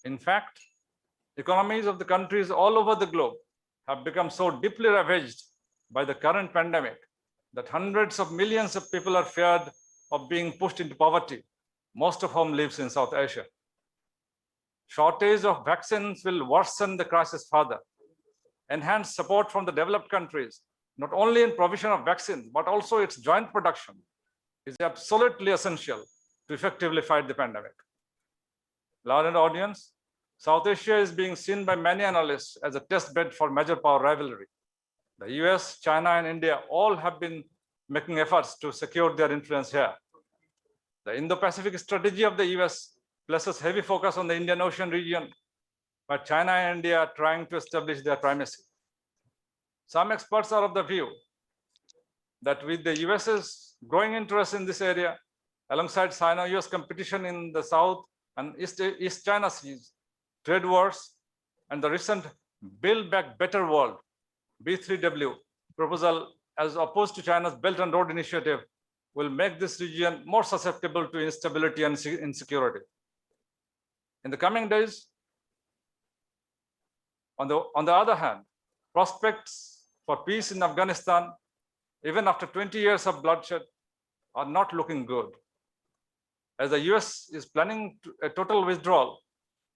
In fact, economies of the countries all over the globe have become so deeply ravaged by the current pandemic that hundreds of millions of people are feared of being pushed into poverty, most of whom lives in South Asia. Shortage of vaccines will worsen the crisis further. Enhanced support from the developed countries, not only in provision of vaccines, but also its joint production, is absolutely essential to effectively fight the pandemic. Learned audience, South Asia is being seen by many analysts as a test bed for major power rivalry. The US, China, and India all have been making efforts to secure their influence here. The Indo-Pacific strategy of the US places heavy focus on the Indian Ocean region, but China and India are trying to establish their primacy. Some experts are of the view that with the US's growing interest in this area, alongside Sino-US competition in the South and East China Seas, trade wars, and the recent Build Back Better World, B3W, proposal as opposed to China's Belt and Road Initiative will make this region more susceptible to instability and insecurity. In the coming days, on the other hand, prospects for peace in Afghanistan, even after 20 years of bloodshed, are not looking good. As the US is planning a total withdrawal,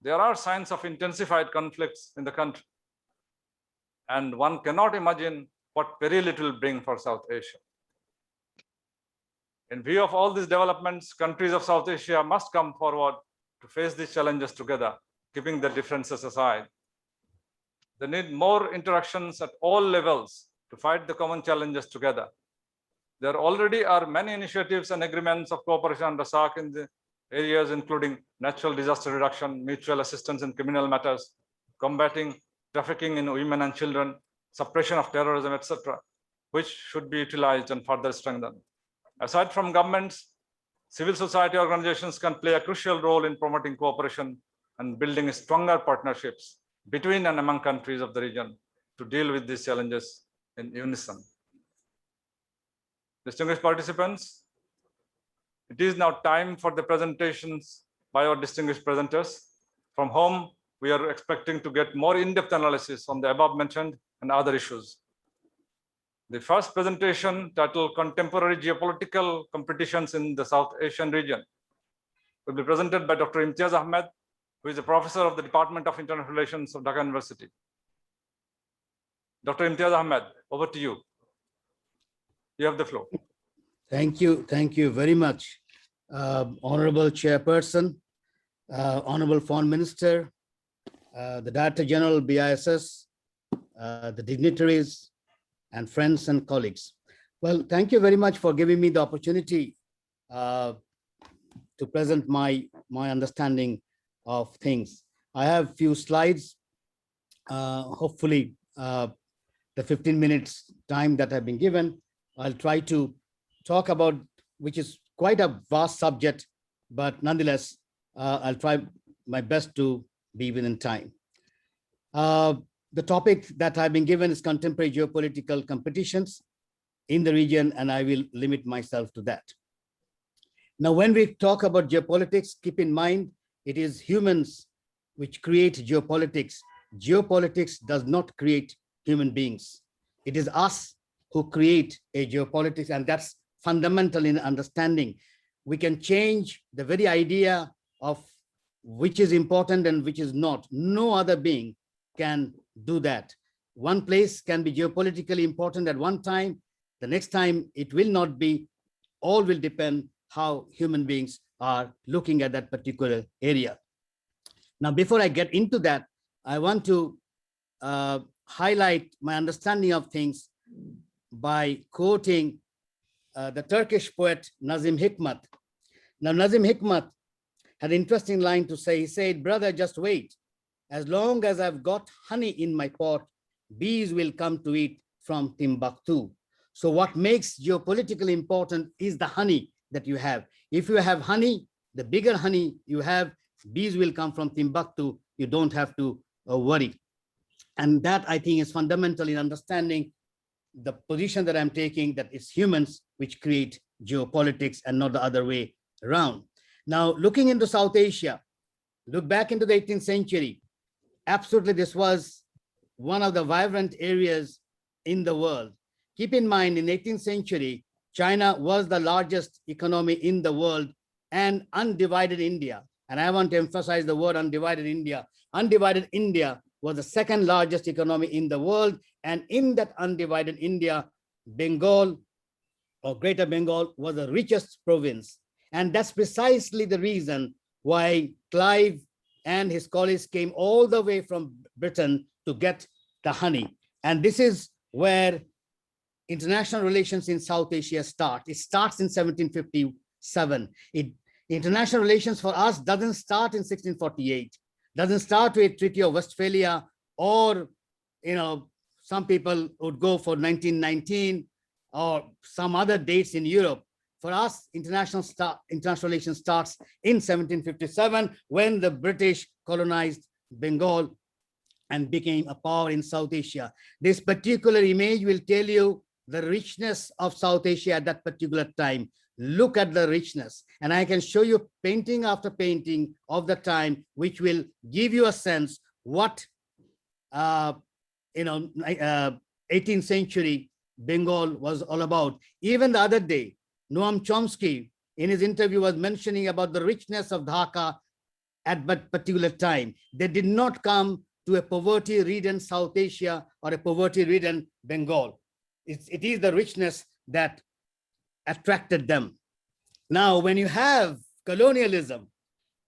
there are signs of intensified conflicts in the country. And one cannot imagine what peril it will bring for South Asia. In view of all these developments, countries of South Asia must come forward to face these challenges together, keeping their differences aside. They need more interactions at all levels to fight the common challenges together. There already are many initiatives and agreements of cooperation under SAARC in the areas including natural disaster reduction, mutual assistance in criminal matters, combating trafficking in women and children, suppression of terrorism, etc., which should be utilized and further strengthened. Aside from governments, civil society organizations can play a crucial role in promoting cooperation and building stronger partnerships between and among countries of the region to deal with these challenges in unison. Distinguished participants, it is now time for the presentations by our distinguished presenters, from whom we are expecting to get more in-depth analysis on the above mentioned and other issues. The first presentation, titled Contemporary Geopolitical Competitions in the South Asian Region, will be presented by Dr. Imtiaz Ahmed, who is a professor of the Department of International Relations of Dhaka University. Dr. Imtiaz Ahmed, over to you. You have the floor. Thank you very much, Honorable Chairperson, Honorable Foreign Minister, the Director General BISS, the dignitaries, and friends and colleagues. Well, thank you very much for giving me the opportunity to present my understanding of things. I have few slides. Hopefully, the 15 minutes time that I've been given, I'll try to talk about, which is quite a vast subject, but nonetheless, I'll try my best to be within time. The topic that I've been given is contemporary geopolitical competitions in the region, and I will limit myself to that. Now, when we talk about geopolitics, keep in mind, it is humans which create geopolitics. Geopolitics does not create human beings. It is us who create a geopolitics, and that's fundamental in understanding. We can change the very idea of which is important and which is not. No other being can do that. One place can be geopolitically important at one time, the next time it will not be. All will depend how human beings are looking at that particular area. Now, before I get into that, I want to highlight my understanding of things by quoting the Turkish poet Nazim Hikmat. Now, Nazim Hikmat had an interesting line to say. He said, "Brother, just wait. As long as I've got honey in my pot, bees will come to eat from Timbuktu." So what makes geopolitically important is the honey that you have. If you have honey, the bigger honey you have, bees will come from Timbuktu. You don't have to worry. And that, I think, is fundamental in understanding the position that I'm taking, that it's humans which create geopolitics and not the other way around. Now, looking into South Asia, Look back into the 18th century. Absolutely, this was one of the vibrant areas in the world. Keep in mind, in the 18th century, China was the largest economy in the world, and undivided India. And I want to emphasize the word undivided India. Undivided India was the second largest economy in the world. And in that undivided India, Bengal or Greater Bengal was the richest province. And that's precisely the reason why Clive and his colleagues came all the way from Britain to get the honey. And this is where international relations in South Asia start. It starts in 1757. International relations for us doesn't start in 1648, doesn't start with Treaty of Westphalia, or, some people would go for 1919 or some other dates in Europe. For us, international relations starts in 1757 when the British colonized Bengal and became a power in South Asia. This particular image will tell you the richness of South Asia at that particular time. Look at the richness. And I can show you painting after painting of the time, which will give you a sense what 18th century Bengal was all about. Even the other day, Noam Chomsky in his interview was mentioning about the richness of Dhaka at that particular time. They did not come to a poverty-ridden South Asia or a poverty-ridden Bengal. It is the richness that attracted them. Now, when you have colonialism,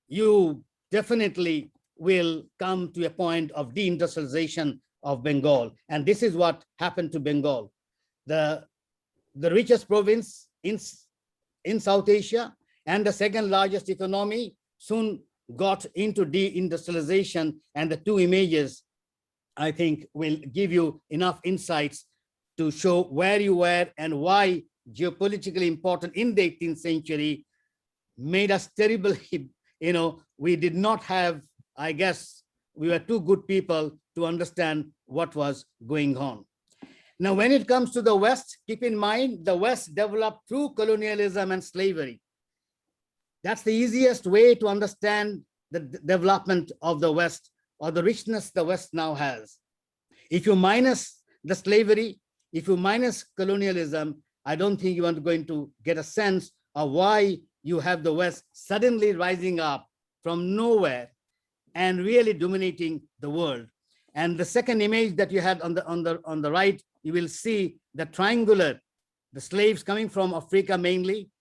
you definitely will come to a point of de-industrialization of Bengal. And this is what happened to Bengal. The richest province in South Asia and the second largest economy soon got into de-industrialization. And the two images, I think, will give you enough insights to show where you were and why geopolitically important in the 18th century made us terribly, we did not have, I guess, we were too good people to understand what was going on. Now, when it comes to the West, keep in mind, the West developed through colonialism and slavery. That's the easiest way to understand the development of the West or the richness the West now has. If you minus the slavery, if you minus colonialism, I don't think you are going to get a sense of why you have the West suddenly rising up from nowhere and really dominating the world. And the second image that you had on the right, you will see the triangular, the slaves coming from Africa mainly,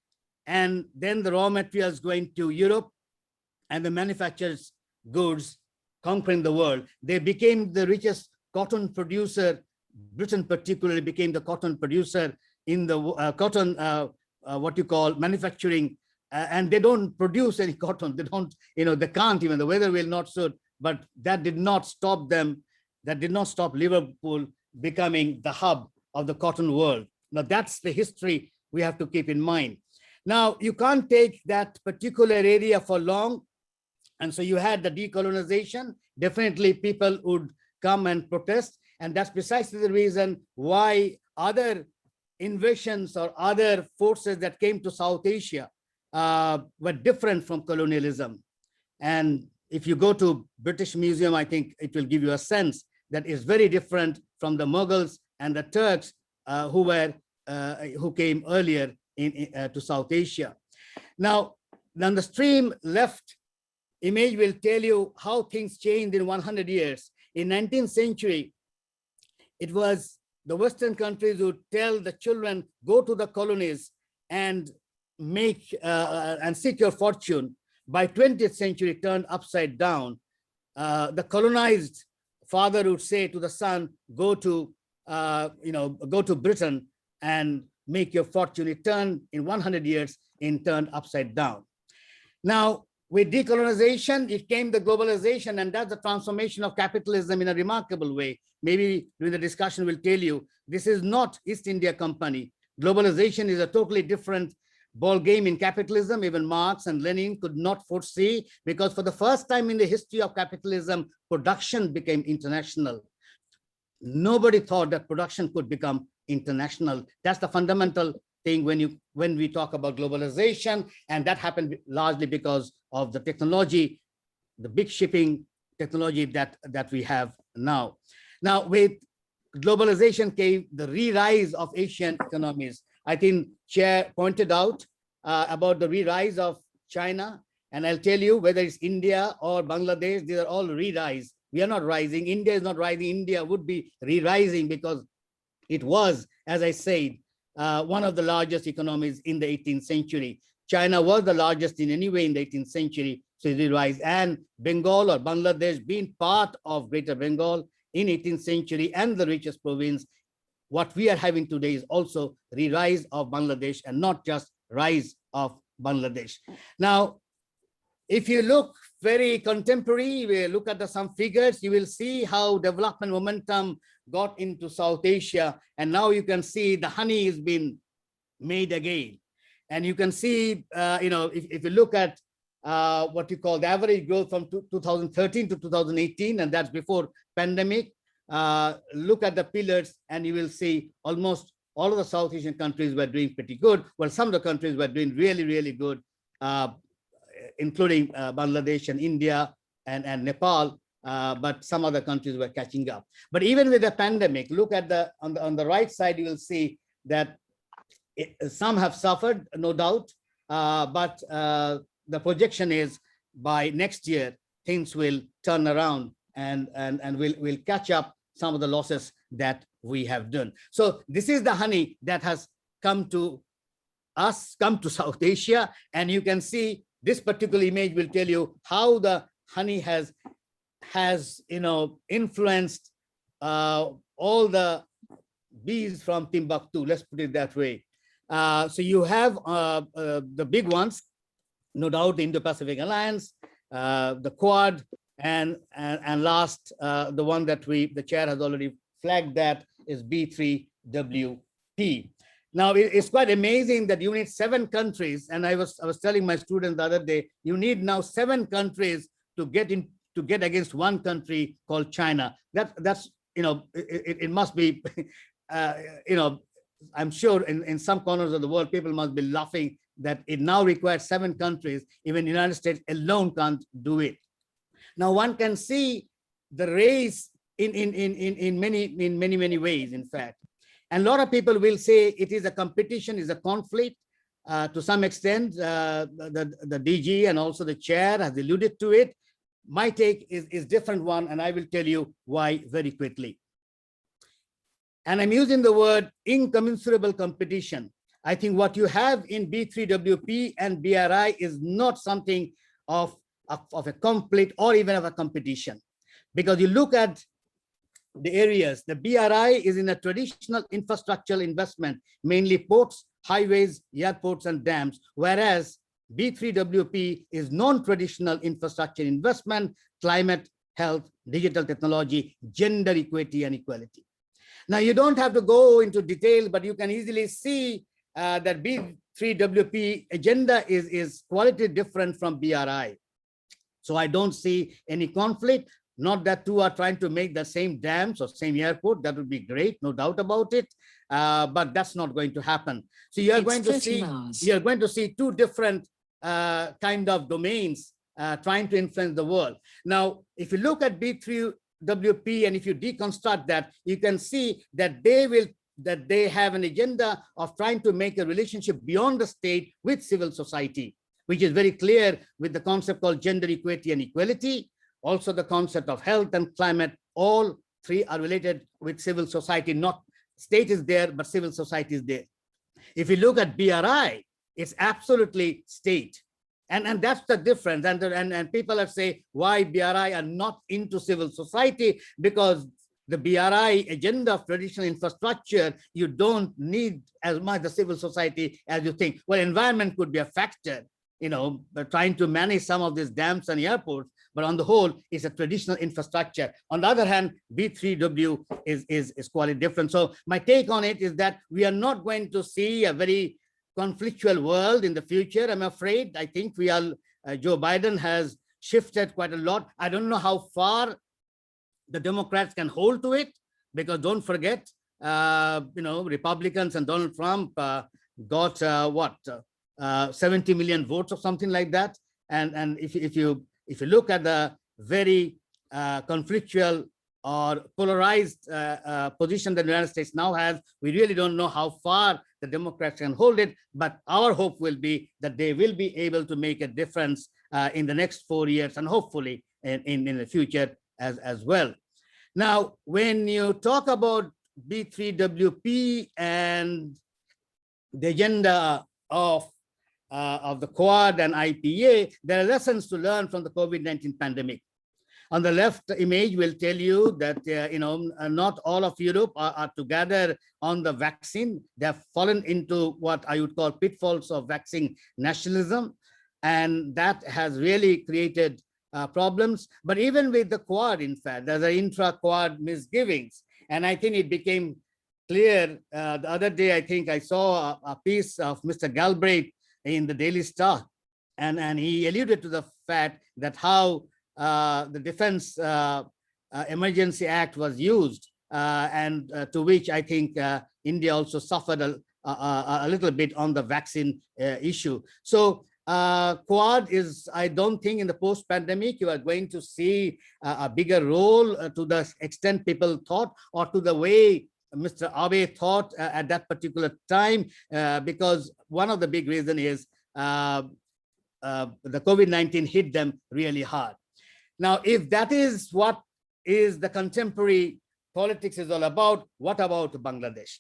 and then the raw materials going to Europe, and the manufactured goods conquering the world. They became the richest cotton producer. Britain particularly became the cotton producer in the cotton, what you call manufacturing, and they don't produce any cotton. They don't, they can't even, the weather will not suit, but that did not stop them. That did not stop Liverpool becoming the hub of the cotton world. Now that's the history we have to keep in mind. Now you can't take that particular area for long. And so you had the decolonization. Definitely people would come and protest. And that's precisely the reason why other invasions or other forces that came to South Asia were different from colonialism. And if you go to British Museum, I think it will give you a sense that is very different from the Mughals and the Turks who came earlier to South Asia. Now, on the stream left image will tell you how things changed in 100 years. In 19th century, it was the Western countries would tell the children, go to the colonies and make and seek your fortune. By 20th century, turned upside down. The colonized father would say to the son, go to Britain and make your fortune. It turned in 100 years, turned upside down. Now, with decolonization, it came the globalization, and that's the transformation of capitalism in a remarkable way. Maybe during the discussion we'll tell you, this is not East India Company. Globalization is a totally different ball game in capitalism. Even Marx and Lenin could not foresee, because for the first time in the history of capitalism, production became international. Nobody thought that production could become international. That's the fundamental thing when we talk about globalization, and that happened largely because of the technology big shipping technology that we have now. Now, with globalization came the re-rise of Asian economies. I think Chair pointed out about the re-rise of China, and I'll tell you whether it's India or Bangladesh, these are all re-rise. We are not rising. India is not rising. India would be re-rising because it was, as I said, one of the largest economies in the 18th century. China was the largest in any way in the 18th century, so it re-rise. And Bengal or Bangladesh being part of Greater Bengal in 18th century and the richest province, what we are having today is also re-rise of Bangladesh and not just rise of Bangladesh. Now, if you look very contemporary, we look at some figures, you will see how development momentum got into South Asia. And now you can see the honey has been made again. And you can see, if you look at what you call the average growth from 2013 to 2018, and that's before pandemic, look at the pillars and you will see almost all of the South Asian countries were doing pretty good. Well, some of the countries were doing really, really good, including Bangladesh and India and Nepal, but some other countries were catching up. But even with the pandemic, look at on the right side, you will see that some have suffered, no doubt, but the projection is by next year, things will turn around and we'll catch up some of the losses that we have done. So this is the honey that has come to us, come to South Asia, and you can see this particular image will tell you how the honey has influenced all the bees from Timbuktu, let's put it that way. So you have the big ones, no doubt, the Indo-Pacific Alliance, the Quad, and last, the one that the chair has already flagged, that is B3WP. Now, it's quite amazing that you need 7 countries, and I was telling my students the other day, you need now 7 countries to get against one country called China. That's it must be I'm sure in some corners of the world people must be laughing that it now requires 7 countries. Even the United States alone can't do it. Now one can see the race in many ways, in fact. And a lot of people will say it is a competition, is a conflict. To some extent, the DG and also the chair has alluded to it. My take is different one, and I will tell you why very quickly. And I'm using the word incommensurable competition. I think what you have in B3WP and BRI is not something of a conflict or even of a competition. Because you look at the areas, the BRI is in a traditional infrastructural investment, mainly ports, highways, airports, and dams, whereas B3WP is non-traditional infrastructure investment, climate, health, digital technology, gender equity, and equality. Now, you don't have to go into detail, but you can easily see that B3WP agenda is quality different from BRI. So I don't see any conflict. Not that two are trying to make the same dams or same airport. That would be great, no doubt about it. But that's not going to happen. So you are going to see 2 different kind of domains trying to influence the world. Now, if you look at B3WP and if you deconstruct that, you can see that they have an agenda of trying to make a relationship beyond the state with civil society, which is very clear with the concept called gender equity and equality. Also the concept of health and climate, all 3 are related with civil society. Not state is there, but civil society is there. If you look at BRI, it's absolutely state. And that's the difference. And people have said why BRI are not into civil society, because the BRI agenda of traditional infrastructure, you don't need as much the civil society as you think. Well, environment could be a factor, trying to manage some of these dams and airports, but on the whole, it's a traditional infrastructure. On the other hand, B3W is quite different. So my take on it is that we are not going to see a very conflictual world in the future, I'm afraid. I think Joe Biden has shifted quite a lot. I don't know how far the Democrats can hold to it, because don't forget, Republicans and Donald Trump got 70 million votes or something like that. And if if you look at the very conflictual or polarized position that the United States now has, we really don't know how far the Democrats can hold it, but our hope will be that they will be able to make a difference in the next 4 years and hopefully in the future as well. Now, when you talk about B3WP and the agenda of the Quad and IPA, there are lessons to learn from the COVID-19 pandemic. On the left image will tell you that not all of Europe are together on the vaccine. They have fallen into what I would call pitfalls of vaccine nationalism, and that has really created problems. But even with the Quad, in fact, there's an intra-Quad misgivings, and I think it became clear the other day. I think I saw a piece of Mr. Galbraith in the Daily Star, and he alluded to the fact that how the Defense Emergency Act was used, and to which I think India also suffered a little bit on the vaccine issue. So Quad is, I don't think in the post-pandemic you are going to see a bigger role to the extent people thought, or to the way Mr. Abe thought at that particular time, because one of the big reasons is the COVID-19 hit them really hard. Now, if that is what is the contemporary politics is all about, what about Bangladesh?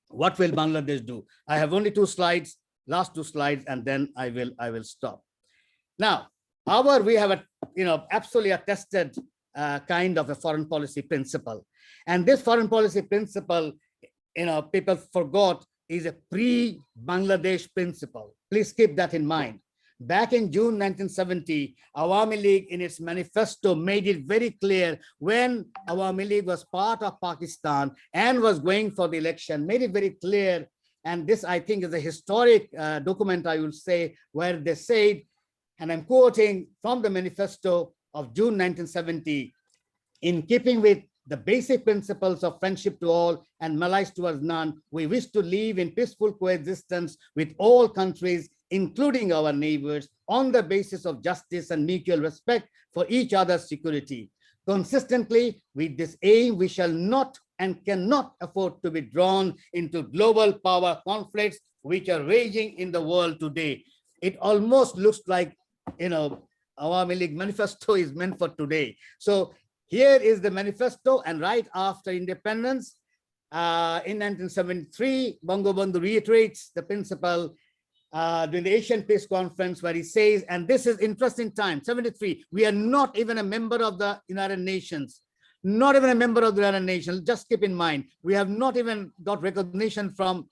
What will Bangladesh do? I have only 2 slides, last 2 slides, and then I will stop. Now, we have a absolutely a tested kind of a foreign policy principle, and this foreign policy principle, people forgot, is a pre-Bangladesh principle. Please keep that in mind. Back in June 1970, Awami League in its manifesto made it very clear, when Awami League was part of Pakistan and was going for the election, made it very clear, and this I think is a historic document, I will say, where they said, and I'm quoting from the manifesto of June 1970, in keeping with the basic principles of friendship to all and malice towards none, we wish to live in peaceful coexistence with all countries, including our neighbors, on the basis of justice and mutual respect for each other's security. Consistently with this aim, we shall not and cannot afford to be drawn into global power conflicts which are raging in the world today. It almost looks like, Awami League manifesto is meant for today. So here is the manifesto, and right after independence, in 1973, Bangabandhu reiterates the principle during the Asian Peace Conference, where he says, and this is interesting time, 73, we are not even a member of the United Nations, not even a member of the United Nations. Just keep in mind, we have not even got recognition from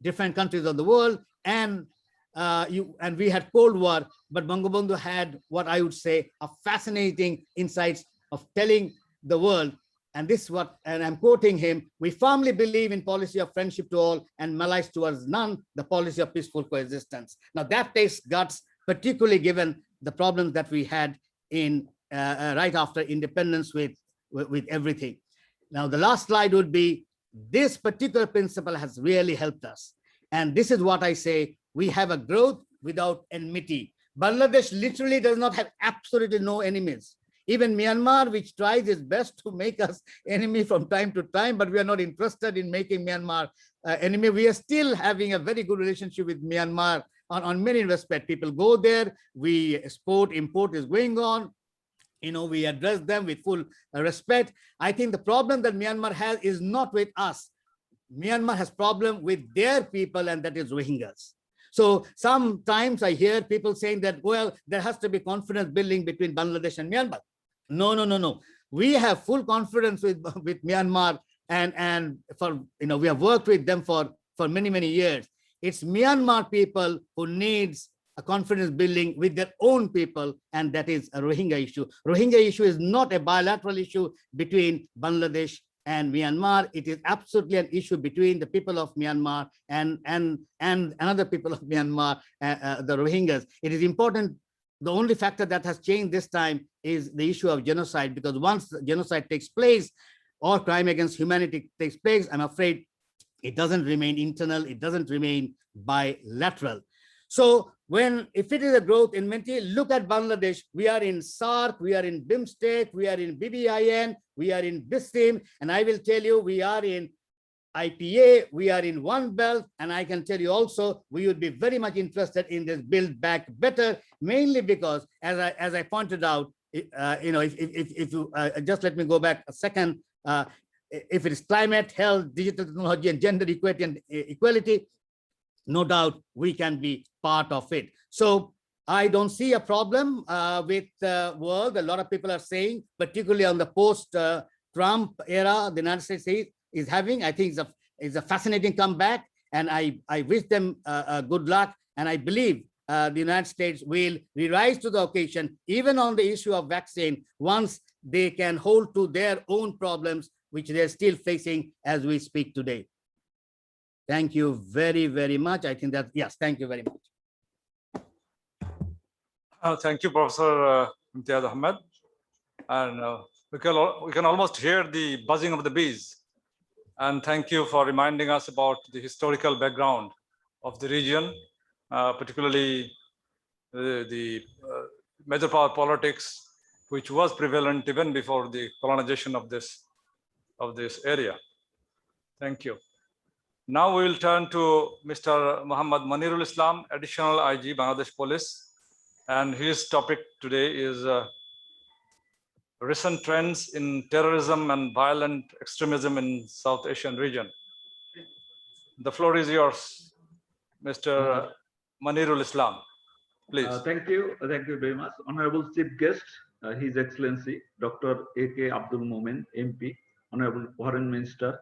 different countries of the world, and we had Cold War, but Bangabandhu had what I would say a fascinating insights of telling the world, and this is what, and I'm quoting him, we firmly believe in policy of friendship to all and malice towards none, the policy of peaceful coexistence. Now that takes guts, particularly given the problems that we had in right after independence with everything. Now the last slide would be, this particular principle has really helped us. And this is what I say, we have a growth without enmity. Bangladesh literally does not have absolutely no enemies. Even Myanmar, which tries its best to make us enemy from time to time, but we are not interested in making Myanmar enemy. We are still having a very good relationship with Myanmar on many respects. People go there, we export, import is going on. We address them with full respect. I think the problem that Myanmar has is not with us. Myanmar has problem with their people, and that is Rohingyas. So sometimes I hear people saying that, well, there has to be confidence building between Bangladesh and Myanmar. No. We have full confidence with Myanmar, and for we have worked with them for many years. It's Myanmar people who needs a confidence building with their own people, and that is a Rohingya issue. Rohingya issue is not a bilateral issue between Bangladesh and Myanmar. It is absolutely an issue between the people of Myanmar and another people of Myanmar, the Rohingyas. It is important. The only factor that has changed this time is the issue of genocide, because once genocide takes place or crime against humanity takes place, I'm afraid it doesn't remain internal, it doesn't remain bilateral. So if it is a growth in mentality, look at Bangladesh. We are in SARC, we are in BIMSTEC, we are in BBIN, we are in BISTIM, and I will tell you, we are in IPA, we are in One Belt, and I can tell you also, we would be very much interested in this Build Back Better, mainly because, as I pointed out, if you just let me go back a second, if it is climate, health, digital technology, and gender equity and equality, no doubt we can be part of it. So I don't see a problem with the world. A lot of people are saying, particularly on the post-Trump era, the United States is having, I think it's a fascinating comeback, and I wish them good luck. And I believe the United States will rise to the occasion, even on the issue of vaccine, once they can hold to their own problems, which they're still facing as we speak today. Thank you very, very much. I think that, yes, thank you very much. Thank you, Professor Imtiaz Ahmed. And we can almost hear the buzzing of the bees. And thank you for reminding us about the historical background of the region, particularly the major power politics, which was prevalent even before the colonization of this area. Thank you. Now we will turn to Mr. Muhammad Manirul Islam, Additional IG, Bangladesh Police. And his topic today is recent trends in terrorism and violent extremism in South Asian region. The floor is yours, Mr. Manirul Islam. Please. Thank you very much. Honorable Chief Guest, His Excellency, Dr. A.K. Abdul Momen, MP, Honorable Foreign Minister,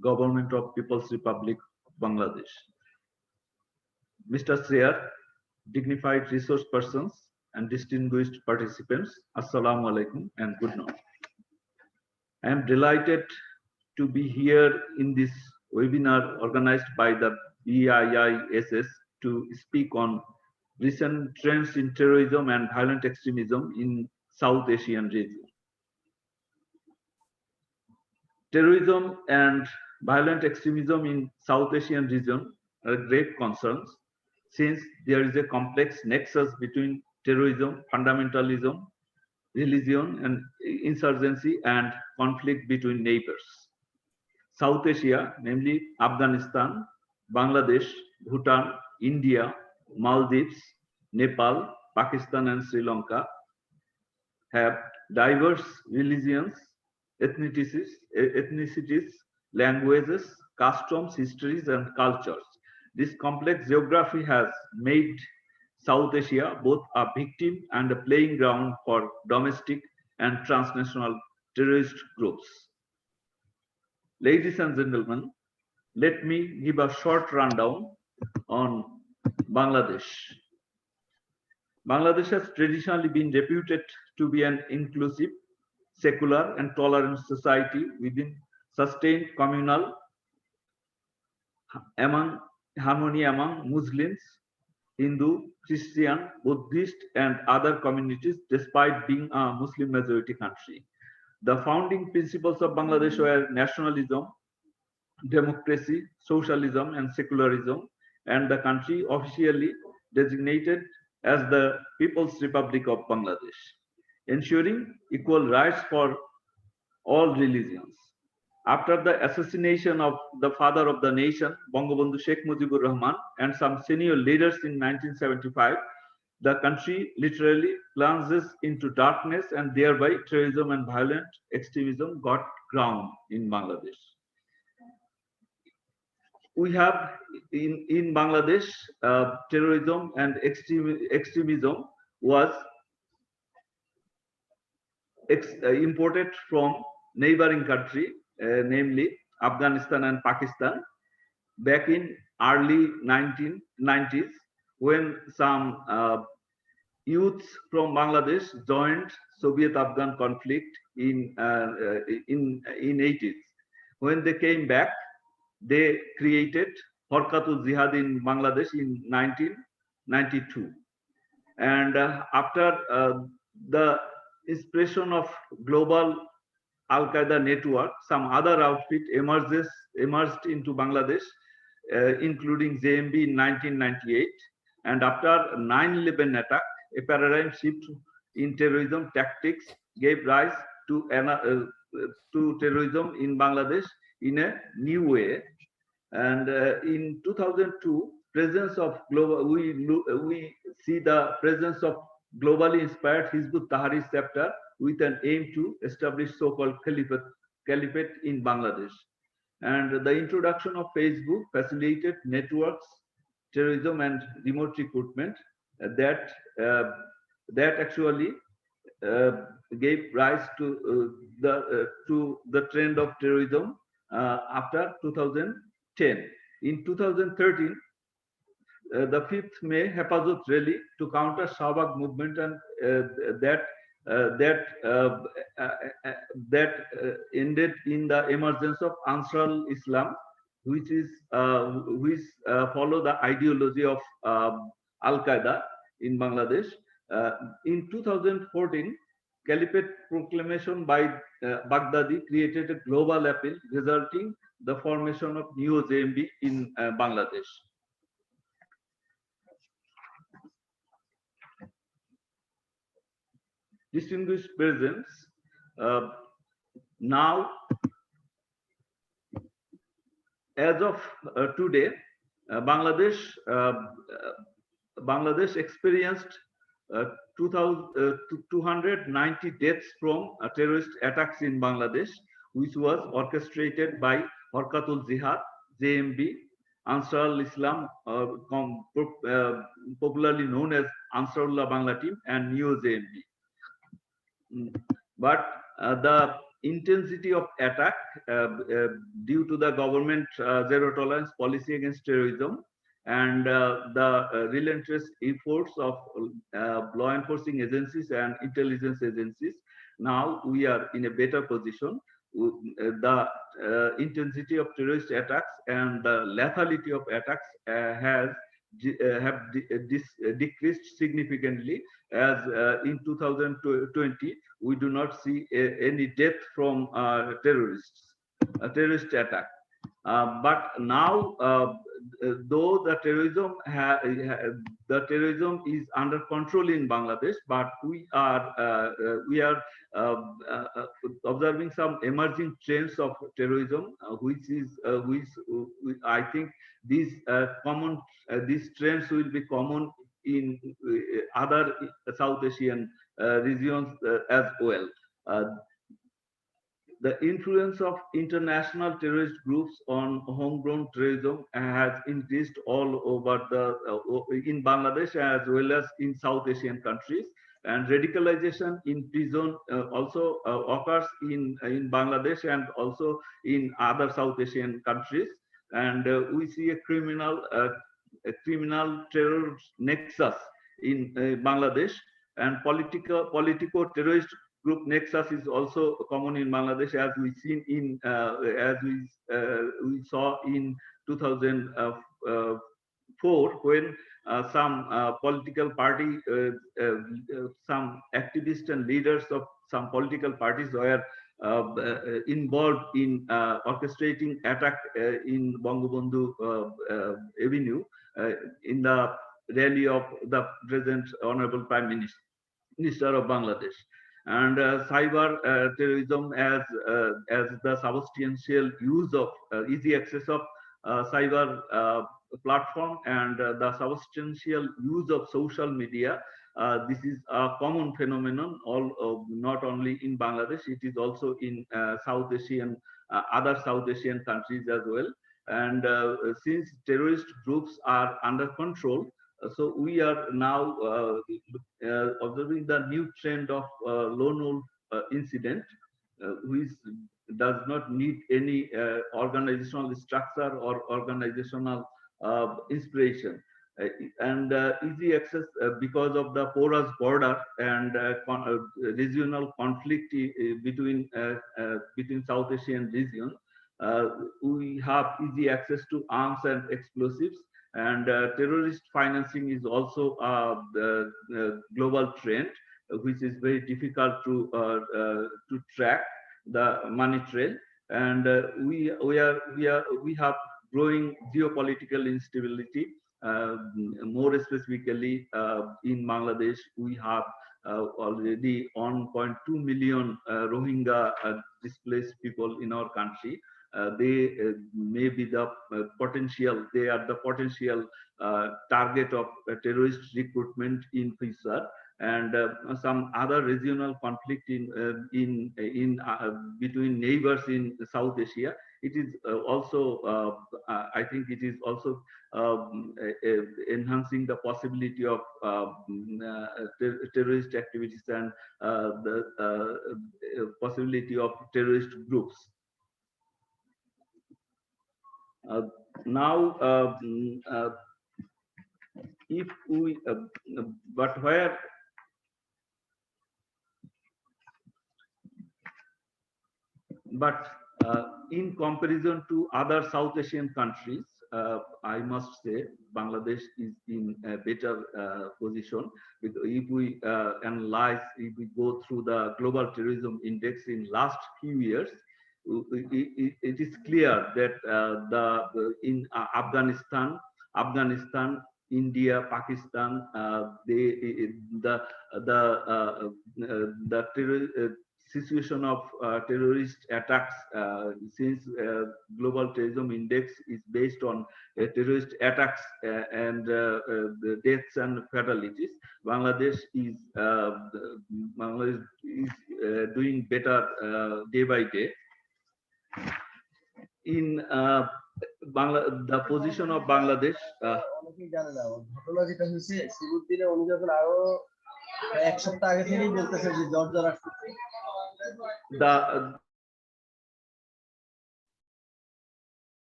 Government of People's Republic of Bangladesh. Mr. Chair, dignified resource persons, and distinguished participants, Assalamu alaikum and good night. I am delighted to be here in this webinar organized by the BIISS to speak on recent trends in terrorism and violent extremism in South Asian region. Terrorism and violent extremism in South Asian region are great concerns, since there is a complex nexus between terrorism, fundamentalism, religion, and insurgency, and conflict between neighbors. South Asia, namely Afghanistan, Bangladesh, Bhutan, India, Maldives, Nepal, Pakistan, and Sri Lanka, have diverse religions, ethnicities, languages, customs, histories, and cultures. This complex geography has made South Asia both a victim and a playing ground for domestic and transnational terrorist groups. Ladies and gentlemen, let me give a short rundown on Bangladesh. Bangladesh has traditionally been reputed to be an inclusive, secular, and tolerant society within sustained communal harmony among Muslims, Hindu, Christian, Buddhist, and other communities, despite being a Muslim majority country. The founding principles of Bangladesh were nationalism, democracy, socialism, and secularism, and the country officially designated as the People's Republic of Bangladesh, ensuring equal rights for all religions. After the assassination of the father of the nation, Bangabandhu Sheikh Mujibur Rahman, and some senior leaders in 1975, the country literally plunges into darkness, and thereby terrorism and violent extremism got ground in Bangladesh. We have in Bangladesh, terrorism and extremism was imported from neighboring country, namely Afghanistan and Pakistan, back in early 1990s, when some youths from Bangladesh joined Soviet-Afghan conflict in 80s. When they came back, they created Harkatul Jihad in Bangladesh in 1992. And after the inspiration of global Al-Qaeda network, some other outfit emerged into Bangladesh, including JMB in 1998. And after 9/11 attack, a paradigm shift in terrorism tactics gave rise to terrorism in Bangladesh in a new way. And in 2002, presence of global, we see the presence of globally inspired Hizbut Tahrir chapter with an aim to establish so-called caliphate in Bangladesh. And the introduction of Facebook facilitated networks, terrorism, and remote recruitment that actually gave rise to the trend of terrorism after 2010. In 2013, the 5th May Hepazot rally to counter Shahbag movement, and that ended in the emergence of Ansar al-Islam, which follow the ideology of Al-Qaeda in Bangladesh. In 2014, Caliphate proclamation by Baghdadi created a global appeal, resulting the formation of new JMB in Bangladesh. Distinguished presence, now, as of today, Bangladesh experienced 290 deaths from terrorist attacks in Bangladesh, which was orchestrated by Harkatul Jihad, JMB, Ansar al-Islam, popularly known as Ansarullah Bangla Team, and Neo JMB. But the intensity of attack due to the government zero tolerance policy against terrorism and the relentless efforts of law enforcing agencies and intelligence agencies, now we are in a better position. The intensity of terrorist attacks and the lethality of attacks have decreased significantly, as in 2020 we do not see any death from terrorist attack. But now, though the terrorism is under control in Bangladesh, but we are observing some emerging trends of terrorism, which I think these trends will be common in other South Asian regions as well. The influence of international terrorist groups on homegrown terrorism has increased all over in Bangladesh as well as in South Asian countries. And radicalization in prison also occurs in Bangladesh and also in other South Asian countries. And we see a criminal terror nexus in Bangladesh, and politico-terrorist group nexus is also common in Bangladesh, as we saw in 2004 when some political party, some activists and leaders of some political parties were involved in orchestrating attack in Bangabandhu Avenue in the rally of the present Honorable Prime Minister of Bangladesh. And cyber terrorism as the substantial use of easy access of cyber platform and the substantial use of social media. This is a common phenomenon, not only in Bangladesh, it is also in South Asian, other South Asian countries as well. And since terrorist groups are under control, so we are now observing the new trend of lone wolf incident, which does not need any organizational structure or organizational inspiration. And easy access because of the porous border and regional conflict between South Asian region. We have easy access to arms and explosives, and terrorist financing is also the global trend, which is very difficult to track the money trail. And we have growing geopolitical instability More specifically, in Bangladesh, we have already 1.2 million Rohingya displaced people in our country. They may be the potential, they are the potential target of terrorist recruitment in future, and some other regional conflict in between neighbors in South Asia. It is also, I think it is also enhancing the possibility of terrorist activities and the possibility of terrorist groups. Now, if we, but where, but in comparison to other South Asian countries, I must say Bangladesh is in a better position. Because if we analyze, if we go through the global terrorism index in last few years, it is clear that in Afghanistan, India, Pakistan, the situation of terrorist attacks, since global terrorism index is based on terrorist attacks and the deaths and fatalities, Bangladesh is doing better day by day. In the position of Bangladesh,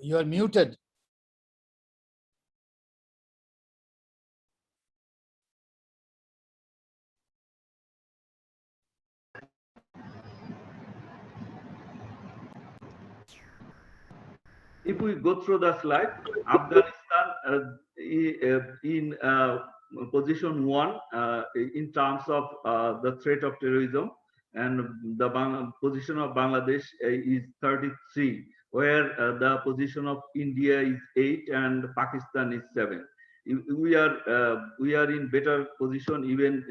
You are muted. if we go through the slide, Afghanistan in position 1 in terms of the threat of terrorism, and the position of Bangladesh is 33, where the position of India is 8 and Pakistan is 7. We are in better position, even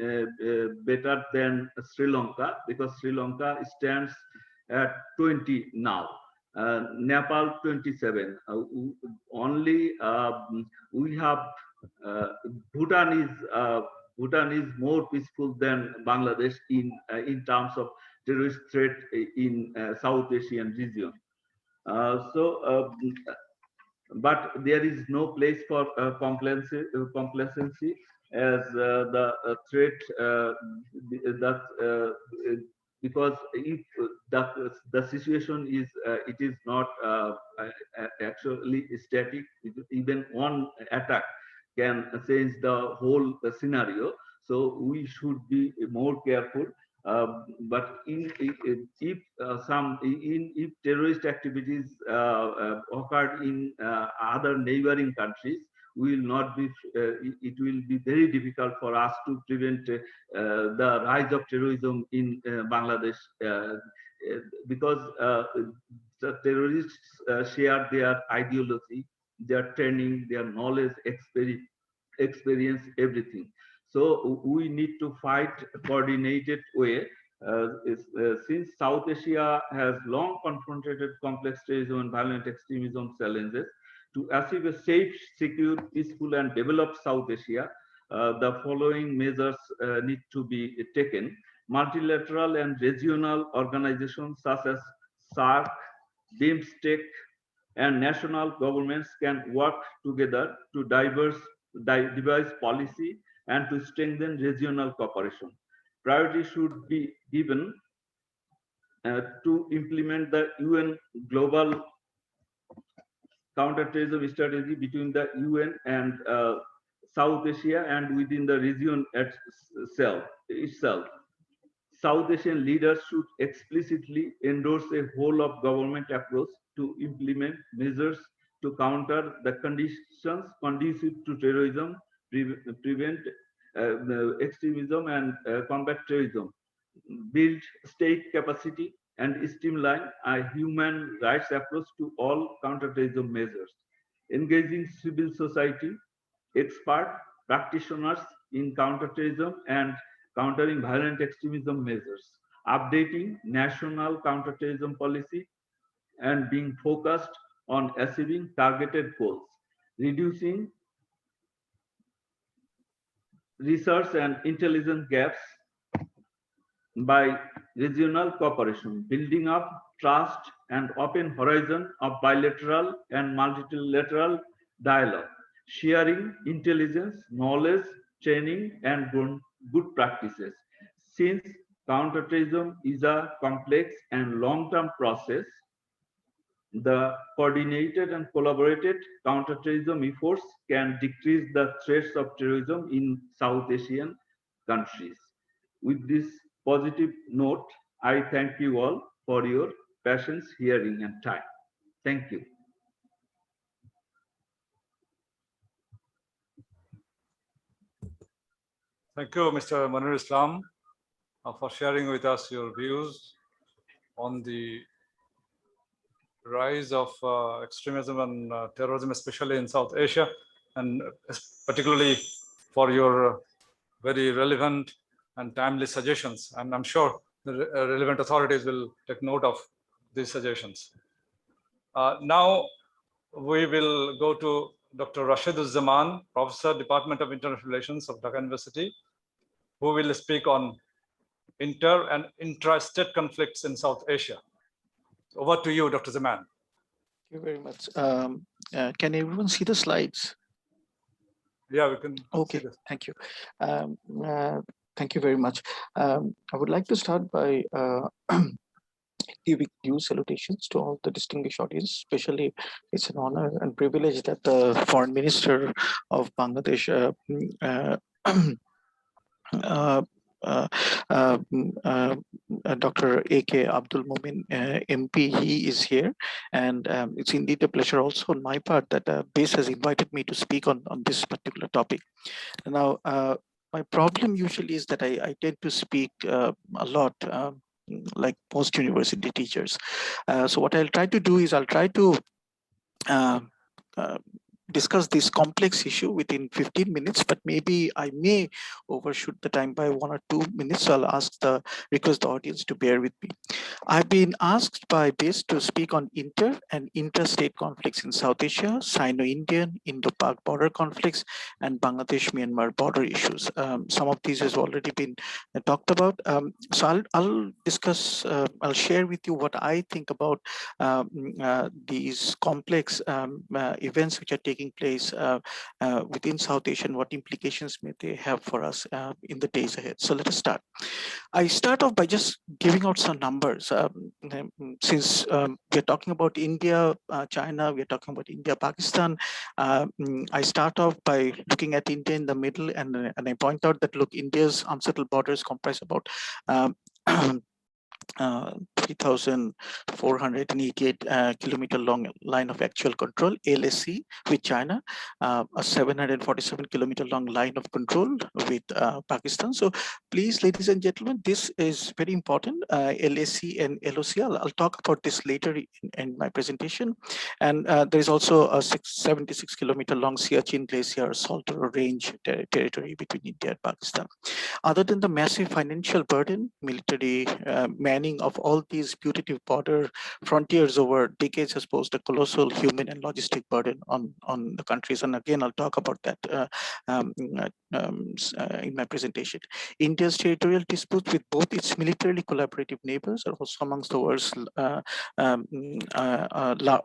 better than Sri Lanka, because Sri Lanka stands at 20 now. Nepal 27. Only we have Bhutan is more peaceful than Bangladesh in terms of terrorist threat in South Asian region. But there is no place for complacency, as the threat because if the situation is it is not actually static, even one attack can change the whole scenario. So we should be more careful. But if terrorist activities occurred in other neighboring countries, will not be. It will be very difficult for us to prevent the rise of terrorism in Bangladesh, because the terrorists share their ideology, their training, their knowledge, experience, everything. So we need to fight a coordinated way. Since South Asia has long confronted complex terrorism and violent extremism challenges, to achieve a safe, secure, peaceful, and developed South Asia, the following measures need to be taken. Multilateral and regional organizations such as SAARC, BIMSTEC, and national governments can work together to devise policy and to strengthen regional cooperation. Priority should be given to implement the UN Global Counterterrorism Strategy between the UN and South Asia and within the region itself. South Asian leaders should explicitly endorse a whole of government approach to implement measures to counter the conditions conducive to terrorism, prevent extremism, and combat terrorism, build state capacity, and streamline a human rights approach to all counterterrorism measures, engaging civil society, expert practitioners in counterterrorism and countering violent extremism measures, updating national counterterrorism policy, and being focused on achieving targeted goals, reducing research and intelligence gaps by regional cooperation, building up trust and open horizon of bilateral and multilateral dialogue, sharing intelligence, knowledge, training, and good practices. Since counterterrorism is a complex and long-term process, the coordinated and collaborated counterterrorism efforts can decrease the threats of terrorism in South Asian countries. With this positive note, I thank you all for your patience, hearing, and time. Thank you. Thank you, Mr. Manir Islam, for sharing with us your views on the rise of extremism and terrorism, especially in South Asia, and particularly for your very relevant and timely suggestions. And I'm sure the relevant authorities will take note of these suggestions. Now we will go to Dr. Rashidul Zaman, Professor, Department of International Relations of Dhaka University, who will speak on inter and intra-state conflicts in South Asia. Over to you, Dr. Zaman. Thank you very much. Can everyone see the slides? Yeah, we can. Okay, thank you. Thank you very much. I would like to start by giving due salutations to all the distinguished audience. Especially, it's an honor and privilege that the Foreign Minister of Bangladesh, Dr. A.K. Abdul Momin, MP, he is here. And it's indeed a pleasure also on my part that BASE has invited me to speak on this particular topic. Now, my problem usually is that I tend to speak a lot, like most university teachers. So what I'll try to do is I'll try to discuss this complex issue within 15 minutes, but maybe I may overshoot the time by 1 or 2 minutes. So I'll request the audience to bear with me. I've been asked by BASE to speak on inter and inter-state conflicts in South Asia, Sino-Indian, Indo-Pak border conflicts, and Bangladesh-Myanmar border issues. Some of these has already been talked about. So I'll discuss, I'll share with you what I think about these complex events which are taking place within South Asia, and what implications may they have for us in the days ahead. So let us start. I start off by just giving out some numbers. Since we're talking about India, China, we're talking about India, Pakistan. I start off by looking at India in the middle, and I point out that, look, India's unsettled borders comprise about 3,488 kilometer long line of actual control, LAC, with China, a 747 kilometer long line of control with Pakistan. So please, ladies and gentlemen, this is very important, LAC and LOC. I'll talk about this later in my presentation. And there is also a 76 kilometer long Siachen Glacier salt range territory between India and Pakistan. Other than the massive financial burden, military manning of all these putative border frontiers over decades has posed a colossal human and logistic burden on the countries. And again, I'll talk about that in my presentation. India's territorial disputes with both its militarily collaborative neighbors are also amongst the world's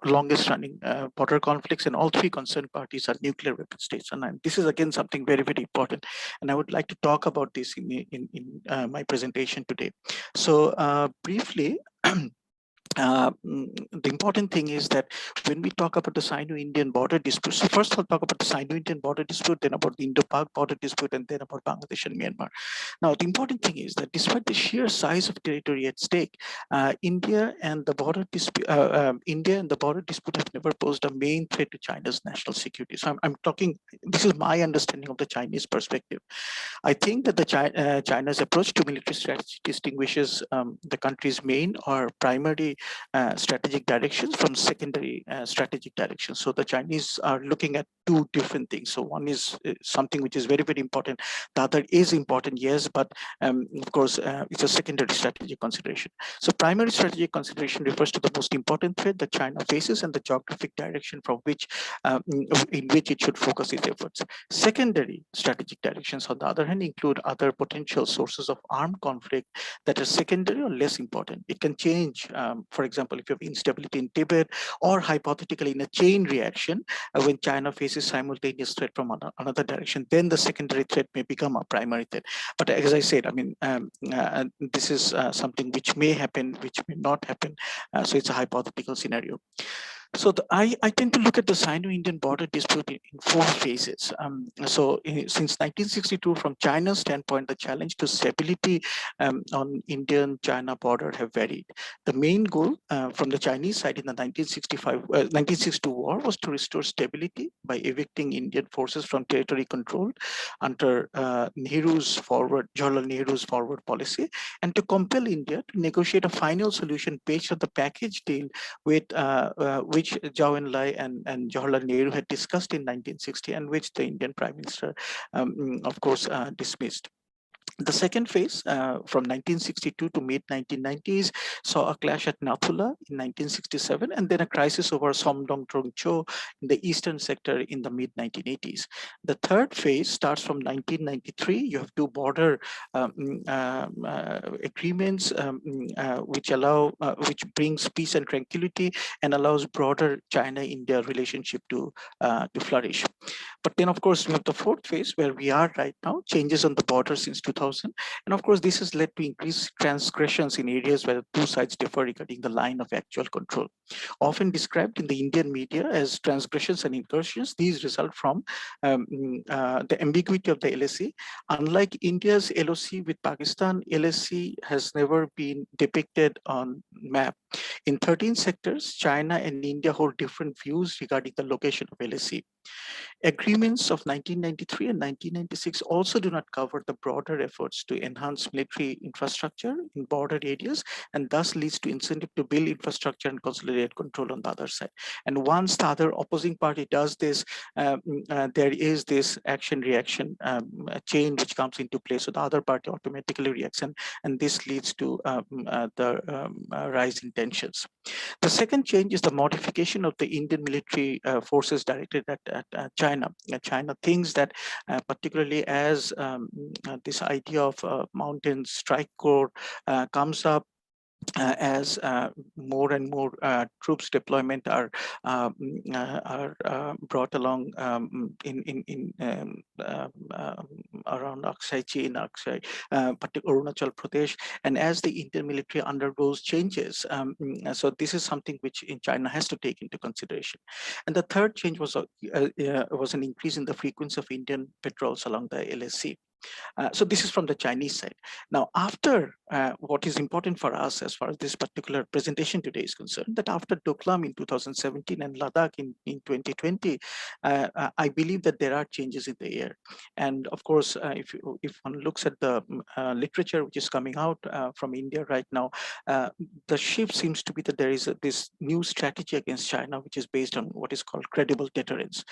longest running border conflicts, and all three concerned parties are nuclear weapon states. And this is again something very, very important. And I would like to talk about this in my presentation today. So briefly, the important thing is that when we talk about the Sino-Indian border dispute, so first I'll talk about the Sino-Indian border dispute, then about the Indo-Pak border dispute, and then about Bangladesh and Myanmar. Now, the important thing is that despite the sheer size of territory at stake, India and the border dispute, have never posed a main threat to China's national security. So I'm talking. This is my understanding of the Chinese perspective. I think that the China's approach to military strategy distinguishes the country's main or primary strategic directions from secondary strategic directions. So the Chinese are looking at two different things. So one is something which is very, very important. The other is important, yes, but of course, it's a secondary strategic consideration. So primary strategic consideration refers to the most important threat that China faces and the geographic direction from which in which it should focus its efforts. Secondary strategic directions, on the other hand, include other potential sources of armed conflict that are secondary or less important. It can change, for example, if you have instability in Tibet, or hypothetically in a chain reaction, when China faces simultaneous threat from another direction, then the secondary threat may become a primary threat. But as I said, I mean, this is something which may happen, which may not happen. So it's a hypothetical scenario. So I tend to look at the Sino-Indian border dispute in four phases. Since 1962, from China's standpoint, the challenge to stability on Indian-China border have varied. The main goal from the Chinese side in the 1962 war was to restore stability by evicting Indian forces from territory controlled under Jawaharlal Nehru's forward policy, and to compel India to negotiate a final solution based on the package deal with which Zhou Enlai and Jawaharlal Nehru had discussed in 1960, and which the Indian Prime Minister, of course, dismissed. The second phase, from 1962 to mid-1990s, saw a clash at Nathula in 1967, and then a crisis over Somdong Trongcho in the eastern sector in the mid-1980s. The third phase starts from 1993. You have two border agreements which brings peace and tranquility and allows broader China-India relationship to flourish. But then, of course, we have the fourth phase where we are right now, changes on the border since 2000. And of course, this has led to increased transgressions in areas where the two sides differ regarding the line of actual control. Often described in the Indian media as transgressions and incursions, these result from the ambiguity of the LAC. Unlike India's LOC with Pakistan, LAC has never been depicted on map. In 13 sectors, China and India hold different views regarding the location of LAC. Agreements of 1993 and 1996 also do not cover the broader efforts to enhance military infrastructure in border areas, and thus leads to incentive to build infrastructure and consolidate control on the other side. And once the other opposing party does this, there is this action-reaction chain which comes into play. So the other party automatically reacts, and this leads to the rise in tensions. The second change is the modification of the Indian military forces directed at China. China thinks that particularly as this idea of mountain strike corps comes up, as more and more troops deployment are brought along around Aksai Chin, Arunachal Pradesh, and as the Indian military undergoes changes, so this is something which in China has to take into consideration. And the third change was an increase in the frequency of Indian patrols along the LAC. So this is from the Chinese side. Now, after what is important for us as far as this particular presentation today is concerned, that after Doklam in 2017 and Ladakh in 2020, I believe that there are changes in the air. And of course, if one looks at the literature which is coming out from India right now, the shift seems to be that there is this new strategy against China, which is based on what is called credible deterrence.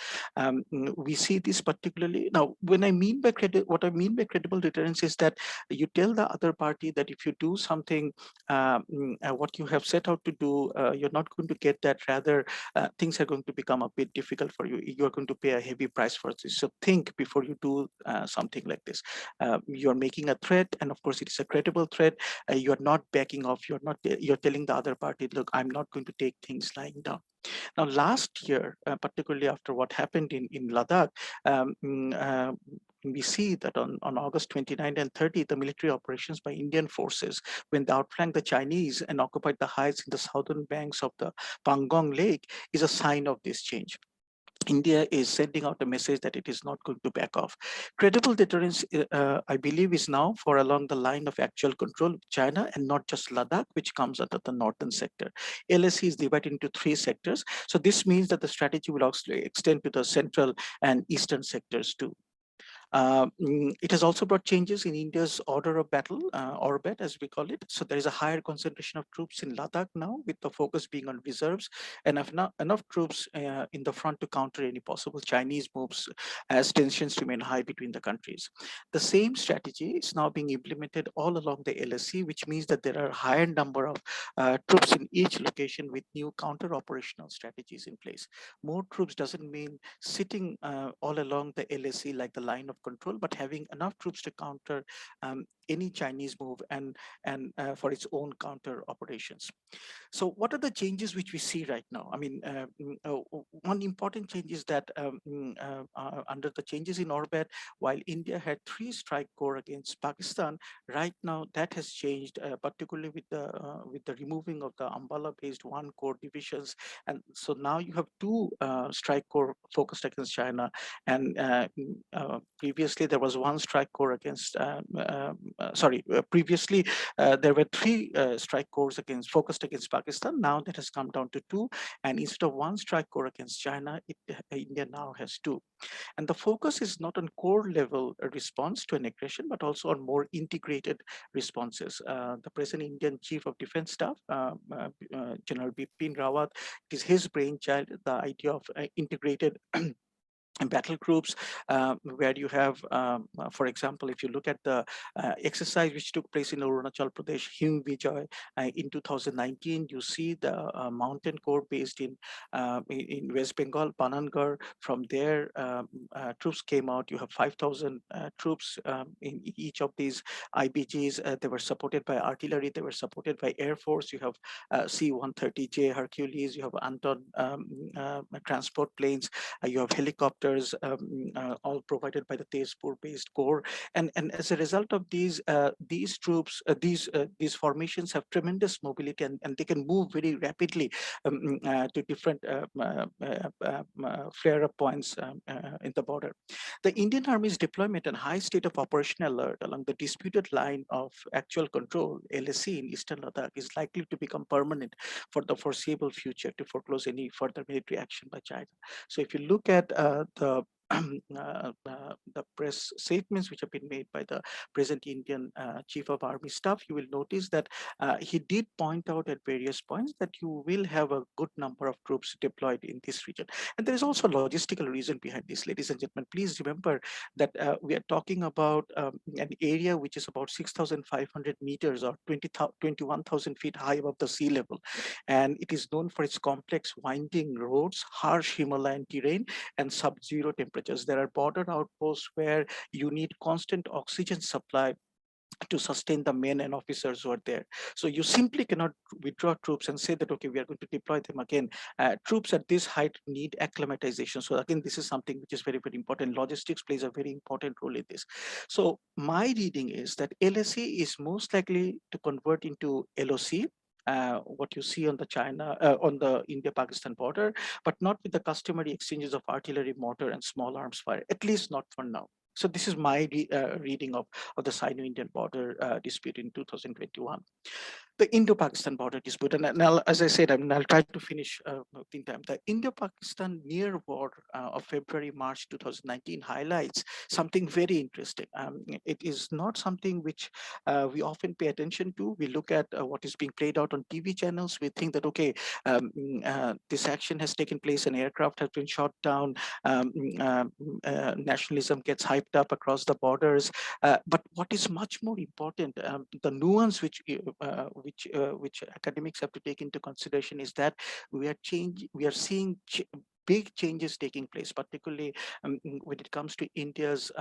We see this particularly now. When I mean by what I mean by credible deterrence is that you tell the other party that if you do something, what you have set out to do, you're not going to get that. Rather, things are going to become a bit difficult for you. You're going to pay a heavy price for this. So think before you do something like this. You're making a threat, and of course, it is a credible threat. You're not backing off. You're telling the other party, look, I'm not going to take things lying down. Now, last year, particularly after what happened in Ladakh, we see that on August 29 and 30, the military operations by Indian forces, when they outflanked the Chinese and occupied the heights in the southern banks of the Pangong Lake, is a sign of this change. India is sending out a message that it is not going to back off. Credible deterrence, I believe, is now for along the line of actual control of China and not just Ladakh, which comes under the northern sector. LSE is divided into 3 sectors. So this means that the strategy will also extend to the central and eastern sectors too. It has also brought changes in India's order of battle, orbit, as we call it. So there is a higher concentration of troops in Ladakh now, with the focus being on reserves, and enough troops in the front to counter any possible Chinese moves as tensions remain high between the countries. The same strategy is now being implemented all along the LSC, which means that there are a higher number of troops in each location with new counter-operational strategies in place. More troops doesn't mean sitting all along the LSC like the line of control, but having enough troops to counter any Chinese move and for its own counter operations. So what are the changes which we see right now? I mean, one important change is that under the changes in orbit, while India had 3 strike corps against Pakistan, right now that has changed, particularly with the removing of the Ambala-based 1 corps divisions, and so now you have 2 strike corps focused against China, and previously there was 1 strike corps against. Previously there were 3 strike corps focused against Pakistan. Now that has come down to 2, and instead of 1 strike corps against China, India now has 2. And the focus is not on core level response to an aggression, but also on more integrated responses. The present Indian Chief of Defense Staff, General Bipin Rawat, it is his brainchild, the idea of integrated battle groups, where you have, for example, if you look at the exercise which took place in Arunachal Pradesh, Him Vijay, in 2019, you see the mountain corps based in West Bengal, Panangar. From there, troops came out. You have 5,000 troops in each of these IBGs. They were supported by artillery. They were supported by Air Force. You have C-130J Hercules. You have Anton transport planes. You have helicopters, all provided by the Tezpur-based corps, and as a result of these troops, these formations have tremendous mobility, and they can move very rapidly to different flare-up points in the border. The Indian Army's deployment and high state of operational alert along the disputed line of actual control (LSC) in eastern Ladakh is likely to become permanent for the foreseeable future to foreclose any further military action by China. So if you look at the press statements which have been made by the present Indian Chief of Army Staff, you will notice that he did point out at various points that you will have a good number of troops deployed in this region. And there is also a logistical reason behind this, ladies and gentlemen. Please remember that we are talking about an area which is about 6,500 meters or 21,000 feet high above the sea level. And it is known for its complex winding roads, harsh Himalayan terrain, and sub-zero temperatures. There are border outposts where you need constant oxygen supply to sustain the men and officers who are there. So you simply cannot withdraw troops and say that, okay, we are going to deploy them again. Troops at this height need acclimatization. So again, this is something which is very, very important. Logistics plays a very important role in this. So my reading is that LSE is most likely to convert into LOC, what you see on the on the India-Pakistan border, but not with the customary exchanges of artillery, mortar, and small arms fire, at least not for now. So this is my reading of the Sino-Indian border dispute in 2021. The Indo-Pakistan border dispute, and now, as I said, I'll try to finish in time. The Indo-Pakistan near war of February-March 2019 highlights something very interesting. It is not something which we often pay attention to. We look at what is being played out on TV channels. We think that, okay, this action has taken place, an aircraft has been shot down, nationalism gets hyped up across the borders. But what is much more important, the nuance which academics have to take into consideration, is that we are seeing big changes taking place, particularly when it comes to India's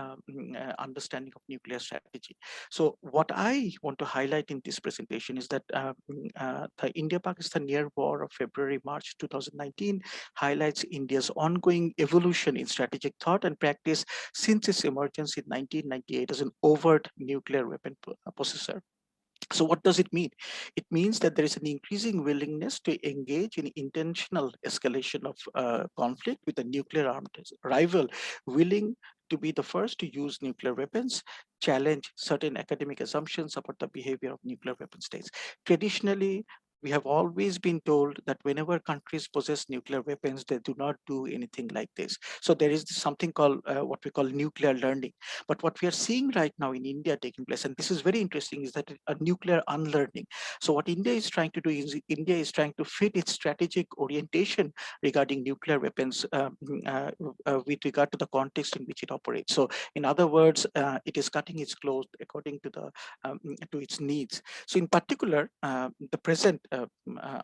understanding of nuclear strategy. So what I want to highlight in this presentation is that the India-Pakistan near war of February-March 2019 highlights India's ongoing evolution in strategic thought and practice since its emergence in 1998 as an overt nuclear weapon possessor. So what does it mean? It means that there is an increasing willingness to engage in intentional escalation of conflict with a nuclear armed rival, willing to be the first to use nuclear weapons, challenge certain academic assumptions about the behavior of nuclear weapon states. Traditionally, we have always been told that whenever countries possess nuclear weapons, they do not do anything like this. So there is something called what we call nuclear learning. But what we are seeing right now in India taking place, and this is very interesting, is that a nuclear unlearning. So what India is trying to do is India is trying to fit its strategic orientation regarding nuclear weapons with regard to the context in which it operates. So in other words, it is cutting its clothes according to the to its needs. So in particular, the present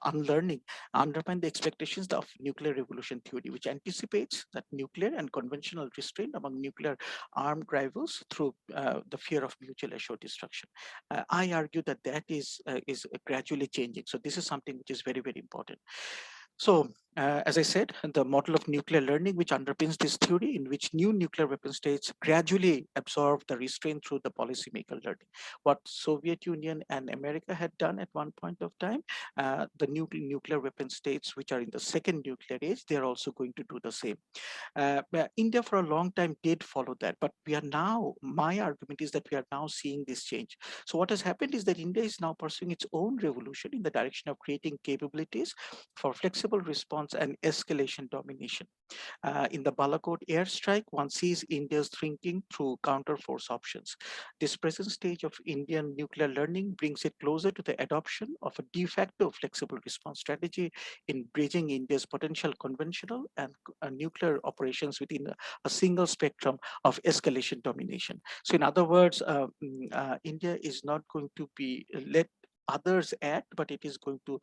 unlearning undermine the expectations of nuclear revolution theory, which anticipates that nuclear and conventional restraint among nuclear armed rivals through the fear of mutual assured destruction. I argue that that is gradually changing. So this is something which is very, very important. So, as I said, the model of nuclear learning, which underpins this theory, in which new nuclear weapon states gradually absorb the restraint through the policymaker learning. What Soviet Union and America had done at one point of time, the nuclear weapon states, which are in the second nuclear age, they are also going to do the same. India for a long time did follow that, but we are now, my argument is that we are now seeing this change. So what has happened is that India is now pursuing its own revolution in the direction of creating capabilities for flexible response and escalation domination. In the Balakot airstrike, one sees India's thinking through counter-force options. This present stage of Indian nuclear learning brings it closer to the adoption of a de facto flexible response strategy in bridging India's potential conventional and nuclear operations within a single spectrum of escalation domination. So in other words, India is not going to be let others act, but it is going to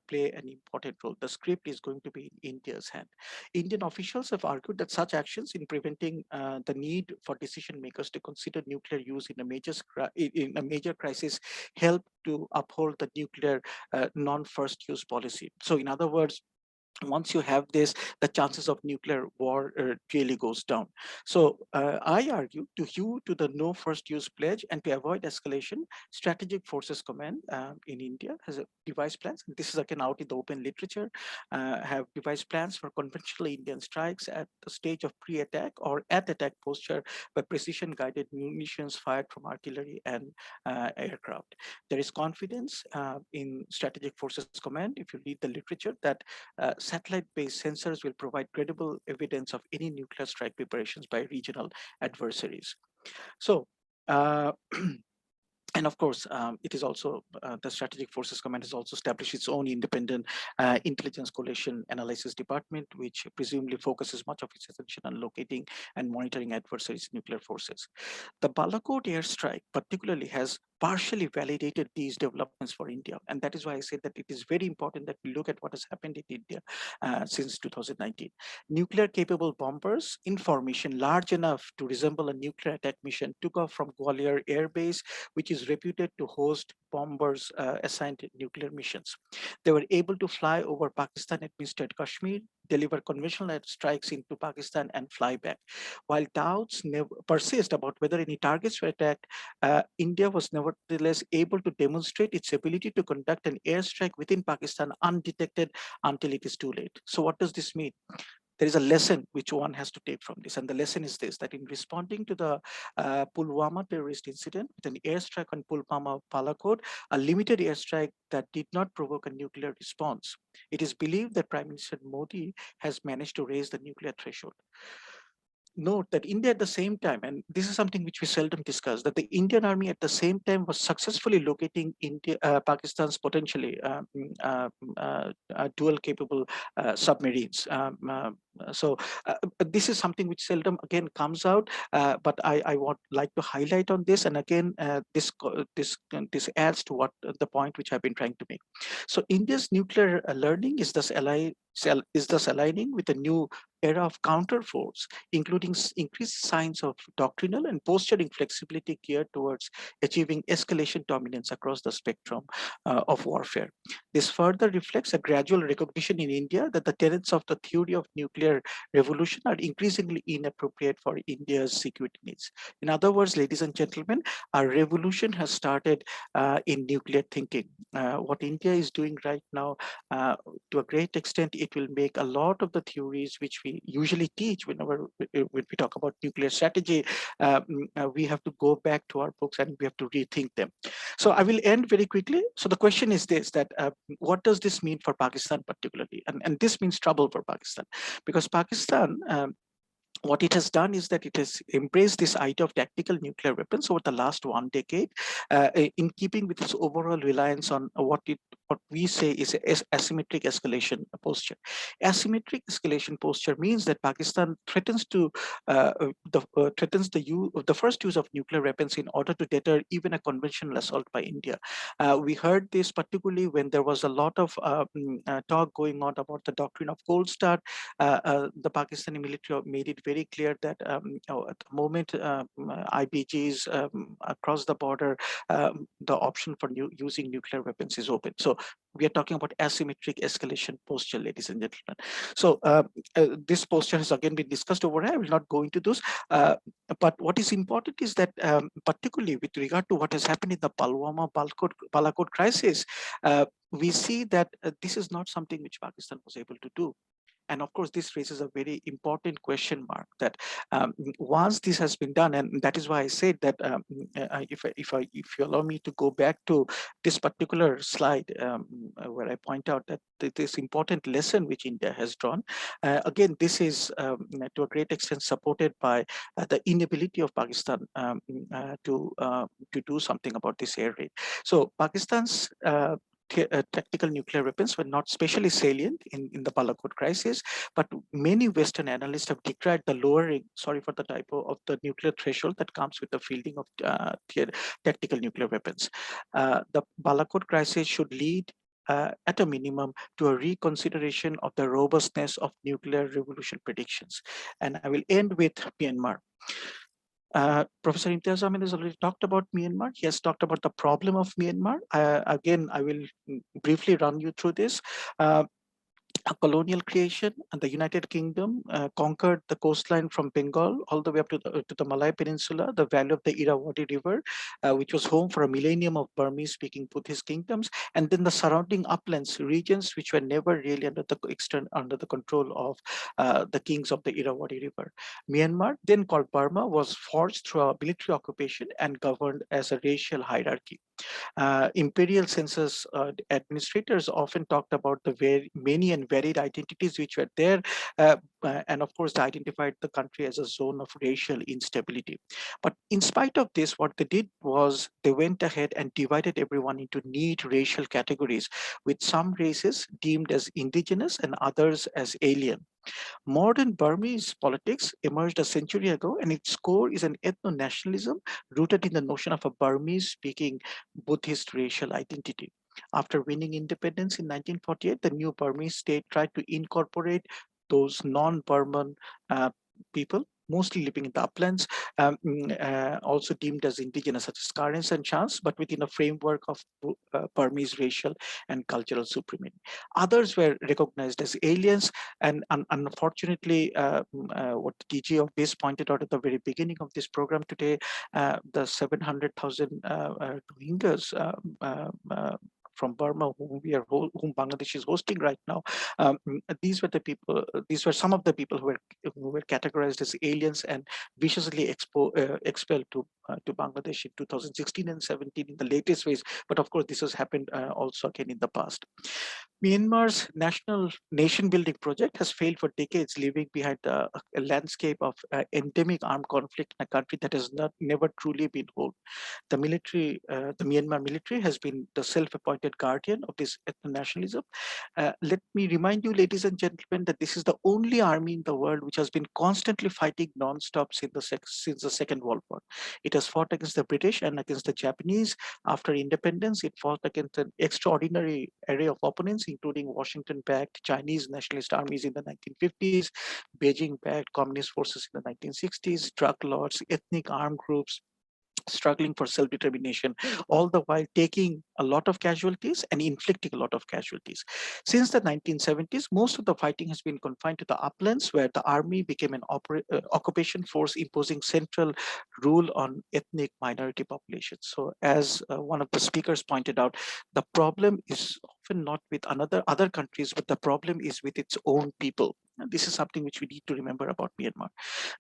play an important role. The script is going to be in India's hand. Indian officials have argued that such actions in preventing the need for decision makers to consider nuclear use in a major crisis help to uphold the nuclear non-first use policy. So in other words, once you have this, the chances of nuclear war really goes down. So I argue to the no first use pledge and to avoid escalation, Strategic Forces Command in India has devised plans. This is again out in the open literature, have devised plans for conventional Indian strikes at the stage of pre-attack or at attack posture by precision guided munitions fired from artillery and aircraft. There is confidence in Strategic Forces Command, if you read the literature, that satellite-based sensors will provide credible evidence of any nuclear strike preparations by regional adversaries. So, and of course, it is also the Strategic Forces Command has also established its own independent intelligence coalition analysis department, which presumably focuses much of its attention on locating and monitoring adversaries' nuclear forces. The Balakot airstrike particularly has partially validated these developments for India. And that is why I said that it is very important that we look at what has happened in India since 2019. Nuclear capable bombers in formation large enough to resemble a nuclear attack mission took off from Gwalior Air Base, which is reputed to host bombers assigned nuclear missions. They were able to fly over Pakistan administered Kashmir, deliver conventional strikes into Pakistan and fly back. While doubts persist about whether any targets were attacked, India was nevertheless able to demonstrate its ability to conduct an airstrike within Pakistan undetected until it is too late. So what does this mean? There is a lesson which one has to take from this. And the lesson is this, that in responding to the Pulwama terrorist incident with an airstrike on Pulwama Balakot, a limited airstrike that did not provoke a nuclear response, it is believed that Prime Minister Modi has managed to raise the nuclear threshold. Note that India at the same time, and this is something which we seldom discuss, that the Indian army at the same time was successfully locating Pakistan's potentially dual capable submarines. This is something which seldom again comes out, but I would like to highlight on this. And again, this adds to what the point which I've been trying to make. So India's nuclear learning is thus aligning with a new era of counterforce, including increased signs of doctrinal and posturing flexibility geared towards achieving escalation dominance across the spectrum of warfare. This further reflects a gradual recognition in India that the tenets of the theory of nuclear revolution are increasingly inappropriate for India's security needs. In other words, ladies and gentlemen, our revolution has started in nuclear thinking. What India is doing right now, to a great extent, it will make a lot of the theories which we usually teach whenever when we talk about nuclear strategy, we have to go back to our books and we have to rethink them. So I will end very quickly. So the question is this, that what does this mean for Pakistan particularly? And this means trouble for Pakistan, because Pakistan, what it has done is that it has embraced this idea of tactical nuclear weapons over the last 1 decade, in keeping with its overall reliance on what we say is asymmetric escalation posture. Asymmetric escalation posture means that Pakistan threatens the first use of nuclear weapons in order to deter even a conventional assault by India. We heard this particularly when there was a lot of talk going on about the doctrine of Gold Star. The Pakistani military made it very clear that at the moment IBGs across the border, the option for using nuclear weapons is open. So we are talking about asymmetric escalation posture, ladies and gentlemen. So this posture has again been discussed over here. I will not go into those. But what is important is that particularly with regard to what has happened in the Balakot crisis, we see that this is not something which Pakistan was able to do. And of course, this raises a very important question mark that once this has been done, and that is why I said that if you allow me to go back to this particular slide where I point out that this important lesson which India has drawn, again, this is to a great extent supported by the inability of Pakistan to do something about this air raid. So Pakistan's tactical nuclear weapons were not specially salient in the Balakot crisis, but many Western analysts have declared the lowering, sorry for the typo, of the nuclear threshold that comes with the fielding of tactical nuclear weapons. The Balakot crisis should lead at a minimum to a reconsideration of the robustness of nuclear revolution predictions. And I will end with Myanmar. Professor Imtiaz Ahmed has already talked about Myanmar. He has talked about the problem of Myanmar. Again, I will briefly run you through this. A colonial creation, and the United Kingdom conquered the coastline from Bengal all the way up to the Malay Peninsula, the valley of the Irrawaddy River, which was home for a millennium of Burmese-speaking Buddhist kingdoms, and then the surrounding uplands regions, which were never really under the control of the kings of the Irrawaddy River. Myanmar, then called Burma, was forged through a military occupation and governed as a racial hierarchy. Imperial census administrators often talked about the many and varied identities which were there, and of course they identified the country as a zone of racial instability. But in spite of this, what they did was they went ahead and divided everyone into neat racial categories, with some races deemed as indigenous and others as alien. Modern Burmese politics emerged a century ago, and its core is an ethno-nationalism rooted in the notion of a Burmese-speaking Buddhist racial identity. After winning independence in 1948, the new Burmese state tried to incorporate those non-Burman people, mostly living in the uplands, also deemed as indigenous, such as Karens and Chants, but within a framework of Burmese racial and cultural supremacy. Others were recognized as aliens, and unfortunately, what DG of BIS pointed out at the very beginning of this program today, the 700,000 Rohingyas from Burma, whom Bangladesh is hosting right now. These were the people. These were some of the people who were categorized as aliens and viciously expelled to Bangladesh in 2016 and 17 in the latest ways. But of course, this has happened also again in the past. Myanmar's national nation-building project has failed for decades, leaving behind a landscape of endemic armed conflict in a country that has never truly been whole. The Myanmar military has been the self-appointed anointed guardian of this ethno-nationalism. Let me remind you, ladies and gentlemen, that this is the only army in the world which has been constantly fighting non-stop since the Second World War. It has fought against the British and against the Japanese. After independence, it fought against an extraordinary array of opponents, including Washington-backed Chinese nationalist armies in the 1950s, Beijing-backed communist forces in the 1960s, drug lords, ethnic armed groups, struggling for self-determination, all the while taking a lot of casualties and inflicting a lot of casualties. Since the 1970s, most of the fighting has been confined to the uplands, where the army became an occupation force imposing central rule on ethnic minority populations. So as one of the speakers pointed out, the problem is often not with other countries, but the problem is with its own people. And this is something which we need to remember about Myanmar.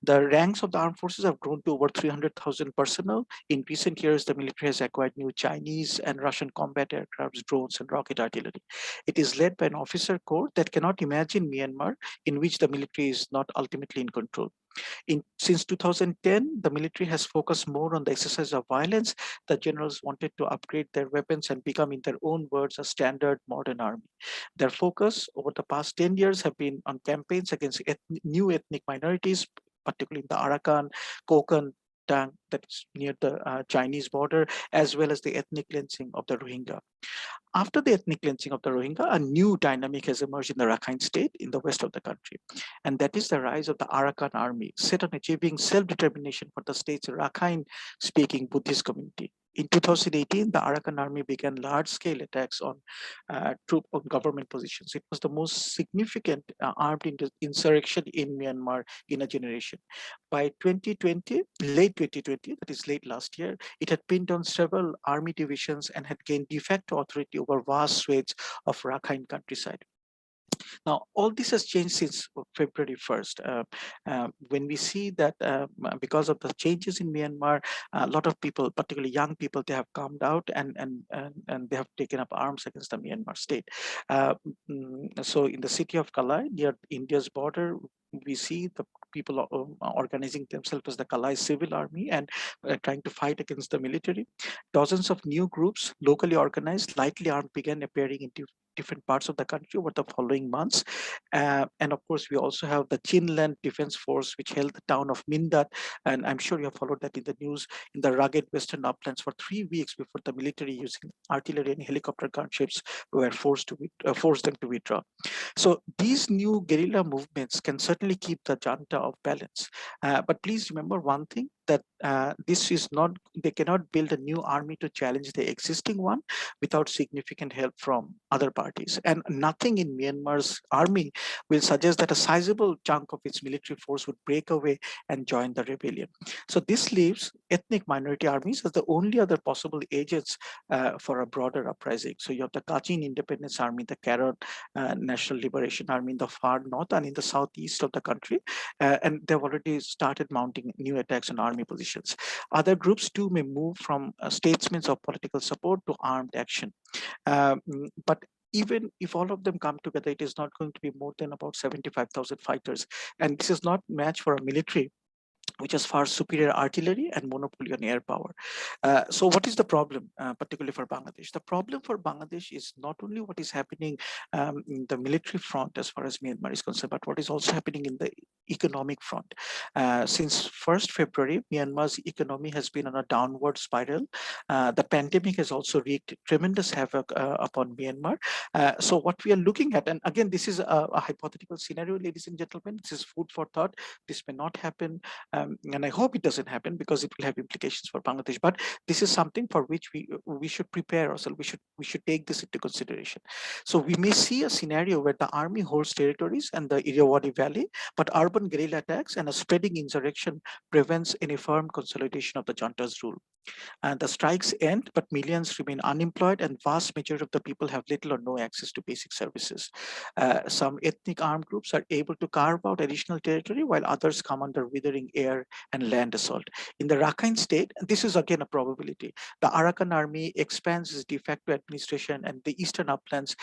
The ranks of the armed forces have grown to over 300,000 personnel. In recent years, the military has acquired new Chinese and Russian combat aircrafts, drones, and rocket artillery. It is led by an officer corps that cannot imagine Myanmar in which the military is not ultimately in control. Since 2010, the military has focused more on the exercise of violence. The generals wanted to upgrade their weapons and become, in their own words, a standard modern army. Their focus over the past 10 years have been on campaigns against new ethnic minorities, particularly in the Arakan, Kokon, Tang, that is near the Chinese border, as well as the ethnic cleansing of the Rohingya. After the ethnic cleansing of the Rohingya, a new dynamic has emerged in the Rakhine state in the west of the country. And that is the rise of the Arakan Army, set on achieving self-determination for the state's Rakhine-speaking Buddhist community. In 2018, the Arakan Army began large-scale attacks on government positions. It was the most significant armed insurrection in Myanmar in a generation. By 2020, late 2020, that is late last year, it had pinned down several army divisions and had gained de facto authority over vast swathes of Rakhine countryside. Now, all this has changed since February 1st, when we see that because of the changes in Myanmar, a lot of people, particularly young people, they have calmed out and they have taken up arms against the Myanmar state. So in the city of Kalai, near India's border, we see the people organizing themselves as the Kalai Civil Army and trying to fight against the military. Dozens of new groups, locally organized, lightly armed, began appearing in different parts of the country over the following months. And of course, we also have the Chinland Defense Force, which held the town of Mindat. And I'm sure you have followed that in the news, in the rugged western uplands for 3 weeks before the military, using artillery and helicopter gunships, were forced them to withdraw. So these new guerrilla movements can certainly keep the junta off balance. But please remember one thing, that this is not, they cannot build a new army to challenge the existing one without significant help from other parties. And nothing in Myanmar's army will suggest that a sizable chunk of its military force would break away and join the rebellion. So this leaves ethnic minority armies as the only other possible agents for a broader uprising. So you have the Kachin Independence Army, the Karen National Liberation Army in the far north and in the southeast of the country. And they've already started mounting new attacks on army positions. Other groups too may move from statements of political support to armed action. But even if all of them come together, it is not going to be more than about 75,000 fighters. And this is not match for a military which has far superior artillery and monopoly on air power. So what is the problem, particularly for Bangladesh? The problem for Bangladesh is not only what is happening in the military front as far as Myanmar is concerned, but what is also happening in the economic front. Since 1st February, Myanmar's economy has been on a downward spiral. The pandemic has also wreaked tremendous havoc upon Myanmar. So what we are looking at, and again, this is a hypothetical scenario, ladies and gentlemen, this is food for thought. This may not happen. And I hope it doesn't happen because it will have implications for Bangladesh. But this is something for which we should prepare ourselves. We should take this into consideration. So we may see a scenario where the army holds territories and the Irrawaddy Valley, but urban guerrilla attacks and a spreading insurrection prevents any firm consolidation of the junta's rule. And the strikes end, but millions remain unemployed, and vast majority of the people have little or no access to basic services. Some ethnic armed groups are able to carve out additional territory, while others come under withering air air, and land assault. In the Rakhine state, and this is again a probability, the Arakan Army expands its de facto administration and the eastern uplands,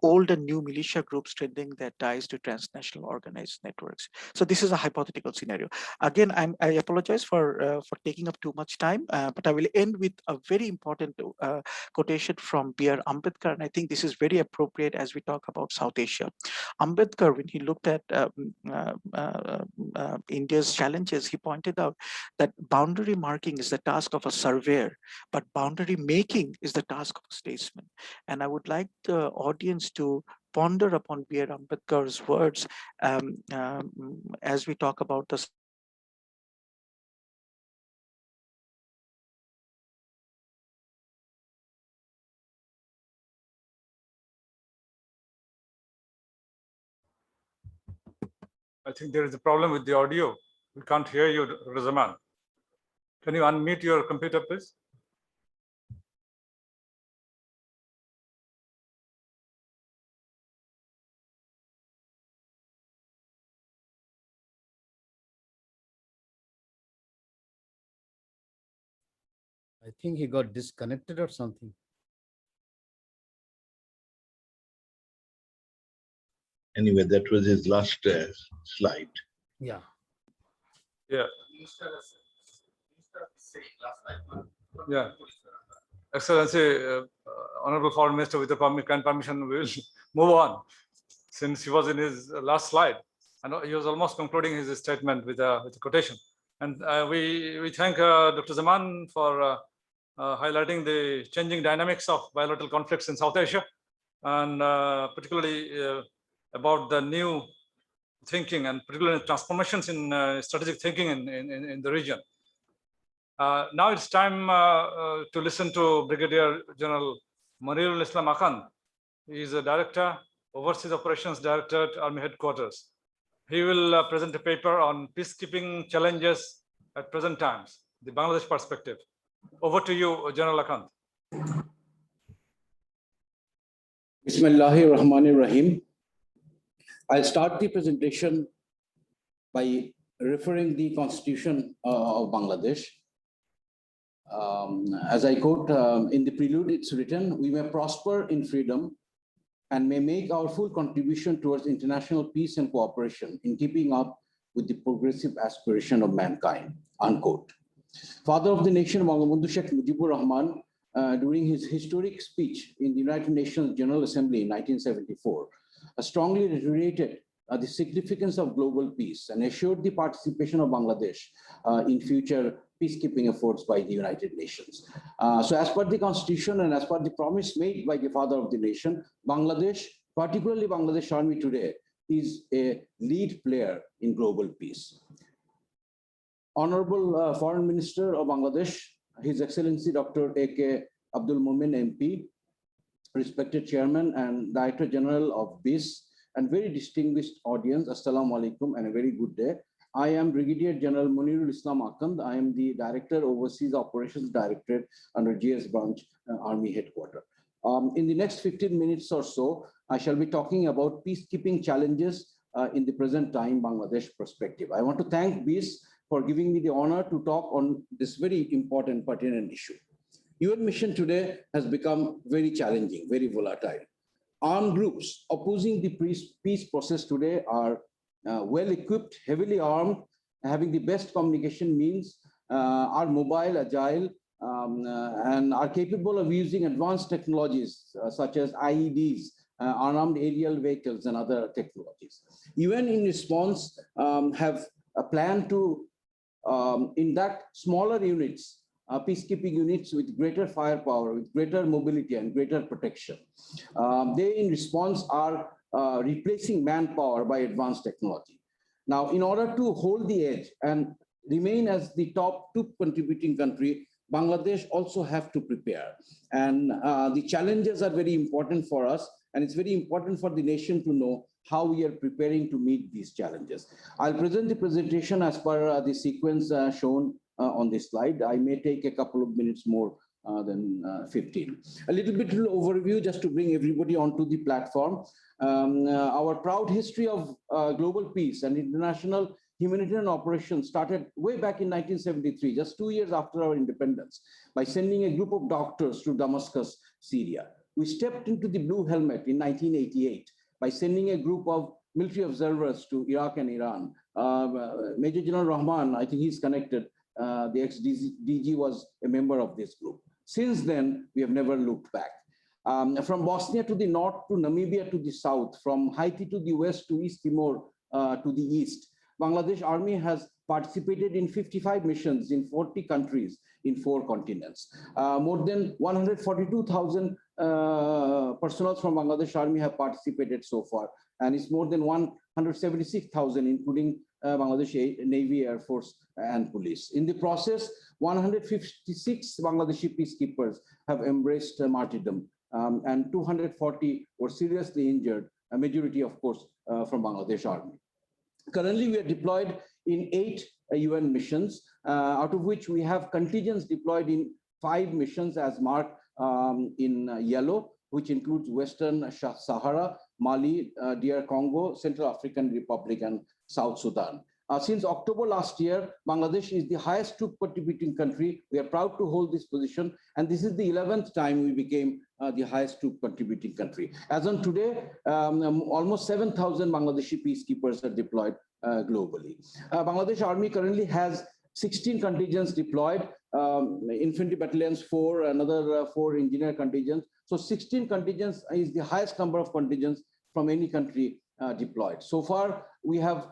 old and new militia groups strengthening their ties to transnational organized networks. So this is a hypothetical scenario. Again, I apologize for taking up too much time, but I will end with a very important quotation from B.R. Ambedkar, and I think this is very appropriate as we talk about South Asia. Ambedkar, when he looked at India's challenges, he pointed out that boundary marking is the task of a surveyor, but boundary making is the task of a statesman. And I would like the audience to ponder upon B.R. Ambedkar's words as we talk about the I think there is a problem with the audio. We can't hear you, Razaman. Can you unmute your computer, please? I think he got disconnected or something. Anyway, that was his last slide. Yeah. Yeah. Yeah. Excellency, Honorable Foreign Minister, with the kind permission, we will move on, since he was in his last slide. I know he was almost concluding his statement with a quotation. And we thank Dr. Zaman for highlighting the changing dynamics of bilateral conflicts in South Asia, and particularly about the new thinking and particularly transformations in strategic thinking in the region. Now it's time to listen to Brigadier General Manirul Islam Akan. He is a Director, Overseas Operations Director at Army Headquarters. He will present a paper on peacekeeping challenges at present times, the Bangladesh perspective. Over to you, General Akan. Bismillahirrahmanirrahim. I'll start the presentation by referring the Constitution of Bangladesh. As I quote in the prelude, it's written, "We may prosper in freedom and may make our full contribution towards international peace and cooperation in keeping up with the progressive aspiration of mankind," unquote. Father of the nation, Bangabandhu Sheikh Mujibur Rahman, during his historic speech in the United Nations General Assembly in 1974, strongly reiterated the significance of global peace and assured the participation of Bangladesh in future peacekeeping efforts by the United Nations. So as per the Constitution and as per the promise made by the Father of the nation, Bangladesh, particularly Bangladesh Army today, is a lead player in global peace. Honorable Foreign Minister of Bangladesh, His Excellency Dr. A.K. Abdul Momin MP, respected Chairman and Director General of BIS, and very distinguished audience, Assalamu alaikum and a very good day. I am Brigadier General Manirul Islam Akan. I am the Director, Overseas Operations Directorate under GS Branch, Army Headquarters. In the next 15 minutes or so, I shall be talking about peacekeeping challenges in the present time Bangladesh perspective. I want to thank BIS for giving me the honor to talk on this very important, pertinent issue. UN mission today has become very challenging, very volatile. Armed groups opposing the peace process today are well equipped, heavily armed, having the best communication means, are mobile, agile, and are capable of using advanced technologies such as IEDs, unarmed aerial vehicles, and other technologies. UN in response have a plan to induct smaller units, peacekeeping units with greater firepower, with greater mobility and greater protection. They in response are replacing manpower by advanced technology. Now, in order to hold the edge and remain as the top 2 contributing country, Bangladesh also have to prepare. And the challenges are very important for us, and it's very important for the nation to know how we are preparing to meet these challenges. I'll present the presentation as per the sequence shown on this slide. I may take a couple of minutes more than 15. A little bit overview just to bring everybody onto the platform. Our proud history of global peace and international humanitarian operation started way back in 1973, just 2 years after our independence, by sending a group of doctors to Damascus, Syria. We stepped into the blue helmet in 1988 by sending a group of military observers to Iraq and Iran. Major General Rahman, I think he's connected, the ex-DG was a member of this group. Since then, we have never looked back. From Bosnia to the north, to Namibia to the south, from Haiti to the west, to East Timor to the east, Bangladesh Army has participated in 55 missions in 40 countries in 4 continents. More than 142,000 personnel from Bangladesh Army have participated so far, and it's more than 176,000, including Bangladesh Navy, Air Force, and Police. In the process, 156 Bangladeshi peacekeepers have embraced martyrdom, and 240 were seriously injured, a majority, of course, from Bangladesh Army. Currently, we are deployed in 8 UN missions, out of which we have contingents deployed in 5 missions as marked in yellow, which includes Western Sahara, Mali, DR Congo, Central African Republic, and South Sudan. Since October last year, Bangladesh is the highest troop contributing country. We are proud to hold this position, and this is the 11th time we became the highest troop contributing country. As on today, almost 7,000 Bangladeshi peacekeepers are deployed globally. Bangladesh Army currently has 16 contingents deployed, infantry battalions 4, another 4 engineer contingents. So 16 contingents is the highest number of contingents from any country deployed. So far, we have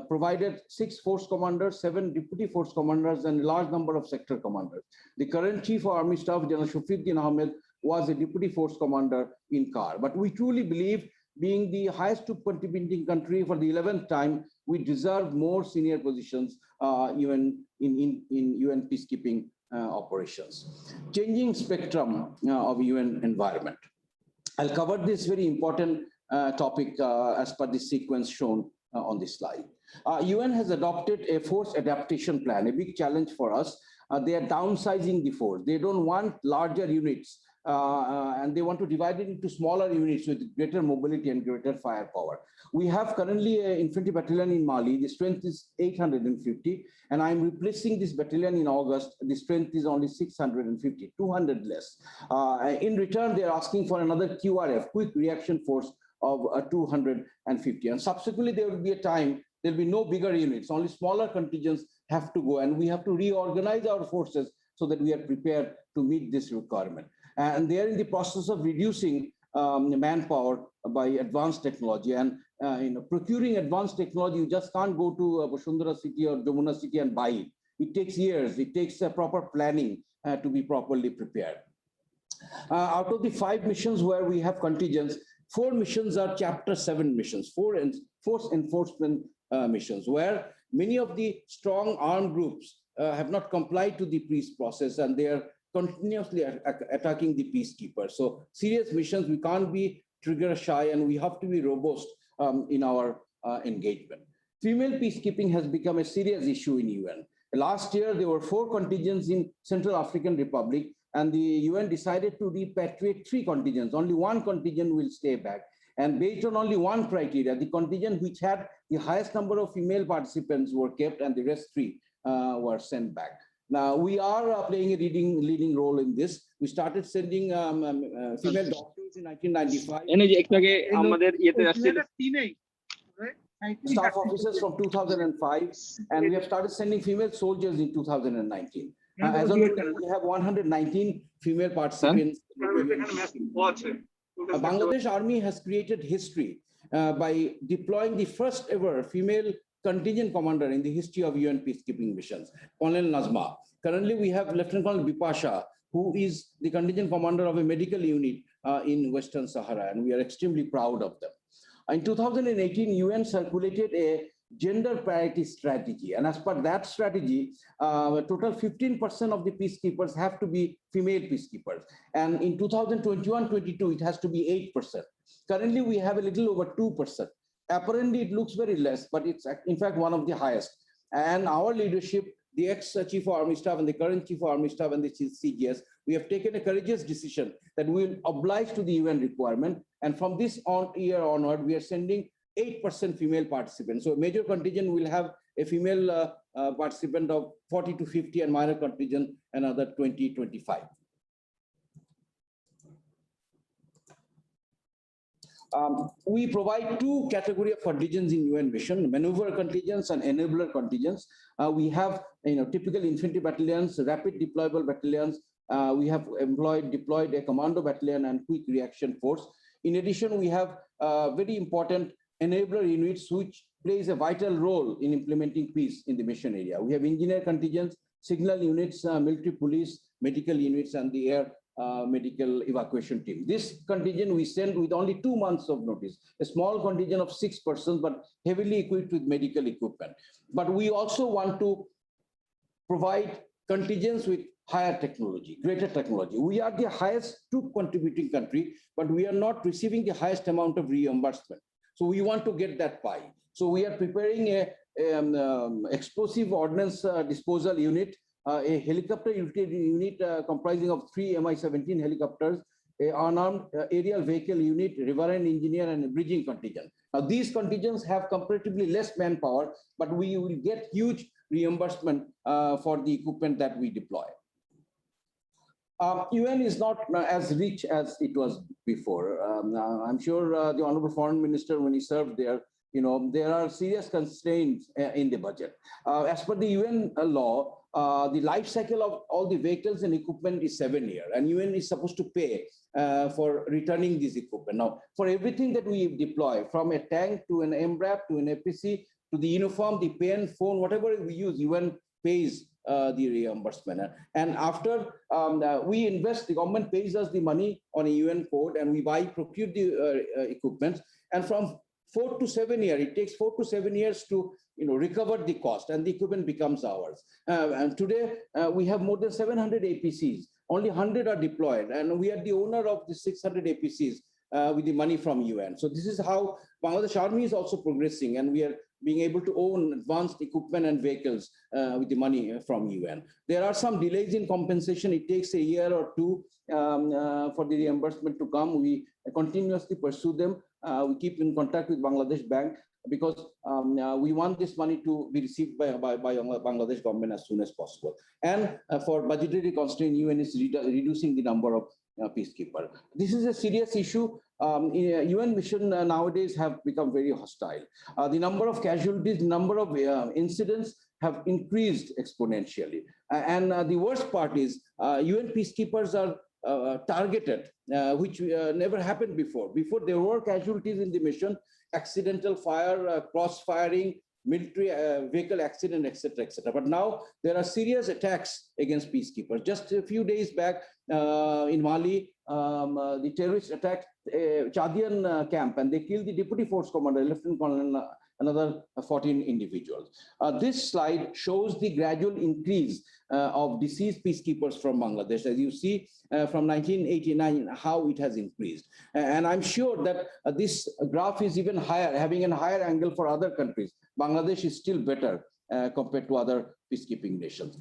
provided 6 force commanders, 7 deputy force commanders, and a large number of sector commanders. The current Chief of Army Staff, General Shafiuddin Ahmed, was a deputy force commander in CAR. But we truly believe, being the highest troop contributing country for the 11th time, we deserve more senior positions even in UN peacekeeping operations. Changing spectrum of UN environment. I'll cover this very important topic as per the sequence shown on this slide. UN has adopted a force adaptation plan, a big challenge for us. They are downsizing the force. They don't want larger units, and they want to divide it into smaller units with greater mobility and greater firepower. We have currently an infantry battalion in Mali. The strength is 850, and I'm replacing this battalion in August. The strength is only 650, 200 less. In return, they're asking for another QRF, quick reaction force, of 250. And subsequently, there will be a time, there'll be no bigger units, only smaller contingents have to go, and we have to reorganize our forces so that we are prepared to meet this requirement. And they are in the process of reducing manpower by advanced technology. And procuring advanced technology, you just can't go to Bashundara city or Jamuna city and buy it. It takes years. It takes proper planning to be properly prepared. Out of the 5 missions where we have contingents, 4 missions are Chapter 7 missions, force enforcement missions, where many of the strong armed groups have not complied to the peace process, and they are continuously attacking the peacekeepers. So serious missions, we can't be trigger shy, and we have to be robust in our engagement. Female peacekeeping has become a serious issue in UN. Last year, there were 4 contingents in Central African Republic, and the UN decided to repatriate 3 contingents. Only 1 contingent will stay back. And based on only 1 criteria, the contingent which had the highest number of female participants were kept, and the rest 3 were sent back. Now, we are playing a leading role in this. We started sending female doctors in 1995. Staff officers from 2005, and we have started sending female soldiers in 2019. As of today, we have 119 female participants. Bangladesh Army has created history by deploying the first ever female contingent commander in the history of UN peacekeeping missions, Colonel Nazma. Currently, we have Lieutenant Colonel Bipasha, who is the contingent commander of a medical unit in Western Sahara, and we are extremely proud of them. In 2018, UN circulated a gender parity strategy, and as per that strategy, total 15% of the peacekeepers have to be female peacekeepers, and in 2021-22 it has to be 8%. Currently, we have a little over 2%. Apparently, it looks very less, but it's in fact one of the highest. And our leadership, the ex-Chief of Army Staff and the current Chief of Army Staff and the CGS, we have taken a courageous decision that we will oblige to the UN requirement. And from this year onward, we are sending 8% female participants. So major contingent will have a female participant of 40 to 50 and minor contingent another 20, 25. We provide two categories of contingents in UN mission: maneuver contingents and enabler contingents. We have typical infantry battalions, rapid deployable battalions. We have deployed a commando battalion and quick reaction force. In addition, we have very important enabler units which plays a vital role in implementing peace in the mission area. We have engineer contingents, signal units, military police, medical units, and the air medical evacuation team. This contingent we send with only 2 months of notice, a small contingent of 6 persons, but heavily equipped with medical equipment. But we also want to provide contingents with higher technology, greater technology. We are the highest troop contributing country, but we are not receiving the highest amount of reimbursement. So we want to get that pie. So we are preparing a explosive ordnance disposal unit, a helicopter unit comprising of 3 Mi-17 helicopters, an unarmed aerial vehicle unit, riverine engineer, and a bridging contingent. Now, these contingents have comparatively less manpower, but we will get huge reimbursement for the equipment that we deploy. UN is not as rich as it was before. I'm sure the Honorable Foreign Minister, when he served there, there are serious constraints in the budget. As per the UN law, the life cycle of all the vehicles and equipment is 7 years, and UN is supposed to pay for returning this equipment. Now, for everything that we deploy, from a tank to an MRAP to an APC to the uniform, the pen, phone, whatever we use, UN pays the reimbursement. And after we invest, the government pays us the money on a UN code, and we procure the equipment. And from 4 to 7 years, it takes 4 to 7 years to recover the cost, and the equipment becomes ours. And today we have more than 700 APCs. Only 100 are deployed, and we are the owner of the 600 APCs with the money from UN. So this is how Bangladesh Army is also progressing, and we are being able to own advanced equipment and vehicles with the money from UN. There are some delays in compensation. It takes a year or two for the reimbursement to come. We continuously pursue them. We keep in contact with Bangladesh Bank because we want this money to be received by Bangladesh government as soon as possible. And for budgetary constraint, UN is reducing the number of peacekeepers. This is a serious issue. UN mission nowadays have become very hostile. The number of casualties, number of incidents have increased exponentially. And the worst part is UN peacekeepers are targeted, which never happened before. Before, there were casualties in the mission, accidental fire, cross-firing, military vehicle accident, etc., etc. But now there are serious attacks against peacekeepers. Just a few days back in Mali, the terrorists attacked a Chadian camp, and they killed the deputy force commander, Lieutenant Colonel, another 14 individuals. This slide shows the gradual increase of deceased peacekeepers from Bangladesh. As you see, from 1989, how it has increased. And I'm sure that this graph is even higher, having a higher angle for other countries. Bangladesh is still better compared to other peacekeeping nations.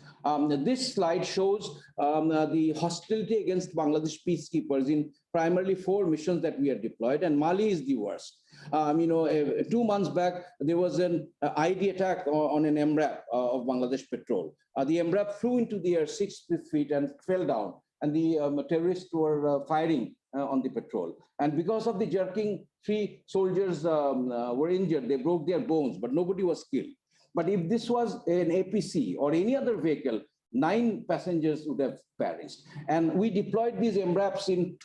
This slide shows the hostility against Bangladesh peacekeepers in primarily 4 missions that we are deployed, and Mali is the worst. 2 months back, there was an ID attack on an MRAP of Bangladesh Patrol. The MRAP flew into the air 6 feet and fell down, and the terrorists were firing on the patrol. And because of the jerking, 3 soldiers were injured. They broke their bones, but nobody was killed. But if this was an APC or any other vehicle, 9 passengers would have perished. And we deployed these MRAPs in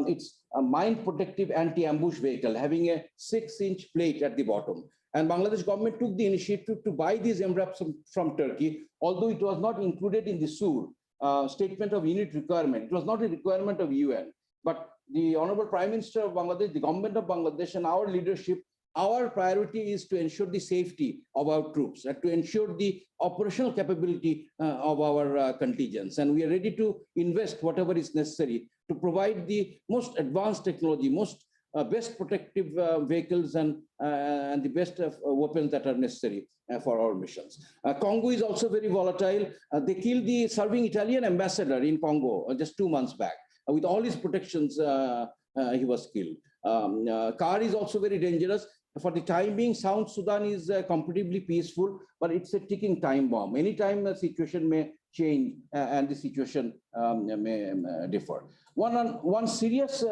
its mine protective anti-ambush vehicle, having a 6-inch plate at the bottom. And Bangladesh government took the initiative to buy these MRAPs from Turkey, although it was not included in the SUR, Statement of Unit Requirement. It was not a requirement of UN. But the Honorable Prime Minister of Bangladesh, the government of Bangladesh, and our leadership, our priority is to ensure the safety of our troops and to ensure the operational capability of our contingents. And we are ready to invest whatever is necessary to provide the most advanced technology, most best protective vehicles and the best weapons that are necessary for our missions. Congo is also very volatile. They killed the serving Italian ambassador in Congo just 2 months back. With all his protections, he was killed. CAR is also very dangerous. For the time being, South Sudan is comparatively peaceful, but it's a ticking time bomb. Anytime the situation may change and the situation may differ. One serious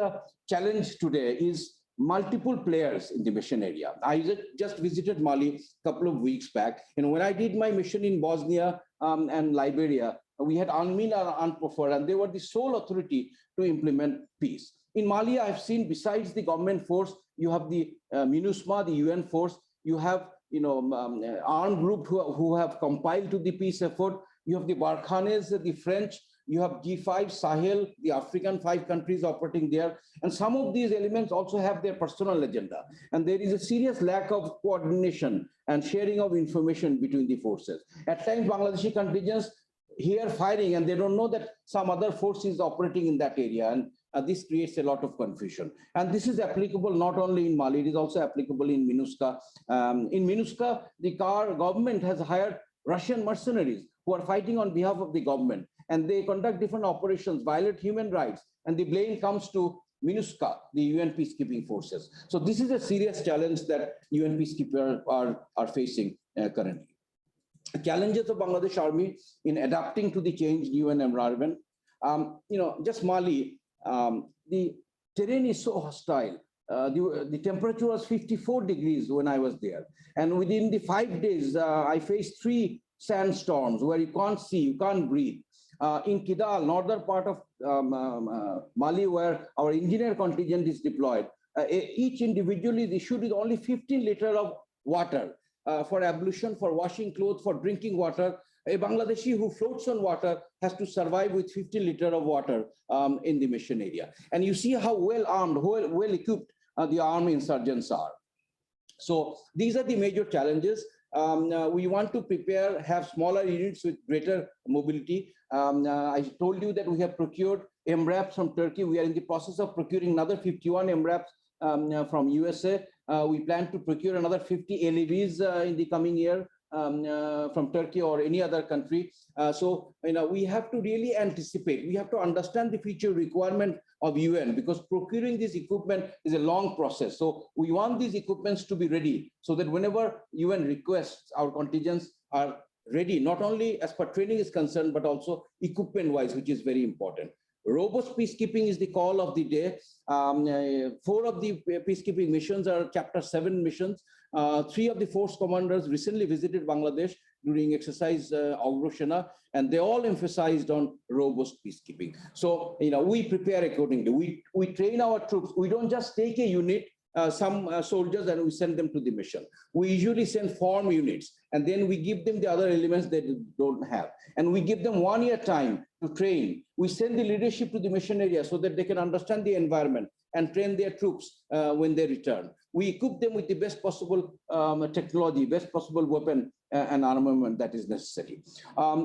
challenge today is multiple players in the mission area. I just visited Mali a couple of weeks back. When I did my mission in Bosnia and Liberia, we had UNMIN and UNPROFOR, and they were the sole authority to implement peace. In Mali, I've seen besides the government force, you have the MINUSMA, the UN force, you have armed group who have compiled to the peace effort, you have the Barkhanes, the French, you have G5, Sahel, the African 5 countries operating there. And some of these elements also have their personal agenda. And there is a serious lack of coordination and sharing of information between the forces. At times, Bangladeshi contingents hear firing and they don't know that some other force is operating in that area. And this creates a lot of confusion. And this is applicable not only in Mali, it is also applicable in MINUSCA. In MINUSCA, the government has hired Russian mercenaries who are fighting on behalf of the government. And they conduct different operations, violate human rights, and the blame comes to MINUSCA, the UN peacekeeping forces. So this is a serious challenge that UN peacekeepers are facing currently. The challenges of Bangladesh Army in adapting to the changed UN environment. Just Mali, the terrain is so hostile. The temperature was 54 degrees when I was there. And within the 5 days, I faced 3 sandstorms where you can't see, you can't breathe. In Kidal, northern part of Mali, where our engineer contingent is deployed, each individual is issued with only 15 liters of water for ablution, for washing clothes, for drinking water. A Bangladeshi who floats on water has to survive with 50 liters of water in the mission area. And you see how well armed, well equipped the armed insurgents are. So these are the major challenges. We want to prepare, have smaller units with greater mobility. I told you that we have procured MRAPs from Turkey. We are in the process of procuring another 51 MRAPs from USA. We plan to procure another 50 LAVs in the coming year from Turkey or any other country. So we have to really anticipate. We have to understand the future requirement of UN, because procuring this equipment is a long process. So we want these equipments to be ready so that whenever UN requests, our contingents are ready, not only as per training is concerned, but also equipment-wise, which is very important. Robust peacekeeping is the call of the day. 4 of the peacekeeping missions are Chapter 7 missions. 3 of the force commanders recently visited Bangladesh during exercise Agroshena, and they all emphasized on robust peacekeeping. So, we prepare accordingly. We train our troops. We don't just take a unit, some soldiers, and we send them to the mission. We usually send form units, and then we give them the other elements they don't have. And we give them 1 year time to train. We send the leadership to the mission area so that they can understand the environment and train their troops when they return. We equip them with the best possible technology, best possible weapon and armament that is necessary.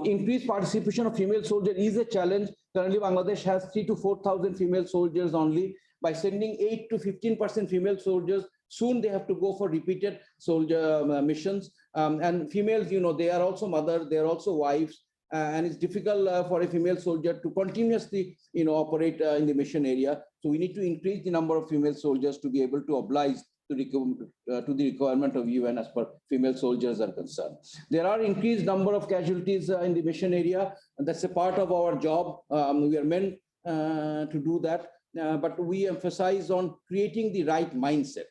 Increased participation of female soldiers is a challenge. Currently, Bangladesh has 3,000 to 4,000 female soldiers only. By sending 8 to 15% female soldiers, soon they have to go for repeated soldier missions. And females, they are also mothers, they are also wives. And it's difficult for a female soldier to continuously, operate in the mission area. So we need to increase the number of female soldiers to be able to oblige to the requirement of UN as per female soldiers are concerned. There are increased number of casualties in the mission area, and that's a part of our job. We are meant to do that, but we emphasize on creating the right mindset.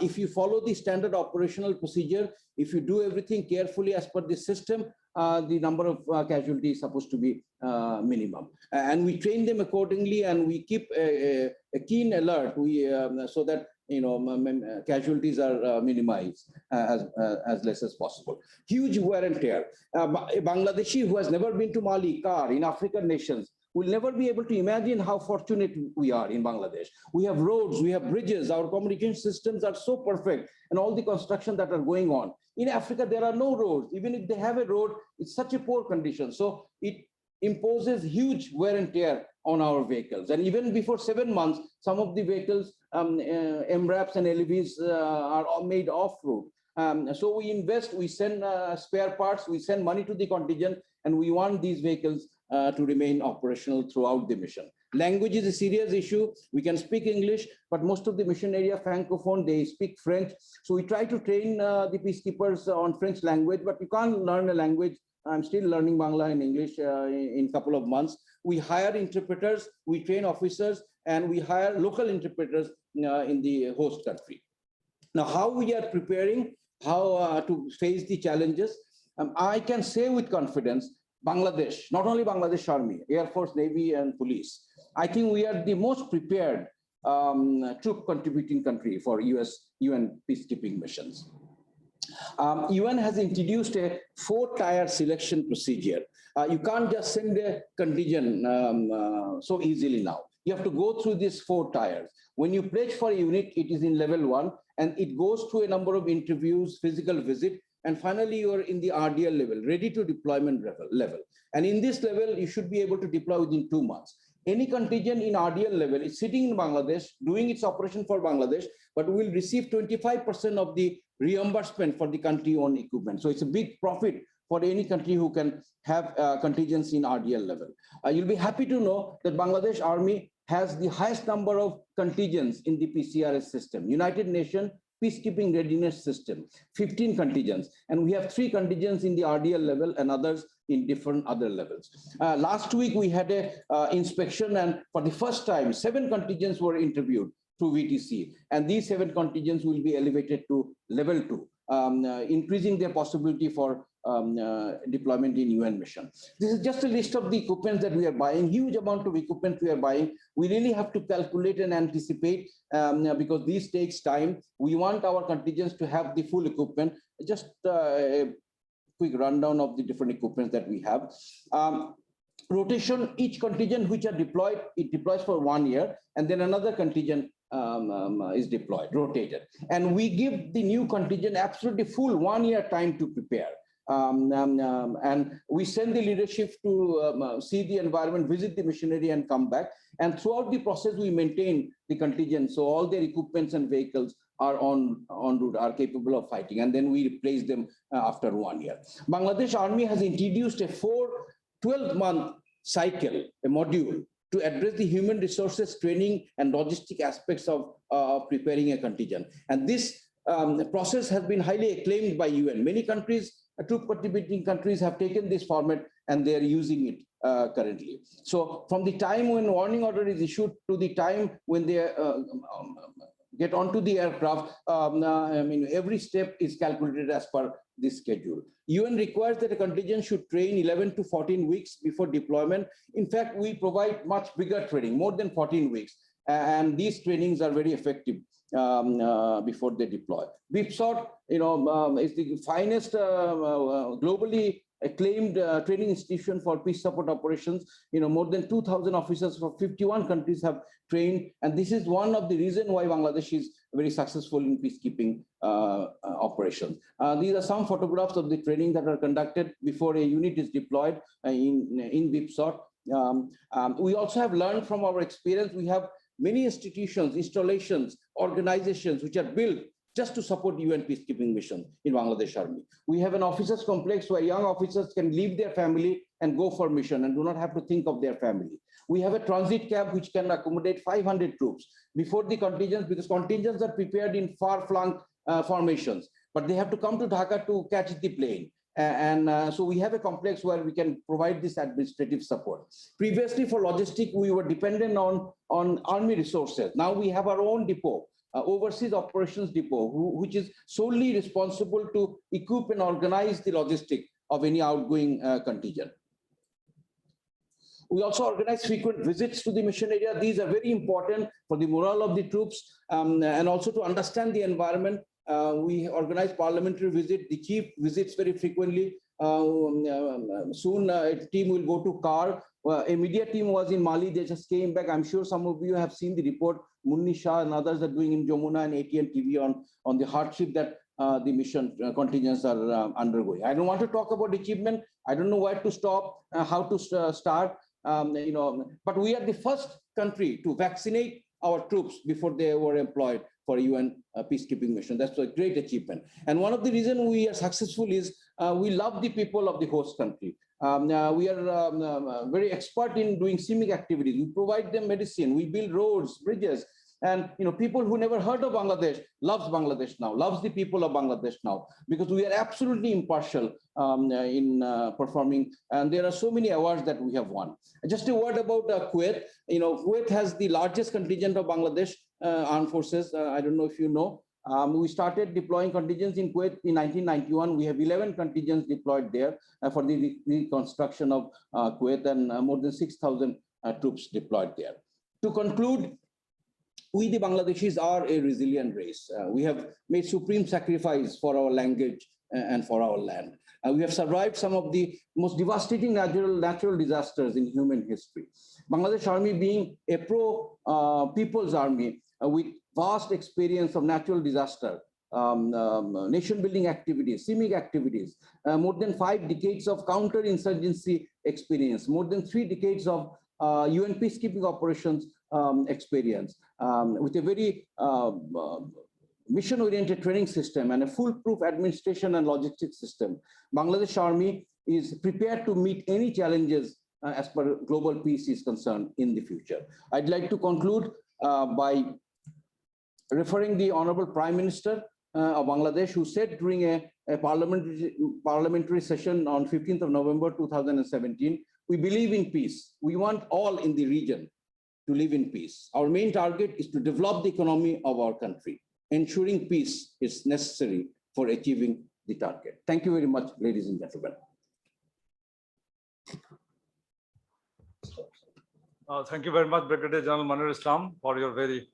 If you follow the standard operational procedure, if you do everything carefully as per the system, the number of casualties is supposed to be minimum. And we train them accordingly, and we keep a keen alert so that casualties are minimized as less as possible. Huge wear and tear. A Bangladeshi who has never been to Mali, CAR, in African nations, will never be able to imagine how fortunate we are in Bangladesh. We have roads, we have bridges, our communication systems are so perfect, and all the construction that are going on. In Africa, there are no roads. Even if they have a road, it's such a poor condition. So it imposes huge wear and tear on our vehicles. And even before 7 months, some of the vehicles, MRAPs and LEVs are made off-road. So we invest, we send spare parts, we send money to the contingent, and we want these vehicles to remain operational throughout the mission. Language is a serious issue. We can speak English, but most of the mission area francophone, they speak French. So we try to train the peacekeepers on French language, but you can't learn a language. I'm still learning Bangla and English in a couple of months. We hire interpreters, we train officers, and we hire local interpreters in the host country. Now, how we are preparing, how to face the challenges, I can say with confidence, Bangladesh, not only Bangladesh Army, Air Force, Navy, and Police, I think we are the most prepared troop contributing country for UN peacekeeping missions. UN has introduced a 4-tier selection procedure. You can't just send a contingent so easily now. You have to go through these 4 tiers. When you pledge for a unit, it is in level 1, and it goes through a number of interviews, physical visit, and finally you are in the RDL level, ready to deployment level. And in this level, you should be able to deploy within 2 months. Any contingent in RDL level is sitting in Bangladesh, doing its operation for Bangladesh, but will receive 25% of the reimbursement for the country-owned equipment. So it's a big profit for any country who can have contingents in RDL level. You'll be happy to know that Bangladesh Army has the highest number of contingents in the PCRS system, United Nations Peacekeeping Readiness System, 15 contingents. And we have 3 contingents in the RDL level and others in different other levels. Last week, we had a inspection, and for the first time, 7 contingents were interviewed through VTC. And these 7 contingents will be elevated to level 2, increasing their possibility for deployment in UN mission. This is just a list of the equipment that we are buying, huge amount of equipment we are buying. We really have to calculate and anticipate because this takes time. We want our contingents to have the full equipment. Just a quick rundown of the different equipment that we have. Rotation, each contingent which are deployed, it deploys for 1 year, and then another contingent is deployed, rotated. And we give the new contingent absolutely full 1 year time to prepare. And we send the leadership to see the environment, visit the missionary, and come back. And throughout the process, we maintain the contingent. So all their equipments and vehicles are en route, are capable of fighting. And then we replace them after 1 year. Bangladesh Army has introduced a 12-month cycle, a module, to address the human resources training and logistic aspects of preparing a contingent. And this process has been highly acclaimed by UN. Many countries, troop contributing countries, have taken this format and they are using it currently. So from the time when warning order is issued to the time when they get onto the aircraft, I mean, every step is calculated as per this schedule. UN requires that a contingent should train 11 to 14 weeks before deployment. In fact, we provide much bigger training, more than 14 weeks. And these trainings are very effective before they deploy. BIPSOT, is the finest globally acclaimed training institution for peace support operations. More than 2,000 officers from 51 countries have trained, and this is one of the reasons why Bangladesh is very successful in peacekeeping operations. These are some photographs of the training that are conducted before a unit is deployed in BIPSOT. We also have learned from our experience. We have many institutions, installations, organizations which are built just to support UN peacekeeping mission in Bangladesh Army. We have an officers complex where young officers can leave their family and go for mission and do not have to think of their family. We have a transit camp which can accommodate 500 troops before the contingents, because contingents are prepared in far-flung formations, but they have to come to Dhaka to catch the plane. So we have a complex where we can provide this administrative support. Previously, for logistic, we were dependent on army resources. Now we have our own depot, overseas operations depot, which is solely responsible to equip and organize the logistic of any outgoing contingent. We also organize frequent visits to the mission area. These are very important for the morale of the troops and also to understand the environment. We organize parliamentary visit. The chief visits very frequently. Soon a team will go to Kar. A media team was in Mali. They just came back. I'm sure some of you have seen the report Munni Shah and others are doing in Jamuna and ATN TV on the hardship that the mission contingents are undergoing. I don't want to talk about achievement. I don't know where to stop, how to start. But we are the first country to vaccinate our troops before they were employed for UN peacekeeping mission. That's a great achievement. And one of the reasons we are successful is we love the people of the host country. We are very expert in doing CIMIC activities. We provide them medicine. We build roads, bridges. And people who never heard of Bangladesh loves Bangladesh now, loves the people of Bangladesh now, because we are absolutely impartial in performing. And there are so many awards that we have won. Just a word about Kuwait. Kuwait has the largest contingent of Bangladesh armed forces. I don't know if you know. We started deploying contingents in Kuwait in 1991. We have 11 contingents deployed there for the reconstruction of Kuwait, and more than 6,000 troops deployed there. To conclude, we the Bangladeshis are a resilient race. We have made supreme sacrifice for our language and for our land. We have survived some of the most devastating natural disasters in human history. Bangladesh Army being a pro-people's army with vast experience of natural disaster, nation-building activities, CIMIC activities, more than 5 decades of counter-insurgency experience, more than 3 decades of UN peacekeeping operations experience, with a very mission-oriented training system and a foolproof administration and logistics system. Bangladesh Army is prepared to meet any challenges as per global peace is concerned in the future. I'd like to conclude by referring the Honorable Prime Minister of Bangladesh, who said during a parliamentary session on 15th of November 2017, we believe in peace. We want all in the region to live in peace. Our main target is to develop the economy of our country. Ensuring peace is necessary for achieving the target. Thank you very much, ladies and gentlemen. Thank you very much, Brigadier General Manir Islam, for your very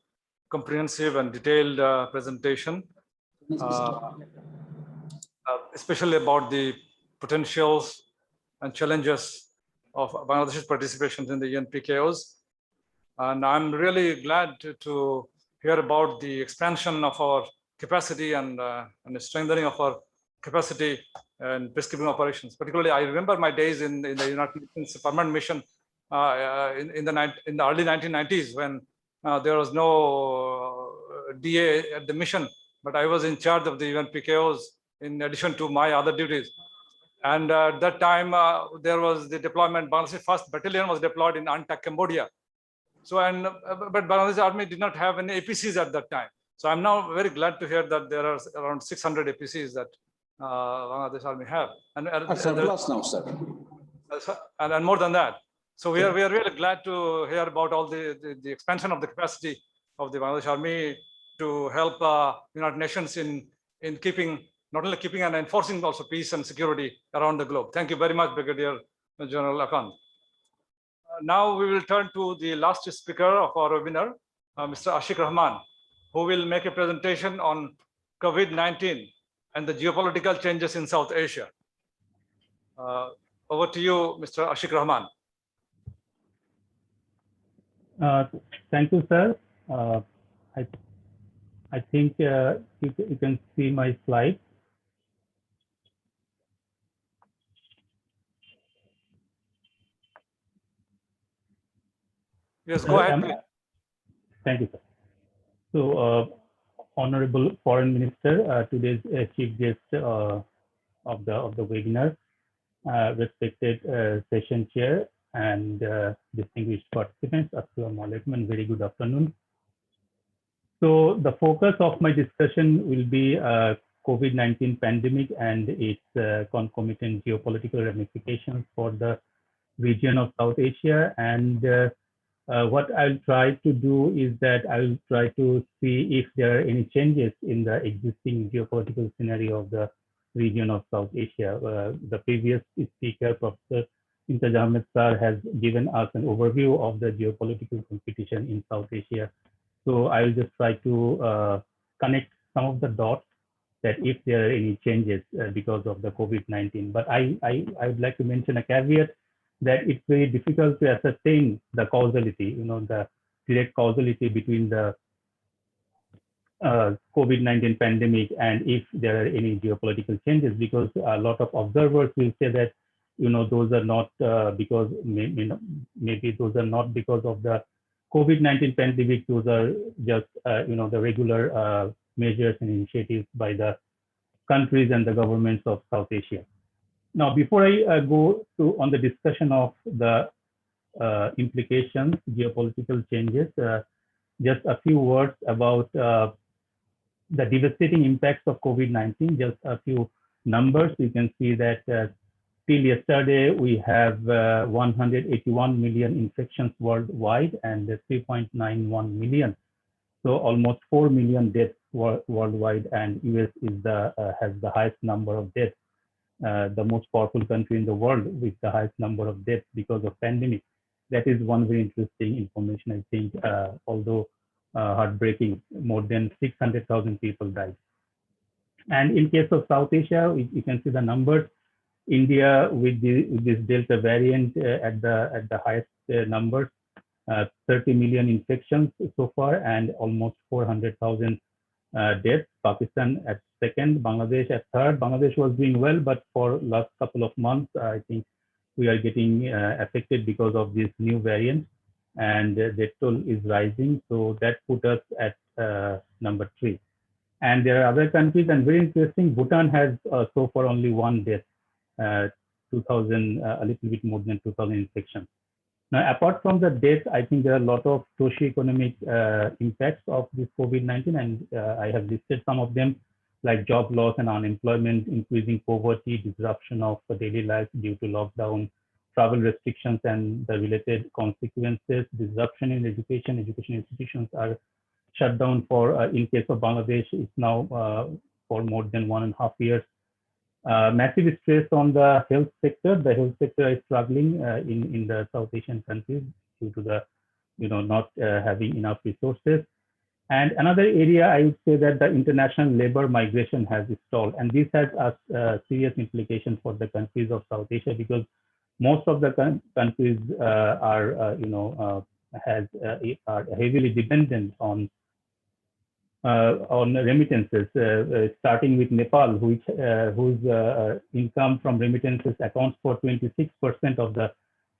comprehensive and detailed presentation, especially about the potentials and challenges of Bangladesh's participation in the UNPKOs. And I'm really glad to hear about the expansion of our capacity and the strengthening of our capacity and peacekeeping operations. Particularly, I remember my days in the United Nations Permanent Mission in the early 1990s, when there was no DA at the mission, but I was in charge of the UNPKOs in addition to my other duties. And at that time, there was the deployment. Bangladesh 1st Battalion was deployed in Antak, Cambodia. So, but Bangladesh Army did not have any APCs at that time. So I'm now very glad to hear that there are around 600 APCs that Bangladesh Army have. And surplus now, sir. And more than that. So we are really glad to hear about all the expansion of the capacity of the Bangladesh Army to help United Nations in keeping, not only keeping and enforcing also peace and security around the globe. Thank you very much, Brigadier General Arakan. Now we will turn to the last speaker of our webinar, Mr. Ashik Rahman, who will make a presentation on COVID-19 and the geopolitical changes in South Asia. Over to you, Mr. Ashik Rahman. Thank you, sir. I think you can see my slides. Yes, go ahead, please. Thank you, sir. So, Honorable Foreign Minister, today's chief guest of the webinar, respected session chair, and distinguished participants, assalamu alaikum and very good afternoon. So the focus of my discussion will be COVID-19 pandemic and its concomitant geopolitical ramifications for the region of South Asia. And what I'll try to do is that I'll try to see if there are any changes in the existing geopolitical scenario of the region of South Asia. The previous speaker, Professor Imtiaz Ahmed Sir, has given us an overview of the geopolitical competition in South Asia. So I will just try to connect some of the dots that if there are any changes because of the COVID-19. But I would like to mention a caveat that it's very difficult to ascertain the causality, the direct causality between the COVID-19 pandemic and if there are any geopolitical changes, because a lot of observers will say that those are not because maybe those are not because of the COVID-19 pandemic. Those are just the regular measures and initiatives by the countries and the governments of South Asia. Now, before I go to on the discussion of the implications, geopolitical changes, just a few words about the devastating impacts of COVID-19. Just a few numbers. You can see that till yesterday, we have 181 million infections worldwide and 3.91 million. So almost 4 million deaths worldwide, and US is has the highest number of deaths, the most powerful country in the world with the highest number of deaths because of pandemic. That is one very interesting information, I think, although heartbreaking. More than 600,000 people died. And in case of South Asia, you can see the numbers. India with this Delta variant at the highest numbers, 30 million infections so far, and almost 400,000 deaths. Pakistan at second, Bangladesh at third. Bangladesh was doing well, but for last couple of months, I think we are getting affected because of this new variant, and the toll is rising. So that put us at number 3. And there are other countries, and very interesting, Bhutan has so far only one death, 2,000, a little bit more than 2,000 infections. Now, apart from the death, I think there are a lot of socio-economic impacts of this COVID-19, and I have listed some of them, like job loss and unemployment, increasing poverty, disruption of daily life due to lockdown, travel restrictions and the related consequences, disruption in education. Education institutions are shut down for, in case of Bangladesh, it's now for more than 1.5 years. Massive stress on the health sector. The health sector is struggling in the South Asian countries due to the, not having enough resources. And another area, I would say that the international labor migration has stalled, and this has a serious implication for the countries of South Asia, because most of the countries are heavily dependent on remittances, starting with Nepal, whose income from remittances accounts for 26% of the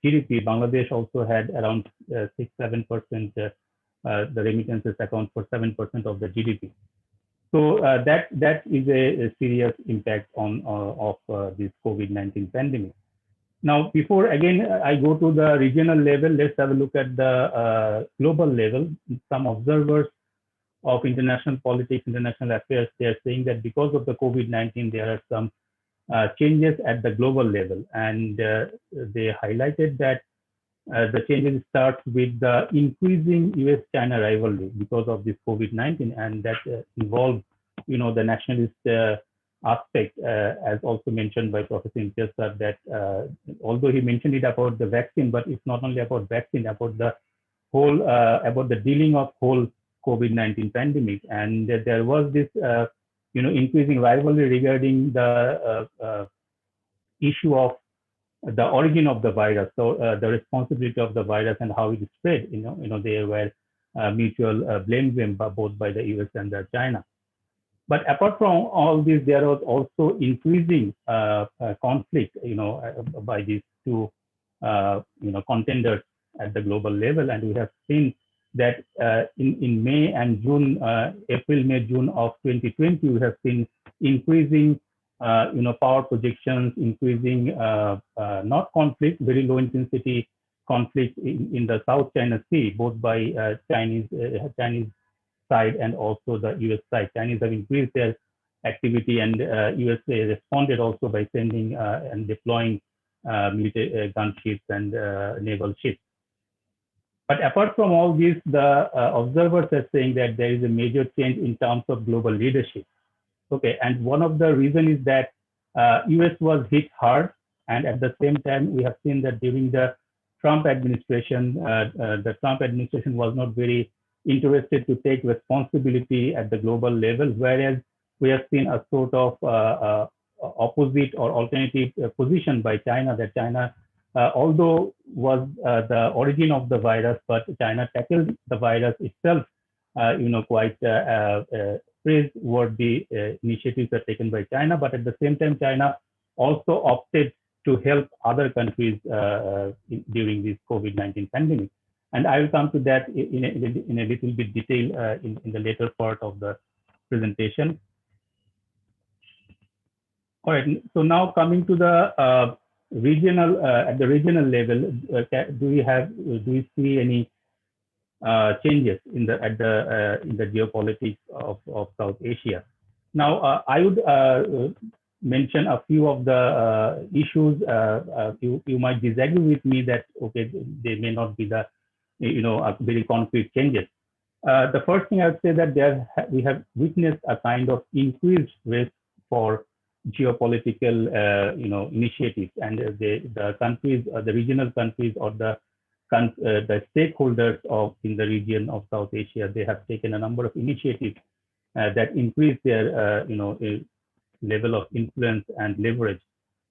GDP. Bangladesh also had around 6-7%. The remittances account for 7% of the GDP. So that is a serious impact of this COVID-19 pandemic. Now, before again I go to the regional level, let's have a look at the global level. Some observers of international politics, international affairs, they are saying that because of the COVID-19, there are some changes at the global level, and they highlighted that the changes start with the increasing US-China rivalry because of this COVID-19, and that involves, the nationalist aspect, as also mentioned by Professor Imtiaz, that although he mentioned it about the vaccine, but it's not only about vaccine, about the whole, about the dealing of whole COVID-19 pandemic, and there was this, increasing rivalry regarding the issue of the origin of the virus, so the responsibility of the virus and how it spread. There were mutual blame game both by the US and the China. But apart from all this, there was also increasing conflict, by these two, contenders at the global level, and we have seen that in May and June, April, May, June of 2020, we have seen increasing, power projections, increasing, not conflict, very low intensity conflict in the South China Sea, both by Chinese side and also the US side. Chinese have increased their activity, and USA responded also by sending and deploying military gunships and naval ships. But apart from all this, the observers are saying that there is a major change in terms of global leadership. Okay, and one of the reasons is that US was hit hard, and at the same time, we have seen that during the Trump administration, the Trump administration was not very interested to take responsibility at the global level, whereas we have seen a sort of opposite or alternative position by China, that China, although was the origin of the virus, but China tackled the virus itself, quite praiseworthy initiatives are taken by China, but at the same time, China also opted to help other countries during this COVID-19 pandemic. And I will come to that in a little bit detail in the later part of the presentation. All right. So now coming to the regional at the regional level, do we see any changes in the geopolitics of South Asia? Now, I would mention a few of the issues. You might disagree with me that okay, they may not be the very concrete changes. The first thing I would say that we have witnessed a kind of increased risk for geopolitical initiatives, and the countries, the regional countries, or the stakeholders in the region of South Asia, they have taken a number of initiatives that increase their level of influence and leverage.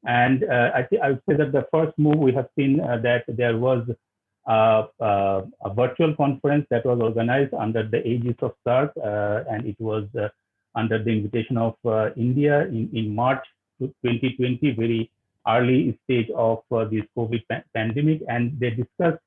And I would say that the first move we have seen that there was a virtual conference that was organized under the aegis of SAARC, and it was under the invitation of India in March 2020, very early stage of this COVID pandemic, and they discussed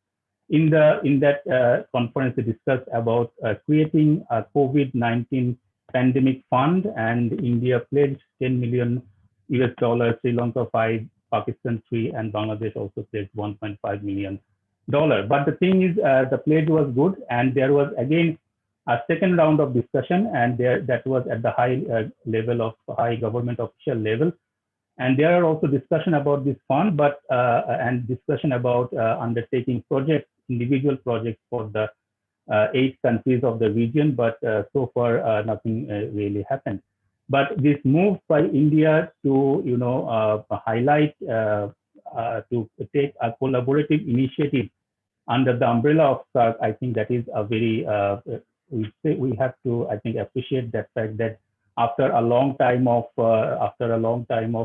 in that conference. They discussed about creating a COVID-19 pandemic fund, and India pledged $10 million, Sri Lanka 5, Pakistan 3, and Bangladesh also pledged $1.5 million. But the thing is, the pledge was good, and there was again a second round of discussion, and that was at the high level of high government official level. And there are also discussion about this fund, but and discussion about undertaking projects, individual projects for the 8 countries of the region, but so far nothing really happened. But this move by India to highlight to take a collaborative initiative under the umbrella of SAARC, I think that is a very we have to, I think, appreciate that fact that after a long time of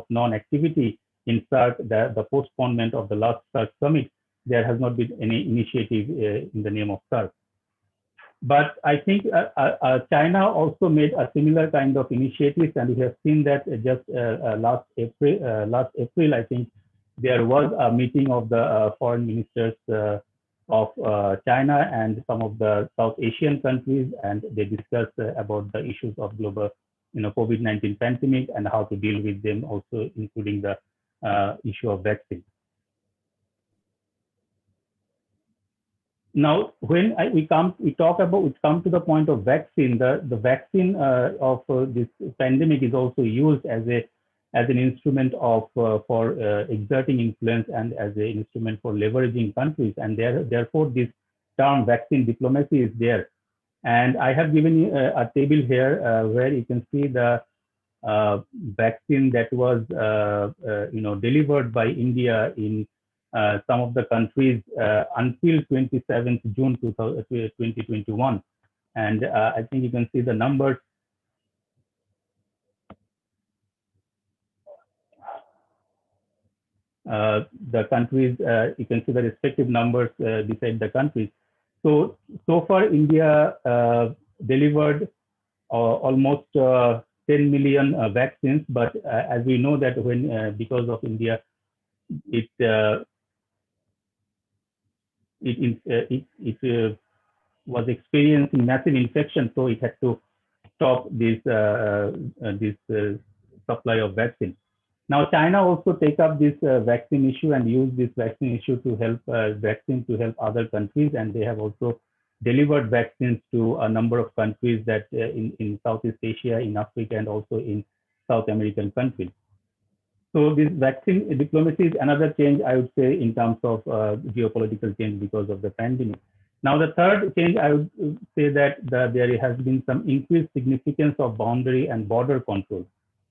non-activity in SAARC, the postponement of the last SAARC summit, there has not been any initiative in the name of SAARC. But I think China also made a similar kind of initiatives, and we have seen that just last April, I think there was a meeting of the foreign ministers of China and some of the South Asian countries, and they discussed about the issues of global, COVID-19 pandemic and how to deal with them, also including the issue of vaccine. Now, when we come to the point of vaccine, the vaccine of this pandemic is also used as an instrument for exerting influence and as an instrument for leveraging countries, and therefore this term vaccine diplomacy is there. And I have given you a table here where you can see the vaccine that was delivered by India in some of the countries until 27th June 2021, and I think you can see the numbers. The countries, you can see the respective numbers beside the countries. So far India delivered almost 10 million vaccines, but as we know that when because of India, it was experiencing massive infection, so it had to stop this supply of vaccine. Now, China also take up this vaccine issue and use this vaccine issue to help other countries, and they have also delivered vaccines to a number of countries that in Southeast Asia, in Africa, and also in South American countries. So this vaccine diplomacy is another change, I would say, in terms of geopolitical change because of the pandemic. Now, the third change, I would say that there has been some increased significance of boundary and border control,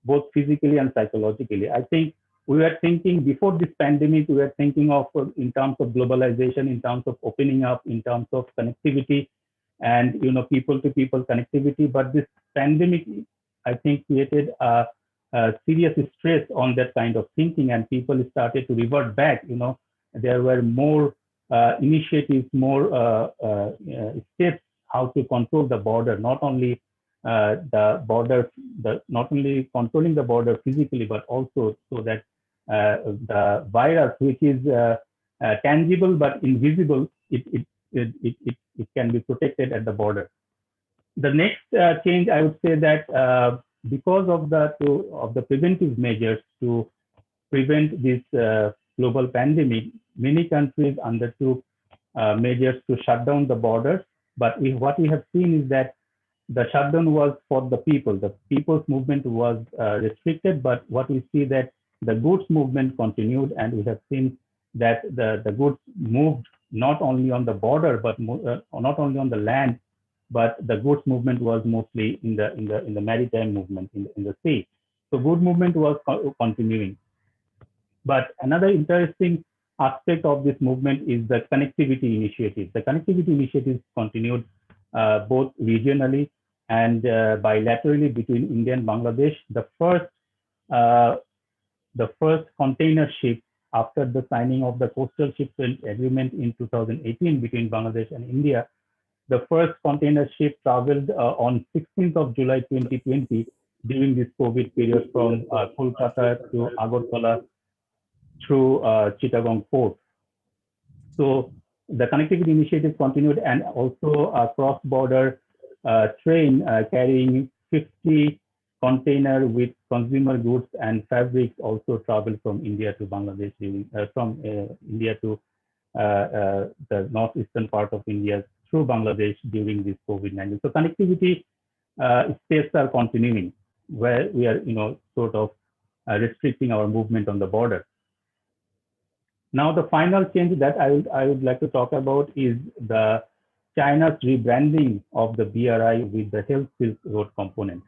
both physically and psychologically. I think we were thinking before this pandemic, we were thinking of in terms of globalization, in terms of opening up, in terms of connectivity and people-to-people connectivity. But this pandemic, I think, created a serious stress on that kind of thinking, and people started to revert back. There were more initiatives, more steps how to control the border, not only not only controlling the border physically, but also so that the virus, which is tangible but invisible, it can be protected at the border. The next change, I would say that because of the preventive measures to prevent this global pandemic, many countries undertook measures to shut down the borders. But what we have seen is that the shutdown was for the people. The people's movement was restricted, but what we see that the goods movement continued, and we have seen that the goods moved not only on the border, but not only on the land, but the goods movement was mostly in the maritime movement in the sea. So good movement was continuing. But another interesting aspect of this movement is the connectivity initiative. The connectivity initiatives continued both regionally and bilaterally between India and Bangladesh. The first container ship after the signing of the coastal shipment agreement in 2018 between Bangladesh and India, the first container ship traveled on 16th of July 2020 during this COVID period from Kolkata to Agartala through Chittagong port. So the connectivity initiative continued, and also a cross-border train carrying 50 container with consumer goods and fabrics also traveled from India to Bangladesh, from India to the northeastern part of India through Bangladesh during this COVID-19. So connectivity steps are continuing, where we are, sort of restricting our movement on the border. Now, the final change that I would like to talk about is the China's rebranding of the BRI with the Health Silk Road component.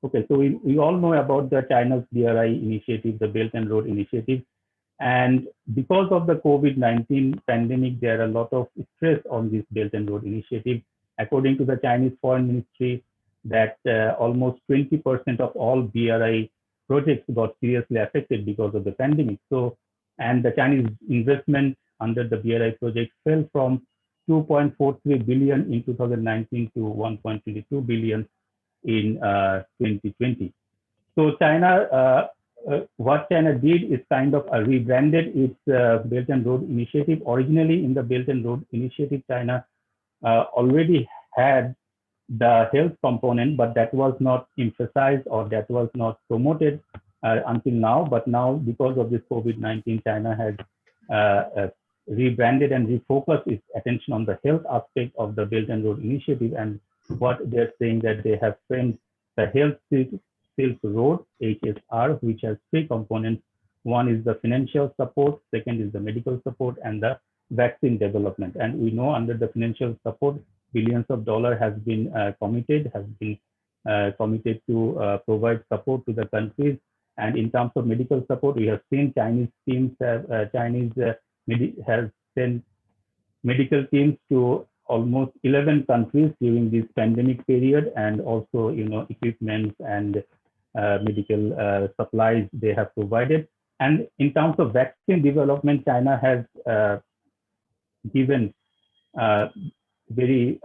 Okay, so we all know about the China's BRI initiative, the Belt and Road Initiative. And because of the COVID-19 pandemic, there are a lot of stress on this Belt and Road Initiative. According to the Chinese Foreign Ministry, that almost 20% of all BRI projects got seriously affected because of the pandemic. So, and the Chinese investment under the BRI project fell from 2.43 billion in 2019 to 1.22 billion in 2020. So China, what China did is kind of rebranded its Belt and Road Initiative. Originally in the Belt and Road Initiative, China already had the health component, but that was not emphasized or that was not promoted until now. But now, because of this COVID-19, China has rebranded and refocused its attention on the health aspect of the Belt and Road Initiative. And what they're saying that they have framed the Health Silk Road, HSR, which has three components. One is the financial support, second is the medical support, and the vaccine development. And we know under the financial support, billions of dollars has been committed to provide support to the countries. And in terms of medical support, we have seen Chinese teams have sent medical teams to almost 11 countries during this pandemic period, and also, equipment and medical supplies they have provided. And in terms of vaccine development, China has given very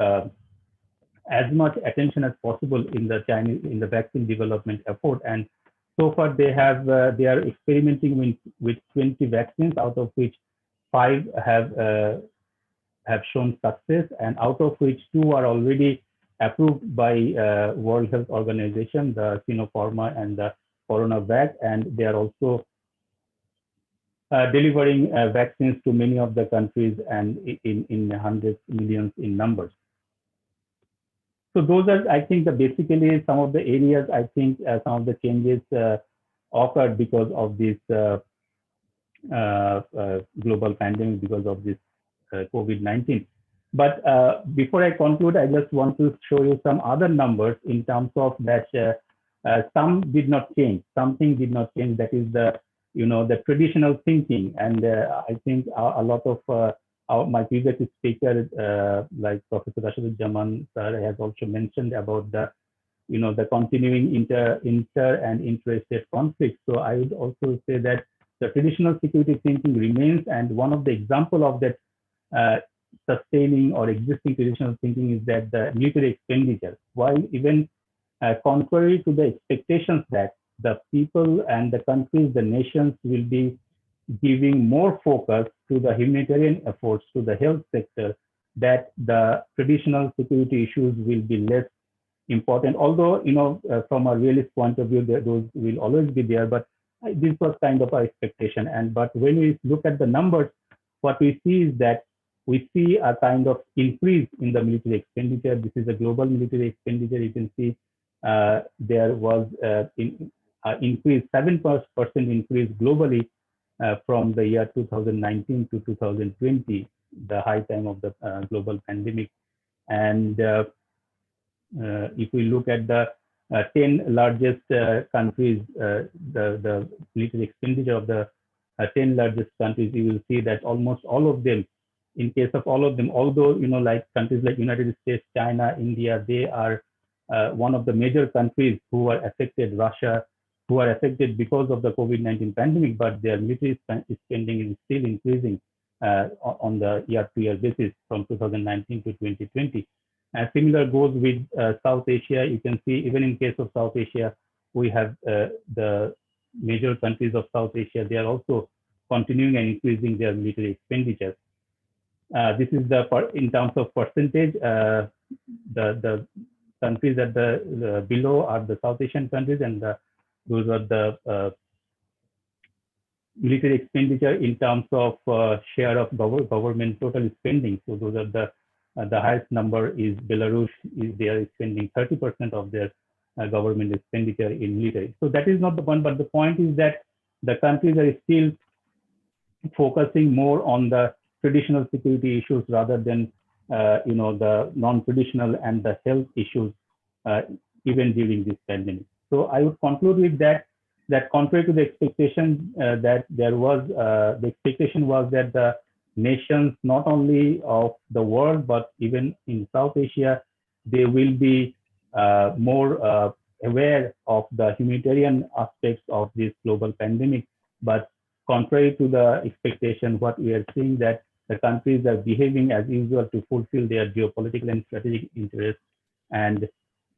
as much attention as possible in the vaccine development effort. And so far they are experimenting with 20 vaccines, out of which 5 have shown success, and out of which 2 are already approved by World Health Organization, the Sinopharma and the CoronaVac, and they are also delivering vaccines to many of the countries and in hundreds of millions in numbers. So those are, I think, basically some of the areas. I think some of the changes occurred because of this global pandemic, because of this COVID-19. But before I conclude, I just want to show you some other numbers in terms of that some did not change. Something did not change. That is the traditional thinking. And I think a lot of my previous speaker, like Professor Rashaduজ্জামান sir, has also mentioned about the continuing inter and intra-state conflicts. So I would also say that the traditional security thinking remains, and one of the example of that sustaining or existing traditional thinking is that the military expenditure, while even contrary to the expectations that the people and the countries, the nations will be giving more focus to the humanitarian efforts, to the health sector, that the traditional security issues will be less important. Although, from a realist point of view, those will always be there, but this was kind of our expectation. But when we look at the numbers, what we see is that we see a kind of increase in the military expenditure. This is a global military expenditure. You can see there was increase, 7% increase globally from the year 2019 to 2020, the high time of the global pandemic. And if we look at the 10 largest countries, the military expenditure of the 10 largest countries, you will see that almost all of them, in case of all of them, although, like countries like United States, China, India, they are one of the major countries who are affected, Russia, who are affected because of the COVID-19 pandemic, but their military spending is still increasing on the year-to-year basis from 2019 to 2020. Similar goes with South Asia. You can see even in case of South Asia, we have the major countries of South Asia. They are also continuing and increasing their military expenditure. This is in terms of percentage. The countries at the below are the South Asian countries, and those are the military expenditure in terms of share of government total spending. So those are the highest number is Belarus. They are spending 30% of their government expenditure in military. So that is not the point, but the point is that the countries are still focusing more on the traditional security issues rather than the non-traditional and the health issues even during this pandemic. So I would conclude with that contrary to the expectation that there was, the expectation was that the nations, not only of the world, but even in South Asia, they will be more aware of the humanitarian aspects of this global pandemic. But contrary to the expectation, what we are seeing that the countries are behaving as usual to fulfill their geopolitical and strategic interests. And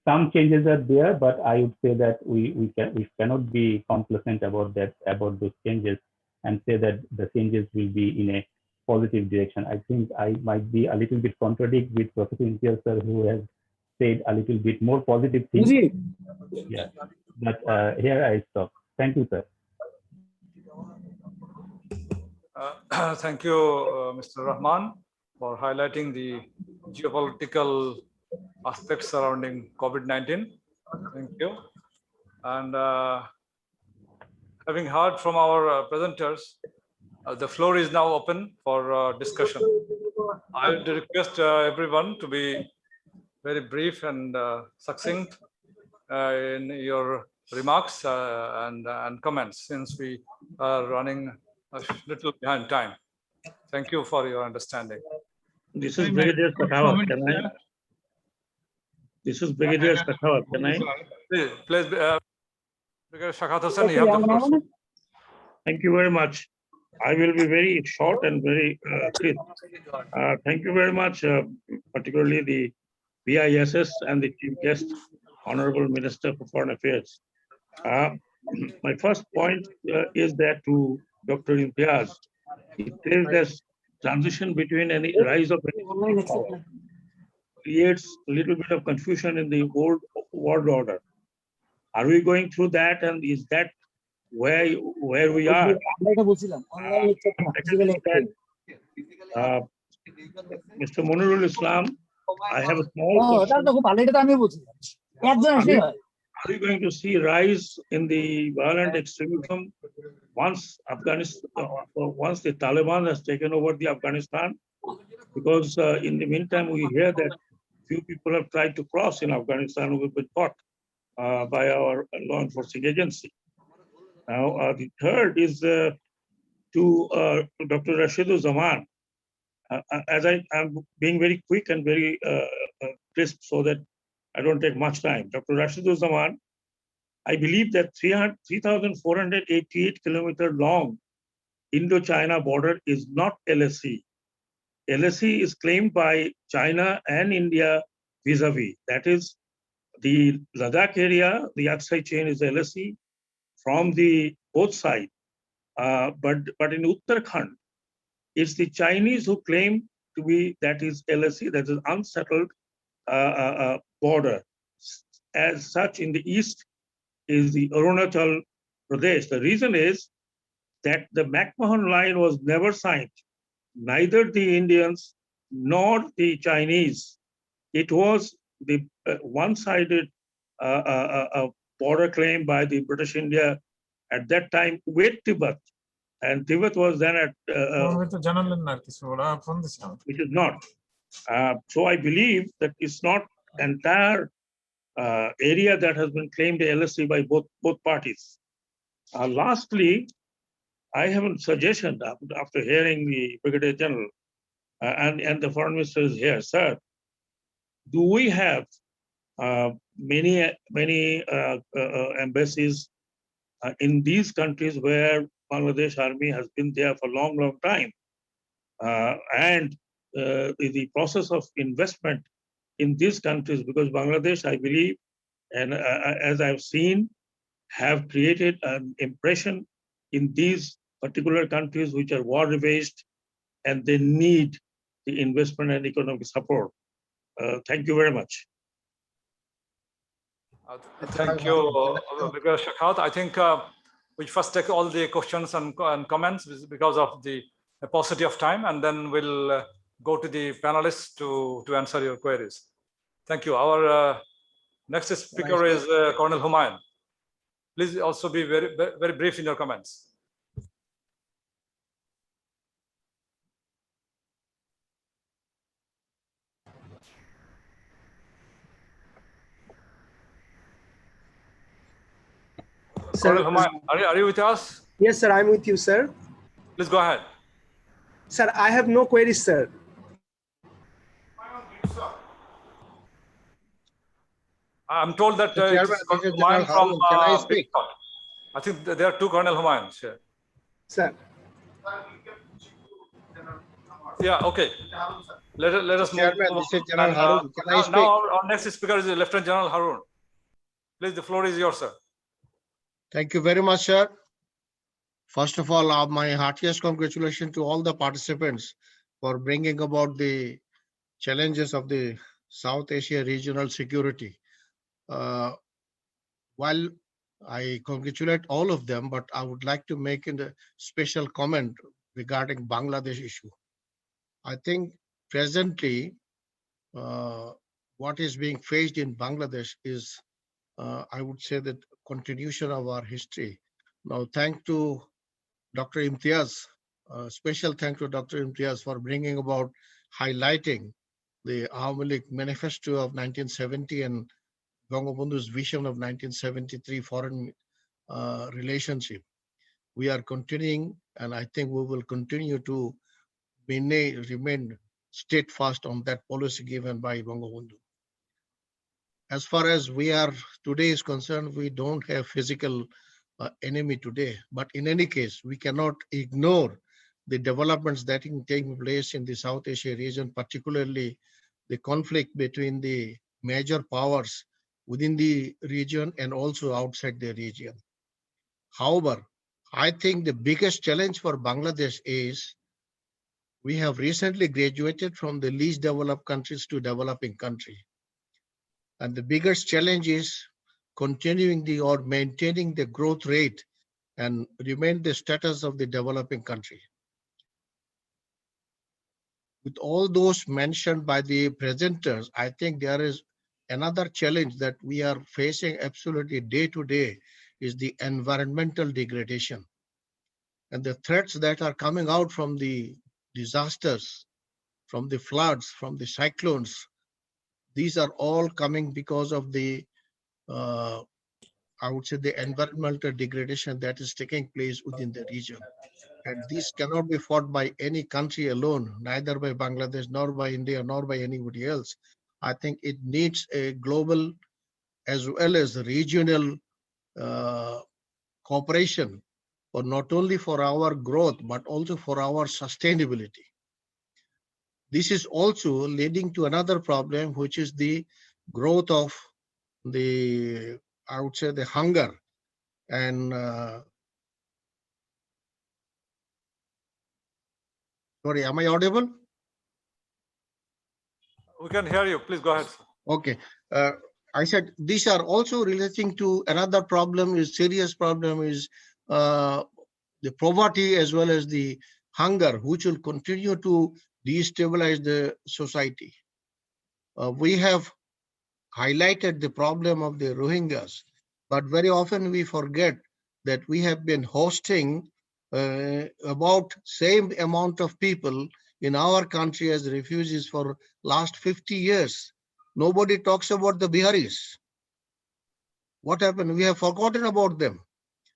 some changes are there, but I would say that we cannot be complacent about those changes and say that the changes will be in a positive direction. I think I might be a little bit contradict with Professor Imtiaz sir, who has said a little bit more positive things. Yeah, but here I stop. Thank you, sir. Thank you, Mr. Rahman, for highlighting the geopolitical aspects surrounding COVID-19. Thank you. And having heard from our presenters, the floor is now open for discussion. I would request everyone to be very brief and succinct in your remarks and comments, since we are running a little behind time. Thank you for your understanding. This is Brigadier Sakhawat. Can I? This is Brigadier Sakhawat. Can I? Please, Brigadier Shakat Hossain, you have the floor. Thank you very much. I will be very short and very crisp. Thank you very much, particularly the BISS and the chief guest, Honorable Minister for Foreign Affairs. My first point is that to Dr. Imtiaz, it says that transition between any rise of any power creates a little bit of confusion in the old world order. Are we going through that, and is that where we are? Mr. Munirul Islam, I have a small question. Are we going to see rise in the violent extremism once once the Taliban has taken over the Afghanistan? Because in the meantime, we hear that few people have tried to cross in Afghanistan who have been caught by our law enforcing agency. Now, the third is to Dr. Rashidur-Zaman. As I'm being very quick and very crisp so that I don't take much time. Dr. Rashidur-Zaman, I believe that 3,488 kilometer long Indo-China border is not LSE. LSE is claimed by China and India vis-a-vis. That is the Ladakh area, the Aksai chain is LSE from the both sides. But in Uttarakhand, it's the Chinese who claim to be that is LSE, that is unsettled border. as such in the east is the Arunachal Pradesh. The reason is that the McMahon line was never signed, neither the Indians nor the Chinese. It was the one-sided border claim by the British India at that time with Tibet. And Tibet was then at, which is not. So I believe that it's not entire area that has been claimed LSC by both parties. Lastly, I have a suggestion after hearing the Brigadier General and the Foreign Minister is here, sir. Do we have many embassies in these countries where Bangladesh Army has been there for a long time, and the process of investment in these countries, because Bangladesh, I believe, and as I've seen, have created an impression in these particular countries which are war-ravaged, and they need the investment and economic support. Thank you very much. Thank you, Brigadier Shakhat. I think we first take all the questions and comments because of the paucity of time, and then we'll go to the panelists to answer your queries. Thank you. Our next speaker is Colonel Humayun. Please also be very brief in your comments. Sir, Colonel Humayun, are you with us? Yes, sir, I'm with you, sir. Please go ahead. Sir, I have no queries, sir. I'm told that Chairman, this is General Harun. Can I speak? I think there are two Colonel Humayuns here. Sir. Yeah, okay. Let us move. Chairman, this is General Harun. Can I speak? Now our next speaker is Lieutenant General Harun. Please, the floor is yours, sir. Thank you very much, sir. First of all, my heartiest congratulations to all the participants for bringing about the challenges of the South Asia regional security. While I congratulate all of them, but I would like to make a special comment regarding Bangladesh issue. I think presently, what is being faced in Bangladesh is, I would say, that continuation of our history. Now, thanks to Dr. Imtiaz, special thanks to Dr. Imtiaz for bringing about, highlighting the Awami League manifesto of 1970 and Bangabandhu's vision of 1973 foreign relationship. We are continuing, and I think we will continue to remain steadfast on that policy given by Bangabandhu. As far as we are today is concerned, we don't have physical enemy today, but in any case, we cannot ignore the developments that are taking place in the South Asia region, particularly the conflict between the major powers within the region and also outside the region. However, I think the biggest challenge for Bangladesh is we have recently graduated from the least developed countries to developing country. And the biggest challenge is continuing or maintaining the growth rate and remain the status of the developing country. With all those mentioned by the presenters, I think there is another challenge that we are facing absolutely day to day is the environmental degradation. And the threats that are coming out from the disasters, from the floods, from the cyclones, these are all coming because of the, I would say, the environmental degradation that is taking place within the region. And this cannot be fought by any country alone, neither by Bangladesh, nor by India, nor by anybody else. I think it needs a global as well as regional cooperation, for not only for our growth, but also for our sustainability. This is also leading to another problem, which is the growth of the, I would say, the hunger and sorry, am I audible? We can hear you. Please go ahead. Okay. I said these are also relating to another problem, is serious problem, is the poverty as well as the hunger, which will continue to destabilize the society. We have highlighted the problem of the Rohingyas, but very often we forget that we have been hosting about same amount of people in our country as refugees for last 50 years. Nobody talks about the Biharis. What happened? We have forgotten about them.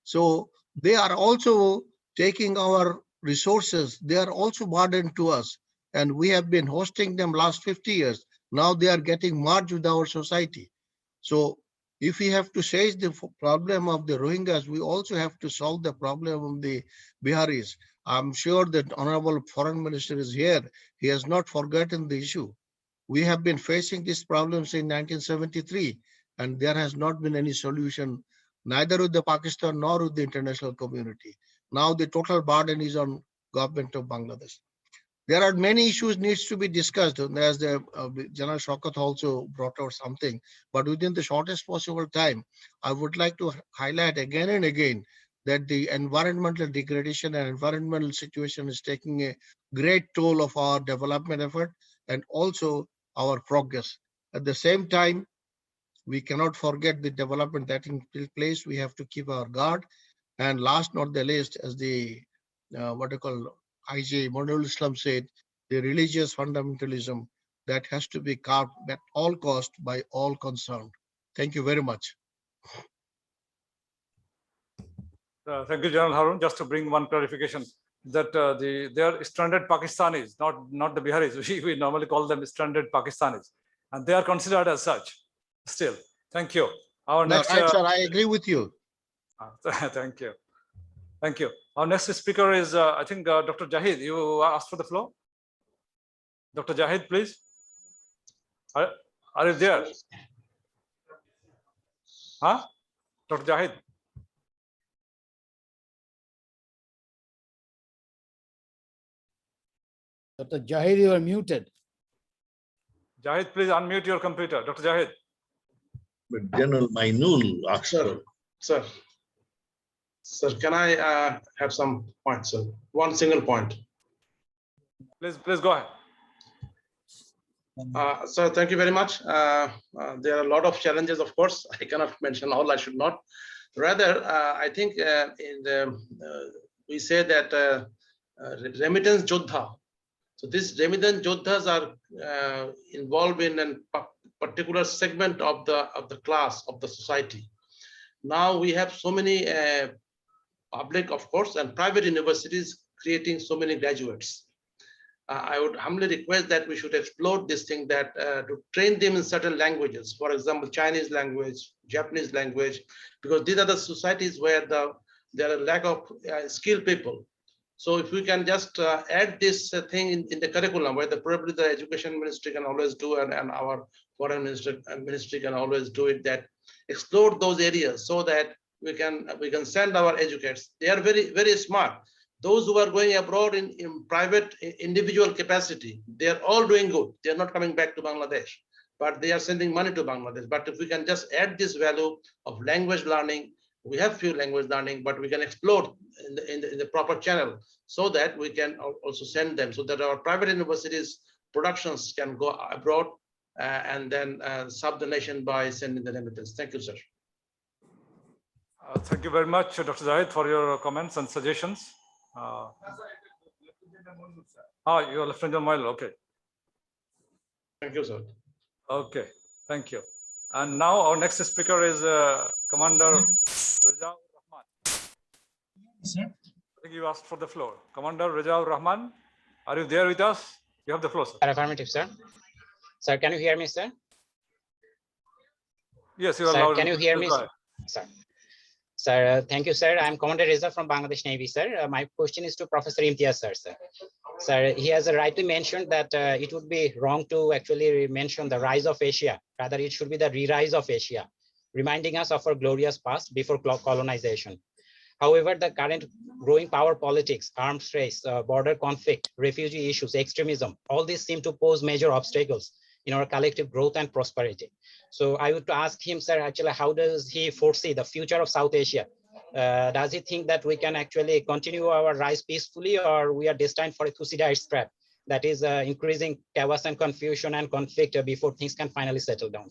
So they are also taking our resources. They are also burden to us. And we have been hosting them last 50 years. Now they are getting merged with our society. So if we have to change the problem of the Rohingyas, we also have to solve the problem of the Biharis. I'm sure that Honorable Foreign Minister is here. He has not forgotten the issue. We have been facing these problems in 1973, and there has not been any solution, neither with the Pakistan nor with the international community. Now the total burden is on government of Bangladesh. There are many issues needs to be discussed, as the General Shaukat also brought out something, but within the shortest possible time, I would like to highlight again and again that the environmental degradation and environmental situation is taking a great toll of our development effort and also our progress. At the same time, we cannot forget the development that in place. We have to keep our guard. And last not the least, as the what you call IJ Model Islam said, the religious fundamentalism that has to be curbed at all cost by all concerned. Thank you very much. Thank you, General Harun. Just to bring one clarification, that they are stranded Pakistanis, not the Biharis. We normally call them stranded Pakistanis, and they are considered as such still. Thank you. Our next, right, sir, I agree with you. Thank you. Thank you. Our next speaker is, I think, Dr. Jahid. You asked for the floor. Dr. Jahid, please. Are you there? Huh? Dr. Jahid. Dr. Jahid, you are muted. Jahid, please unmute your computer. Dr. Jahid. But General Mainul asked for. Sir, can I have some points, sir? One single point. Please go ahead. Sir, thank you very much. There are a lot of challenges, of course. I cannot mention all, I should not. Rather, I think we say that remittance Jodha. So these remittance Jodhas are involved in a particular segment of the class, of the society. Now we have so many public, of course, and private universities creating so many graduates. I would humbly request that we should explore this thing, that to train them in certain languages, for example, Chinese language, Japanese language, because these are the societies where there are lack of skilled people. So if we can just add this thing in the curriculum, where probably the education ministry can always do, and our foreign ministry can always do it, that explore those areas so that we can send our educators. They are very, very smart. Those who are going abroad in private individual capacity, they are all doing good. They are not coming back to Bangladesh, but they are sending money to Bangladesh. But if we can just add this value of language learning, we have few language learning, but we can explore in the proper channel so that we can also send them, so that our private universities productions can go abroad and then serve the nation by sending the remittance. Thank you, sir. Thank you very much, Dr. Zahid, for your comments and suggestions. You are Lieutenant General. Okay. Thank you, sir. Okay, thank you. And now our next speaker is Commander Rejaur Rahman. Sir? I think you asked for the floor. Commander Rejaur Rahman, are you there with us? You have the floor, sir. Affirmative, sir. Sir, can you hear me, sir? Yes, you are sir, loud. Can you hear me, sir? Sir, thank you, sir. I'm Commander Reza from Bangladesh Navy, sir. My question is to Professor Imtiaz, sir. Sir, he has rightly mentioned that it would be wrong to actually mention the rise of Asia. Rather, it should be the re-rise of Asia, reminding us of our glorious past before colonization. However, the current growing power politics, arms race, border conflict, refugee issues, extremism, all these seem to pose major obstacles in our collective growth and prosperity. So I would ask him, sir, actually, how does he foresee the future of South Asia? Does he think that we can actually continue our rise peacefully, or we are destined for a Thucydides trap, that is increasing chaos and confusion and conflict before things can finally settle down?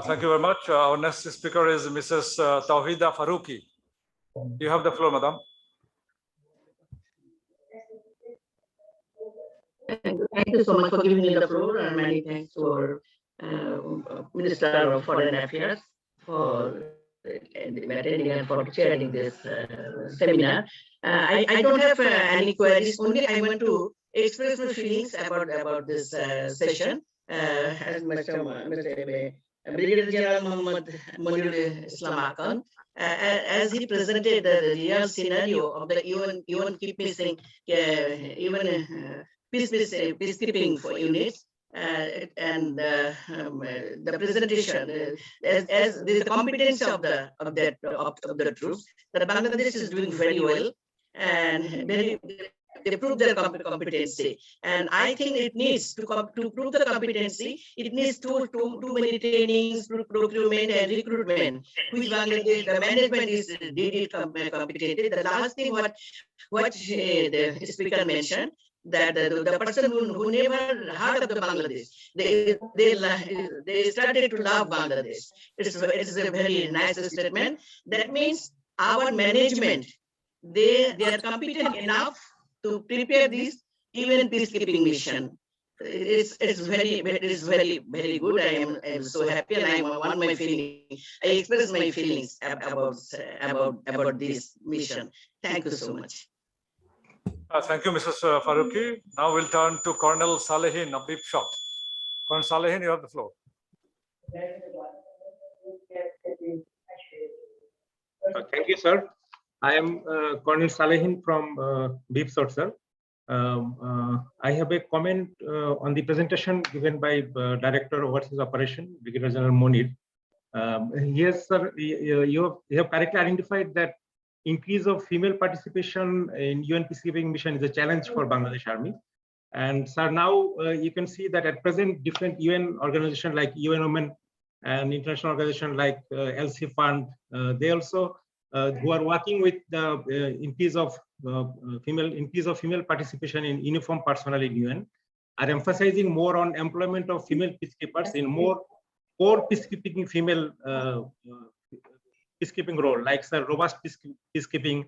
Thank you very much. Our next speaker is Mrs. Tawhida Faruqi. You have the floor, madam. Thank you so much for giving me the floor, and many thanks to our Minister of Foreign Affairs for attending and for chairing this seminar. I don't have any queries. Only I want to express my feelings about this session. As Mr. Brigadier General Muhammad Munir Islam Akan, as he presented the real scenario of the UN keep missing, even peacekeeping for units, and the presentation as the competence of the troops, that Bangladesh is doing very well, and they prove their competency. And I think it needs to prove the competency. It needs too many trainings, procurement and recruitment, which Bangladesh, the management is competent. The last thing what the speaker mentioned, that the person who never heard of the Bangladesh, they started to love Bangladesh. It's a very nice statement. That means our management, they are competent enough to prepare this even peacekeeping mission. It's very good. I am so happy, and I want my feelings. I express my feelings about this mission. Thank you so much. Thank you, Mrs. Faruqi. Now we'll turn to Colonel Salehin of Deepshot. Colonel Salehin, you have the floor. Thank you, sir. I am Colonel Salehin from Deepshot, sir. I have a comment on the presentation given by Director of Overseas Operation, Brigadier General Munir. Yes, sir, you have correctly identified that increase of female participation in UN peacekeeping mission is a challenge for Bangladesh Army. And sir, now you can see that at present different UN organizations like UN Women and international organizations like LC Fund, they also who are working with the increase of female participation in uniform personnel in UN, are emphasizing more on employment of female peacekeepers in more core peacekeeping female peacekeeping role, like sir, robust peacekeeping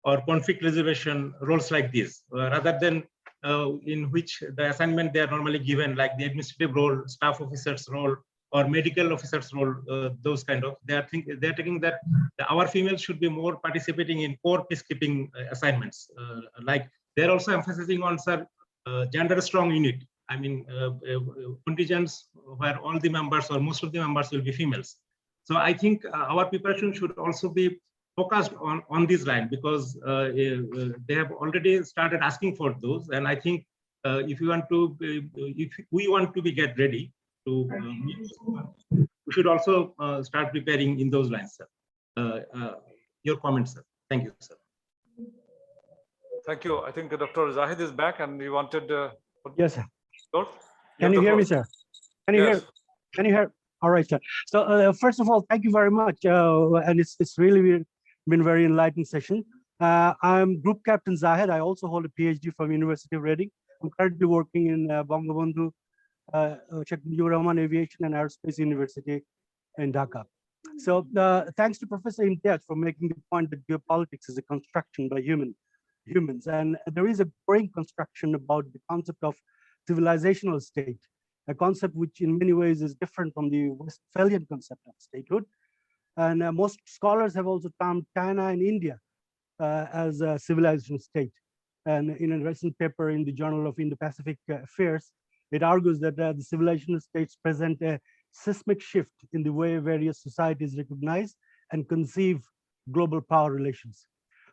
or conflict resolution roles like this, rather than in which the assignment they are normally given, like the administrative role, staff officers role, or medical officers role, those kind of. They are taking that our females should be more participating in core peacekeeping assignments. Like they're also emphasizing on sir, gender strong unit. I mean, contingents where all the members or most of the members will be females. So I think our preparation should also be focused on this line, because they have already started asking for those. And I think if we want to get ready to, we should also start preparing in those lines, sir. Your comments, sir. Thank you, sir. Thank you. I think Dr. Zahid is back, and we wanted. Yes, sir. Lord, can you hear me, sir? Can you hear? Can you hear? All right, sir. So first of all, thank you very much, and it's really been very enlightening session. I'm Group Captain Zahid. I also hold a PhD from University of Reading. I'm currently working in Bangabandhu Sheikh Mujibur Rahman Aviation and Aerospace University in Dhaka. So thanks to Professor Imtiaz for making the point that geopolitics is a construction by humans, and there is a growing construction about the concept of civilizational state, a concept which in many ways is different from the Westphalian concept of statehood. And most scholars have also termed China and India as a civilization state. And in a recent paper in the Journal of Indo-Pacific Affairs, it argues that the civilizational states present a seismic shift in the way various societies recognize and conceive global power relations.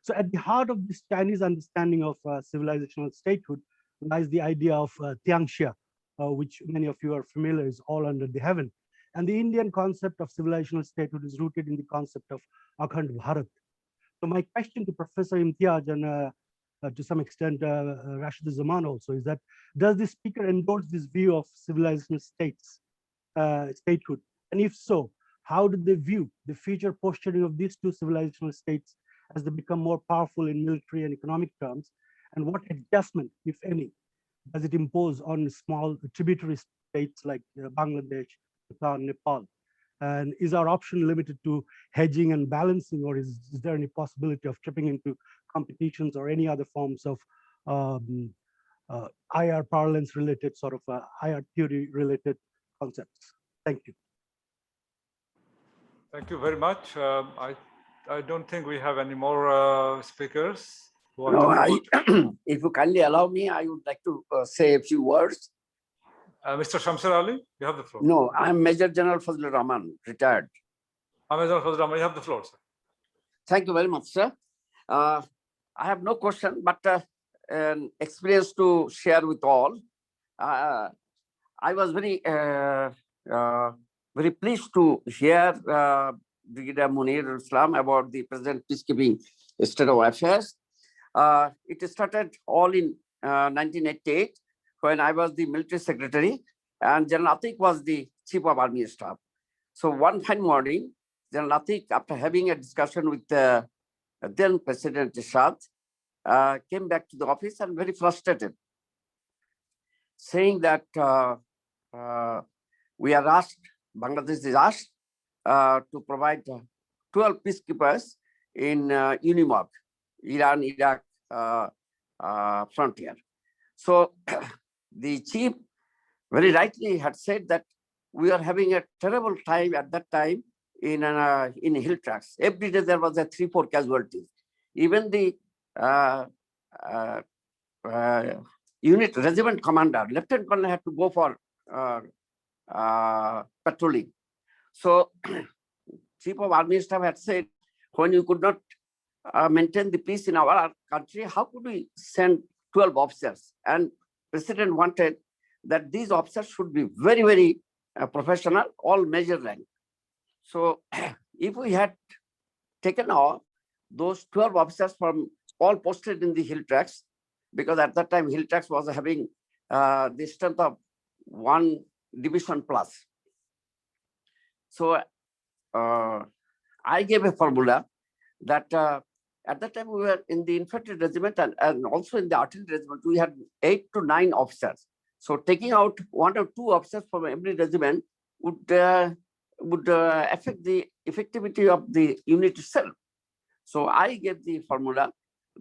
So at the heart of this Chinese understanding of civilizational statehood lies the idea of Tianxia, which many of you are familiar, is all under the heaven. And the Indian concept of civilizational statehood is rooted in the concept of Akhand Bharat. So my question to Professor Imtiaz and to some extent Rashid Zaman also, is that does the speaker endorse this view of civilizational states, statehood? And if so, how do they view the future posturing of these two civilizational states as they become more powerful in military and economic terms? And what adjustment, if any, does it impose on small tributary states like Bangladesh, Bhutan, Nepal? And is our option limited to hedging and balancing, or is there any possibility of tripping into competitions or any other forms of IR parlance related sort of IR theory related concepts? Thank you. Thank you very much. I don't think we have any more speakers. No, if you kindly allow me, I would like to say a few words. Mr. Shamsir Ali, you have the floor. No, I'm Major General Fazlur Rahman, retired. Major Fazlur Rahman, you have the floor, sir. Thank you very much, sir. I have no question, but an experience to share with all. I was very pleased to hear Brigadier Munir Islam about the present peacekeeping state of affairs. It started all in 1988 when I was the military secretary and General Atik was the chief of army staff. So one fine morning, General Atik, after having a discussion with then President Ishad, came back to the office and very frustrated, saying that we are asked, Bangladesh is asked to provide 12 peacekeepers in Unimog, Iran-Iraq frontier. So the chief very rightly had said that we are having a terrible time at that time in hill tracks. Every day there was a 3-4 casualties. Even the unit regiment commander, lieutenant colonel, had to go for patrolling. So chief of army staff had said, when you could not maintain the peace in our country, how could we send 12 officers? And President wanted that these officers should be very, very professional, all major rank. So if we had taken off those 12 officers from all posted in the hill tracks, because at that time hill tracks was having the strength of 1 division plus. So I gave a formula that at that time we were in the infantry regiment and also in the artillery regiment, we had 8 to 9 officers. So taking out 1 or 2 officers from every regiment would affect the effectivity of the unit itself. So I gave the formula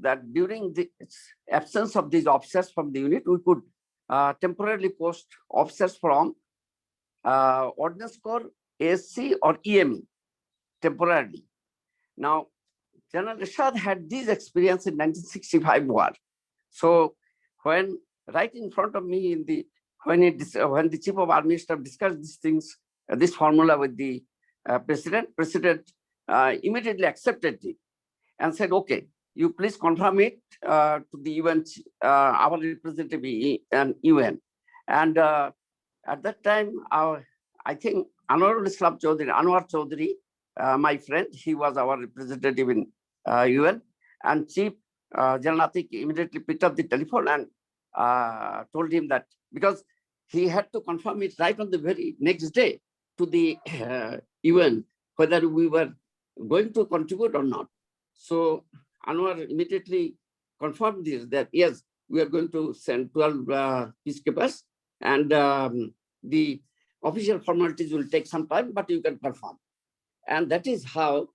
that during the absence of these officers from the unit, we could temporarily post officers from Ordnance Corps, ASC or EME temporarily. Now, General Rashad had this experience in 1965 war. So when right in front of me when the chief of army staff discussed these things, this formula with the president immediately accepted it and said, okay, you please confirm it to the UN, our representative in UN. And at that time, I think Anwarul Islam Chaudhry, Anwar Chaudhry, my friend, he was our representative in UN, and Chief General Atik immediately picked up the telephone and told him that, because he had to confirm it right on the very next day to the UN, whether we were going to contribute or not. So Anwar immediately confirmed this, that yes, we are going to send 12 peacekeepers, and the official formalities will take some time, but you can confirm. And that is how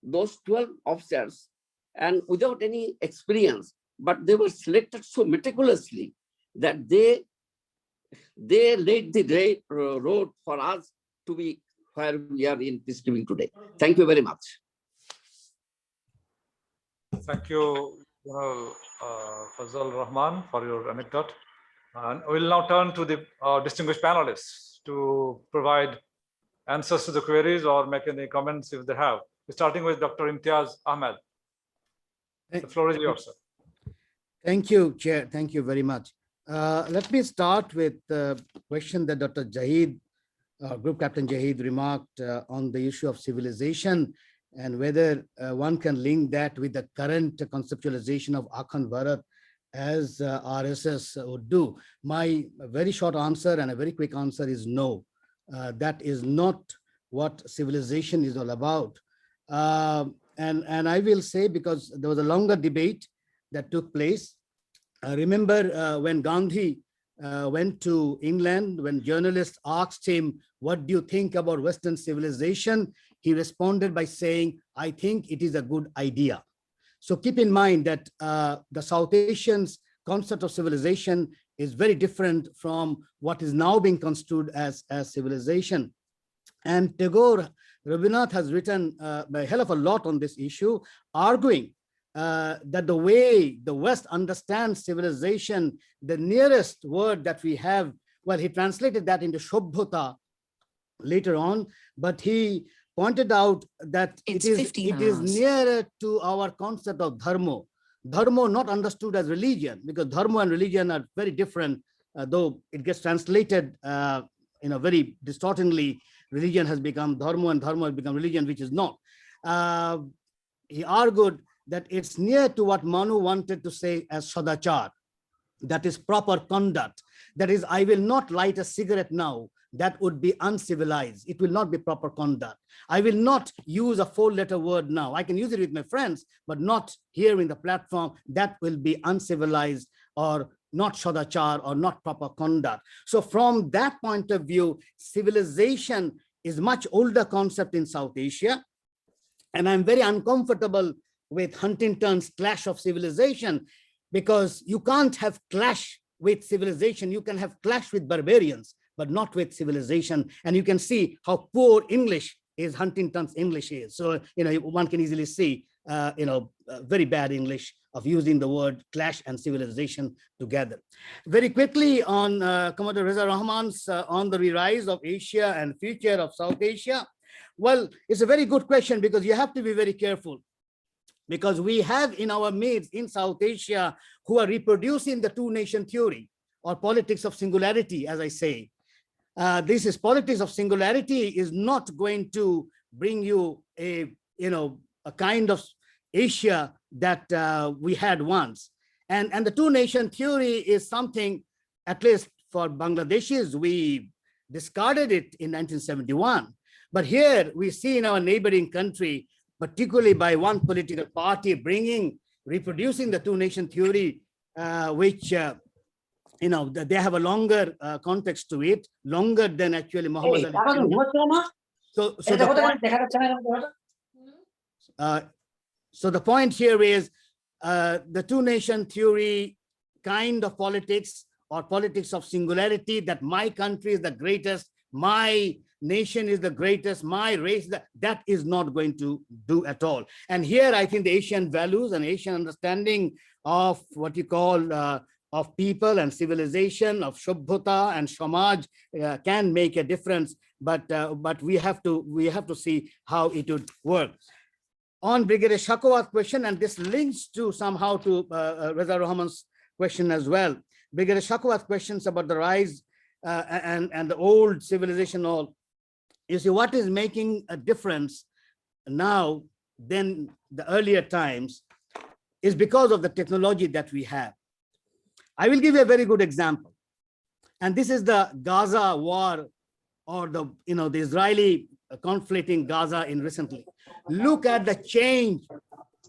those 12 officers, and without any experience, but they were selected so meticulously that they laid the road for us to be where we are in peacekeeping today. Thank you very much. Thank you, Fazal Rahman, for your anecdote. And we'll now turn to the distinguished panelists to provide answers to the queries or make any comments if they have. Starting with Dr. Imtiaz Ahmed. The floor is yours, sir. Thank you, Chair. Thank you very much. Let me start with the question that Dr. Jahid, Group Captain Jahid, remarked on the issue of civilization and whether one can link that with the current conceptualization of Akhand Bharat as RSS would do? My very short answer and a very quick answer is no. That is not what civilization is all about. And I will say, because there was a longer debate that took place. I remember when Gandhi went to England, when journalists asked him, what do you think about Western civilization? He responded by saying, I think it is a good idea. So keep in mind that the South Asians' concept of civilization is very different from what is now being construed as civilization. And Tagore, Rabindranath has written a hell of a lot on this issue, arguing that the way the West understands civilization, the nearest word that we have, well, he translated that into Shobhota later on, but he pointed out that it is nearer to our concept of dharma. Dharma not understood as religion, because dharma and religion are very different, though it gets translated very distortingly. Religion has become dharma and dharma has become religion, which is not. He argued that it's near to what Manu wanted to say as sadachar, that is proper conduct. That is, I will not light a cigarette now. That would be uncivilized. It will not be proper conduct. I will not use a 4-letter word now. I can use it with my friends, but not here in the platform. That will be uncivilized or not sadachar or not proper conduct. So from that point of view, civilization is much older concept in South Asia. And I'm very uncomfortable with Huntington's clash of civilization, because you can't have clash with civilization. You can have clash with barbarians, but not with civilization. And you can see how poor English is Huntington's English is. So, one can easily see, very bad English of using the word clash and civilization together. Very quickly on Commodore Reza Rahman's on the rise of Asia and future of South Asia. Well, it's a very good question, because you have to be very careful, because we have in our midst in South Asia who are reproducing the two-nation theory or politics of singularity, as I say. This is politics of singularity is not going to bring you a kind of Asia that we had once. And the two-nation theory is something, at least for Bangladeshis, we discarded it in 1971. But here we see in our neighboring country, particularly by one political party reproducing the two-nation theory, which they have a longer context to it, longer than actually Muhammad Ali. So the point here is the two-nation theory kind of politics, or politics of singularity, that my country is the greatest, my nation is the greatest, my race, that is not going to do at all. And here I think the Asian values and Asian understanding of what you call of people and civilization, of Shubhata and Samaj can make a difference, but we have to see how it would work. On Brigadier Shakowat's question, and this links to somehow to Reza Rahman's question as well. Brigadier Shakowat's questions about the rise and the old civilization all. You see, what is making a difference now than the earlier times is because of the technology that we have. I will give you a very good example. And this is the Gaza war, or the Israeli conflict in Gaza in recently. Look at the change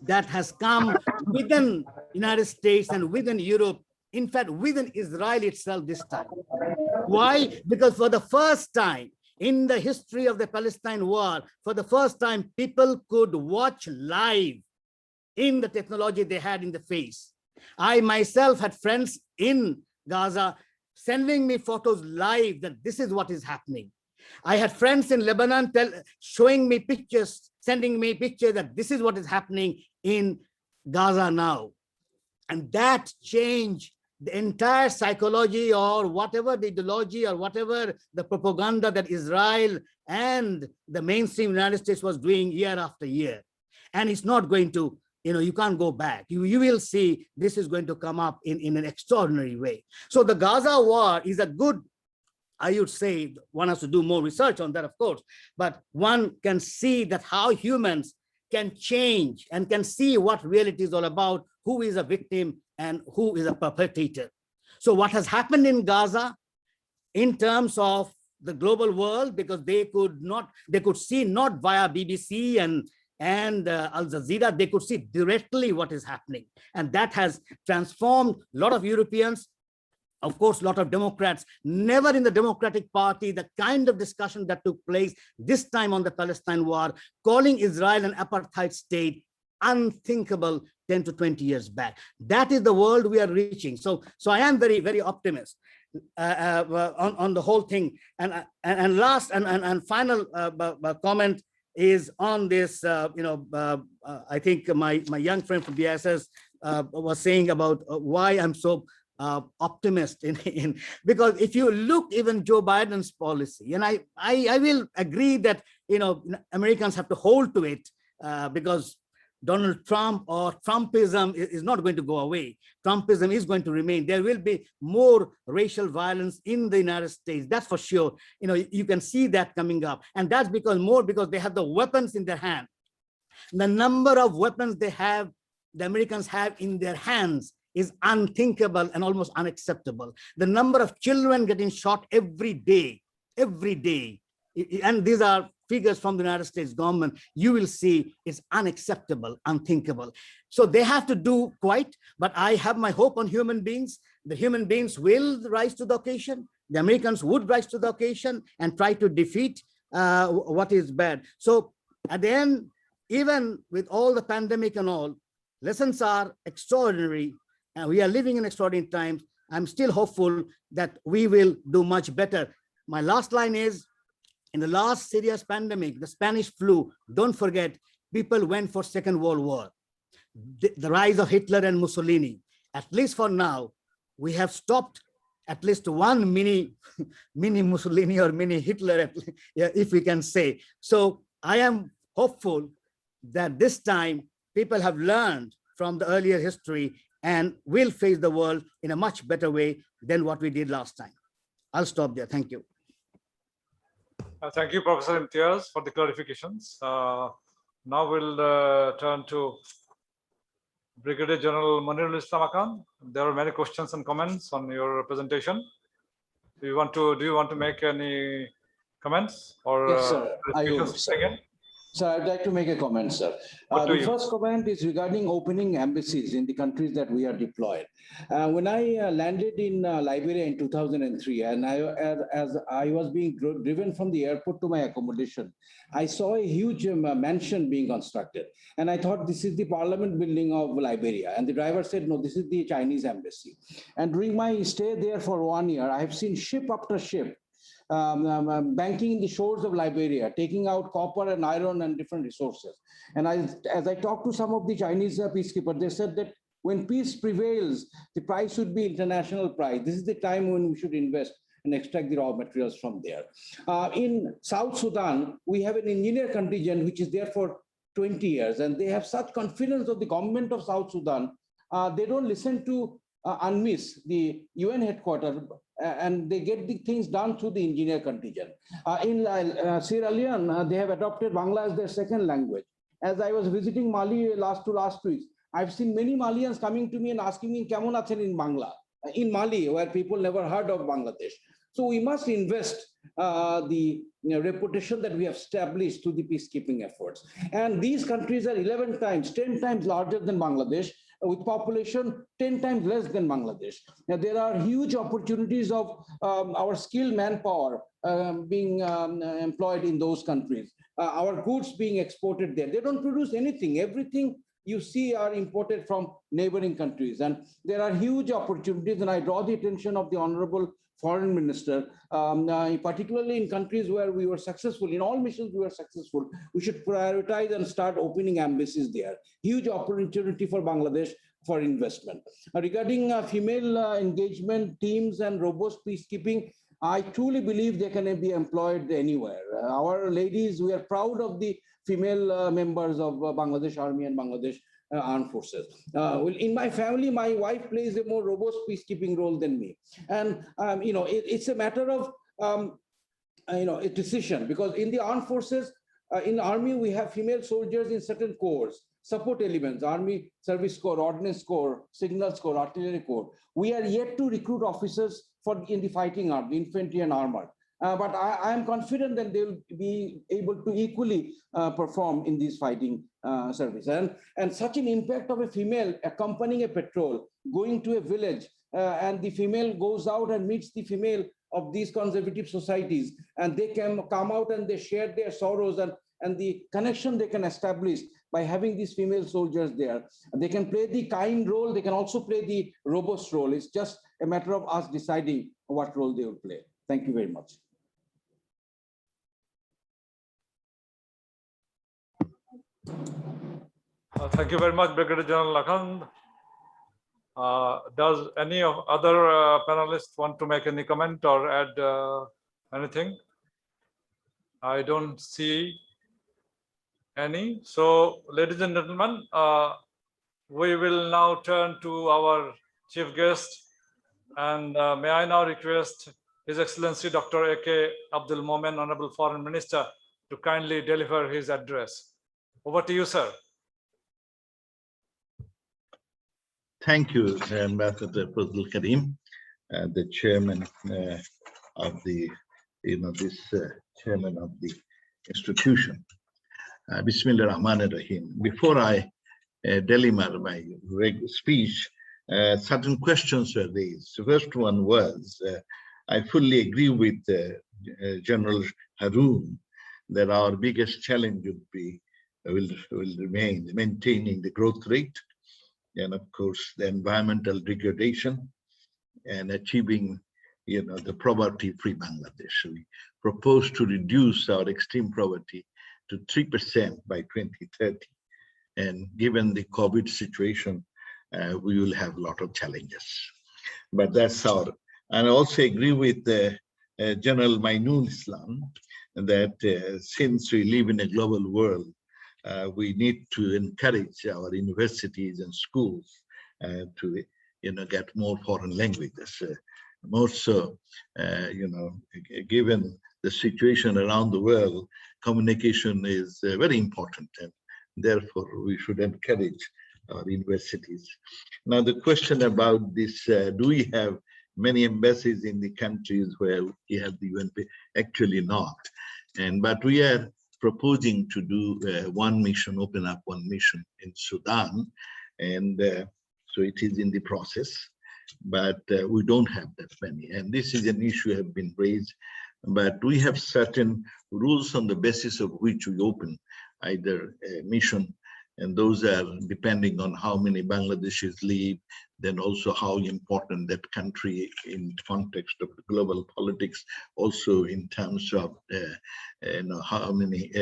that has come within United States and within Europe, in fact, within Israel itself this time. Why? Because for the first time in the history of the Palestine war, for the first time, people could watch live in the technology they had in the face. I myself had friends in Gaza sending me photos live that this is what is happening. I had friends in Lebanon showing me pictures, sending me pictures that this is what is happening in Gaza now. And that changed the entire psychology, or whatever the ideology or whatever the propaganda that Israel and the mainstream United States was doing year after year. And it's not going to, you can't go back. You will see this is going to come up in an extraordinary way. So the Gaza war is a good, I would say, one has to do more research on that, of course, but one can see that how humans can change and can see what reality is all about, who is a victim and who is a perpetrator. So what has happened in Gaza in terms of the global world, because they could see not via BBC and Al Jazeera, they could see directly what is happening. And that has transformed a lot of Europeans, of course, a lot of Democrats. Never in the Democratic Party, the kind of discussion that took place this time on the Palestine war, calling Israel an apartheid state, unthinkable 10 to 20 years back. That is the world we are reaching. So I am very, very optimistic on the whole thing. And last and final comment is on this. I think my young friend from BSS was saying about why I'm so optimist because if you look even Joe Biden's policy, and I will agree that Americans have to hold to it because Donald Trump or Trumpism is not going to go away. Trumpism is going to remain. There will be more racial violence in the United States. That's for sure. You can see that coming up. And that's because they have the weapons in their hand. The number of weapons the Americans have in their hands is unthinkable and almost unacceptable. The number of children getting shot every day. And these are figures from the United States government. You will see it's unacceptable, unthinkable. So they have to do quite, but I have my hope on human beings. The human beings will rise to the occasion. The Americans would rise to the occasion and try to defeat what is bad. So at the end, even with all the pandemic and all, lessons are extraordinary. And we are living in extraordinary times. I'm still hopeful that we will do much better. My last line is, in the last serious pandemic, the Spanish flu, don't forget, people went for Second World War. The rise of Hitler and Mussolini. At least for now, we have stopped at least one mini Mussolini or mini Hitler, if we can say. So I am hopeful that this time people have learned from the earlier history and will face the world in a much better way than what we did last time. I'll stop there. Thank you. Thank you, Professor Imtiaz, for the clarifications. Now we'll turn to Brigadier General Manirul Islam Akan. There are many questions and comments on your presentation. Do you want to make any comments or yes, sir. I will, sir. Again? So I'd like to make a comment, sir. The first comment is regarding opening embassies in the countries that we are deployed. When I landed in Liberia in 2003, and as I was being driven from the airport to my accommodation, I saw a huge mansion being constructed. And I thought, this is the parliament building of Liberia. And the driver said, no, this is the Chinese embassy. And during my stay there for 1 year, I have seen ship after ship banking in the shores of Liberia, taking out copper and iron and different resources. And as I talked to some of the Chinese peacekeepers, they said that when peace prevails, the price should be international price. This is the time when we should invest and extract the raw materials from there. In South Sudan, we have an engineer contingent which is there for 20 years, and they have such confidence of the government of South Sudan. They don't listen to UNMISS, the UN headquarters, and they get the things done through the engineer contingent. In Sierra Leone, they have adopted Bangla as their second language. As I was visiting Mali last weeks, I've seen many Malians coming to me and asking me, "Kemon achen in Bangla?" In Mali, where people never heard of Bangladesh. So we must invest the reputation that we have established through the peacekeeping efforts. And these countries are 11 times, 10 times larger than Bangladesh, with population 10 times less than Bangladesh. Now, there are huge opportunities of our skilled manpower being employed in those countries. Our goods being exported there. They don't produce anything. Everything you see are imported from neighboring countries. And there are huge opportunities. And I draw the attention of the Honorable Foreign Minister, particularly in countries where we were successful. In all missions we were successful. We should prioritize and start opening embassies there. Huge opportunity for Bangladesh for investment. Regarding female engagement teams and robust peacekeeping, I truly believe they can be employed anywhere. Our ladies, we are proud of the female members of Bangladesh Army and Bangladesh Armed Forces. In my family, my wife plays a more robust peacekeeping role than me. And, it's a matter of, a decision, because in the armed forces, in the army, we have female soldiers in certain corps. support elements, Army Service Corps, Ordnance Corps, Signals Corps, Artillery Corps. We are yet to recruit officers in the fighting arm, the infantry and armor. But I am confident that they will be able to equally perform in these fighting service. And such an impact of a female accompanying a patrol, going to a village, and the female goes out and meets the female of these conservative societies, and they can come out and they share their sorrows and the connection they can establish by having these female soldiers there. They can play the kind role, they can also play the robust role. It's just a matter of us deciding what role they will play. Thank you very much. Thank you very much, Brigadier General Lakhand. Does any of other panelists want to make any comment or add anything? I don't see any. So, ladies and gentlemen, we will now turn to our chief guest, and may I now request His Excellency Dr. A.K. Abdul Momen, Honorable Foreign Minister, to kindly deliver his address. Over to you, sir. Thank you, Ambassador Fazl Karim, the chairman of the, chairman of the institution. Bismillah Rahman Rahim. Before I deliver my speech, certain questions were raised. The first one was, I fully agree with General Haroon that our biggest challenge will remain maintaining the growth rate, and of course the environmental degradation, and achieving the poverty-free Bangladesh. We propose to reduce our extreme poverty to 3% by 2030, and given the COVID situation, we will have a lot of challenges. But that's our, and I also agree with General Mainul Islam that since we live in a global world, we need to encourage our universities and schools to get more foreign languages. More so, given the situation around the world, communication is very important, and therefore we should encourage our universities. Now, the question about this, do we have many embassies in the countries where we have the UNP? Actually not. But we are proposing to do one mission, open up one mission in Sudan. And so it is in the process, but we don't have that many. And this is an issue that has been raised, but we have certain rules on the basis of which we open either a mission, and those are depending on how many Bangladeshis live, then also how important that country in context of global politics, also in terms of how many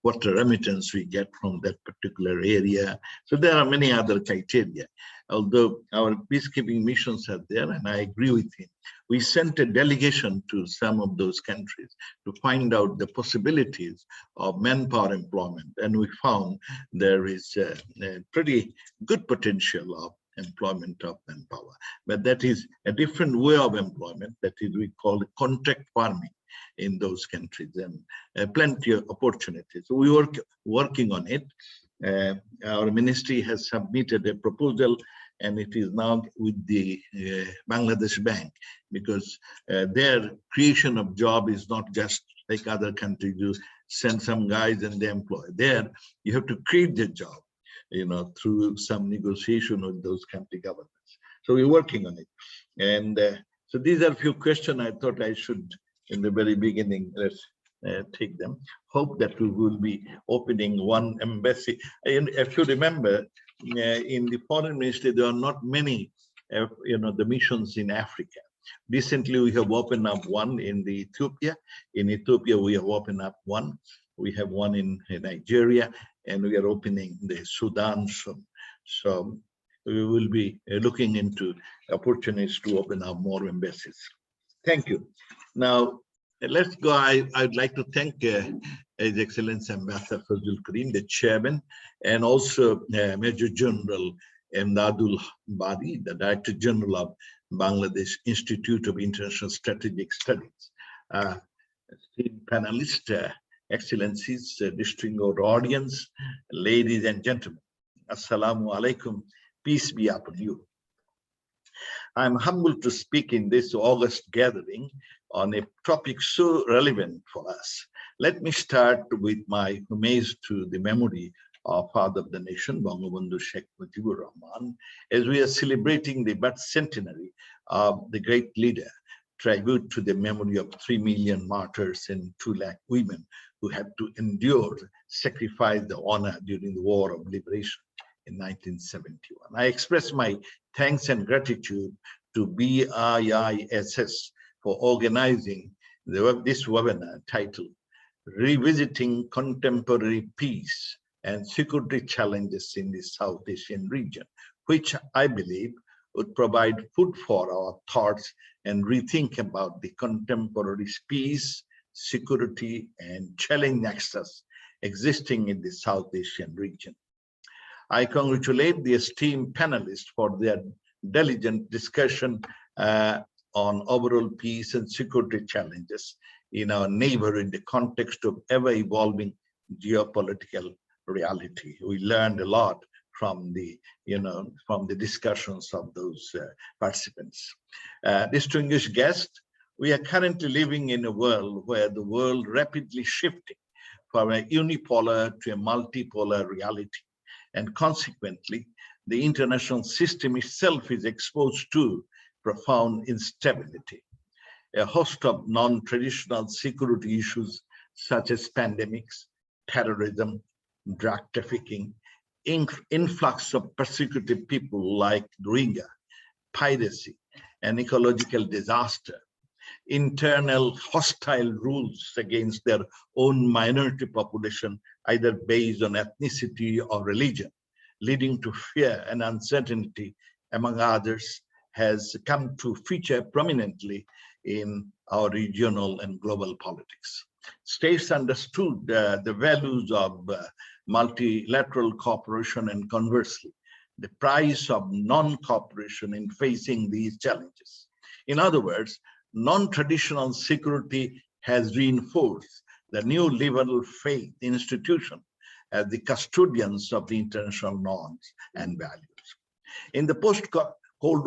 what remittance we get from that particular area. So there are many other criteria. Although our peacekeeping missions are there, and I agree with him, we sent a delegation to some of those countries to find out the possibilities of manpower employment, and we found there is a pretty good potential of employment of manpower, but that is a different way of employment. That is, we call contract farming in those countries, and plenty of opportunities. So we working on it. Our ministry has submitted a proposal, and it is now with the Bangladesh Bank, because their creation of job is not just like other countries. You send some guys and they employ. There, you have to create the job, through some negotiation with those country governments. So we're working on it. And so these are a few questions I thought I should, in the very beginning, let's take them. Hope that we will be opening one embassy. And if you remember, in the foreign ministry, there are not many, the missions in Africa. Recently, we have opened up one in the Ethiopia. In Ethiopia, we have opened up one. We have one in Nigeria, and we are opening the Sudan soon. So we will be looking into opportunities to open up more embassies. Thank you. Now, let's go. I'd like to thank His Excellency Ambassador Fazl Karim, the chairman, and also Major General Emdadul Badi, the Director General of Bangladesh Institute of International Strategic Studies. Esteemed panelists, Excellencies, distinguished audience, ladies and gentlemen. Assalamu alaikum. Peace be upon you. I'm humbled to speak in this August gathering on a topic so relevant for us. Let me start with my homage to the memory of Father of the Nation, Bangabandhu Sheikh Mujibur Rahman, as we are celebrating the birth centenary of the great leader, tribute to the memory of 3 million martyrs and 2 lakh women who had to endure, sacrifice the honor during the War of Liberation in 1971. I express my thanks and gratitude to BIISS for organizing this webinar titled Revisiting Contemporary Peace and Security Challenges in the South Asian region, which I believe would provide food for our thoughts and rethink about the contemporary peace, security, and challenge nexus existing in the South Asian region. I congratulate the esteemed panelists for their diligent discussion on overall peace and security challenges in our neighbor in the context of ever-evolving geopolitical reality. We learned a lot from the, from the discussions of those participants. Distinguished guests, we are currently living in a world where the world rapidly shifting from a unipolar to a multipolar reality. And consequently, the international system itself is exposed to profound instability. A host of non-traditional security issues such as pandemics, terrorism, drug trafficking, influx of persecuted people like Rohingya, piracy, and ecological disaster, internal hostile rules against their own minority population, either based on ethnicity or religion, leading to fear and uncertainty, among others, has come to feature prominently in our regional and global politics. States understood the values of multilateral cooperation and conversely, the price of non-cooperation in facing these challenges. In other words, non-traditional security has reinforced the new liberal faith institution as the custodians of the international norms and values. In the post-Cold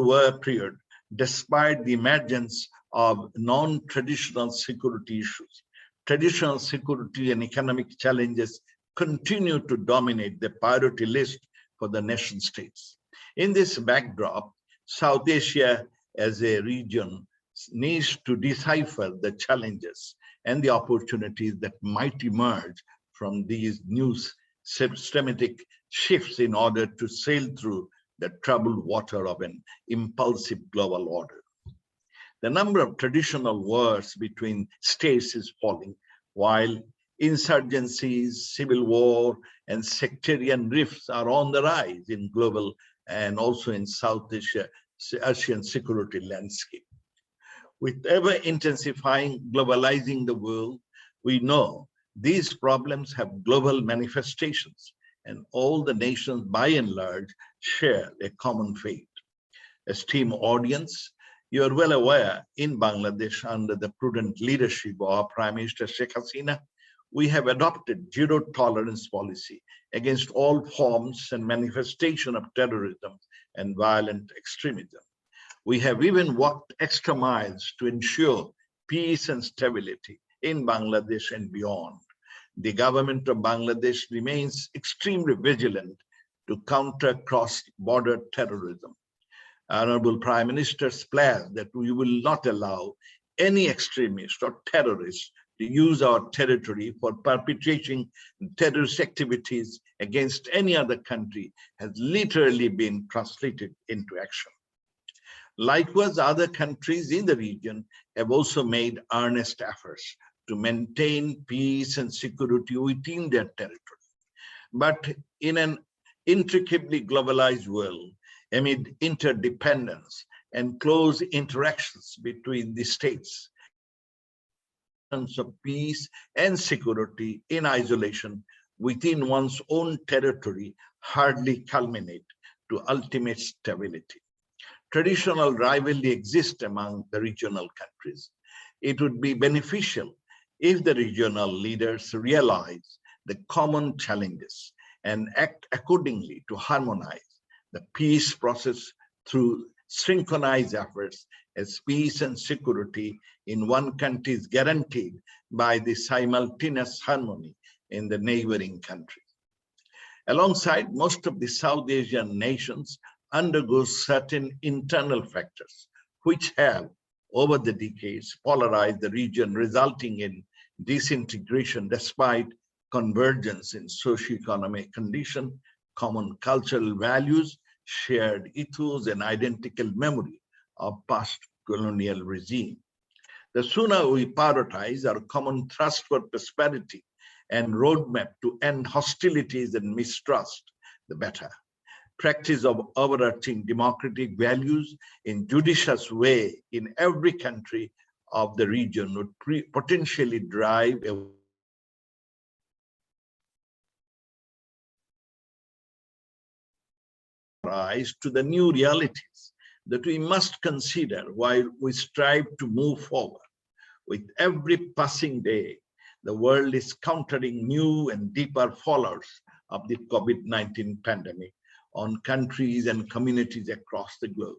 War period, despite the emergence of non-traditional security issues, traditional security and economic challenges continue to dominate the priority list for the nation states. In this backdrop, South Asia as a region needs to decipher the challenges and the opportunities that might emerge from these new systematic shifts in order to sail through the troubled water of an impulsive global order. The number of traditional wars between states is falling, while insurgencies, civil war, and sectarian rifts are on the rise in global and also in South Asian security landscape. With ever-intensifying globalizing the world, we know these problems have global manifestations, and all the nations by and large share a common fate. Esteemed audience, you are well aware in Bangladesh, under the prudent leadership of our Prime Minister Sheikh Hasina, we have adopted zero tolerance policy against all forms and manifestation of terrorism and violent extremism. We have even walked extra miles to ensure peace and stability in Bangladesh and beyond. The government of Bangladesh remains extremely vigilant to counter cross-border terrorism. Honorable Prime Minister's pledge that we will not allow any extremist or terrorist to use our territory for perpetrating terrorist activities against any other country has literally been translated into action. Likewise, other countries in the region have also made earnest efforts to maintain peace and security within their territory. But in an intricately globalized world, amid interdependence and close interactions between the states, of peace and security in isolation within one's own territory hardly culminate to ultimate stability. Traditional rivalry exists among the regional countries. It would be beneficial if the regional leaders realize the common challenges and act accordingly to harmonize the peace process through synchronized efforts, as peace and security in one country is guaranteed by the simultaneous harmony in the neighboring country. Alongside, most of the South Asian nations undergo certain internal factors, which have, over the decades, polarized the region, resulting in disintegration despite convergence in socioeconomic condition, common cultural values, shared ethos, and identical memory of past colonial regime. The sooner we prioritize our common thrust for prosperity and roadmap to end hostilities and mistrust, the better. Practice of overarching democratic values in judicious way in every country of the region would potentially drive a rise to the new realities that we must consider while we strive to move forward. With every passing day, the world is countering new and deeper fallouts of the COVID-19 pandemic on countries and communities across the globe.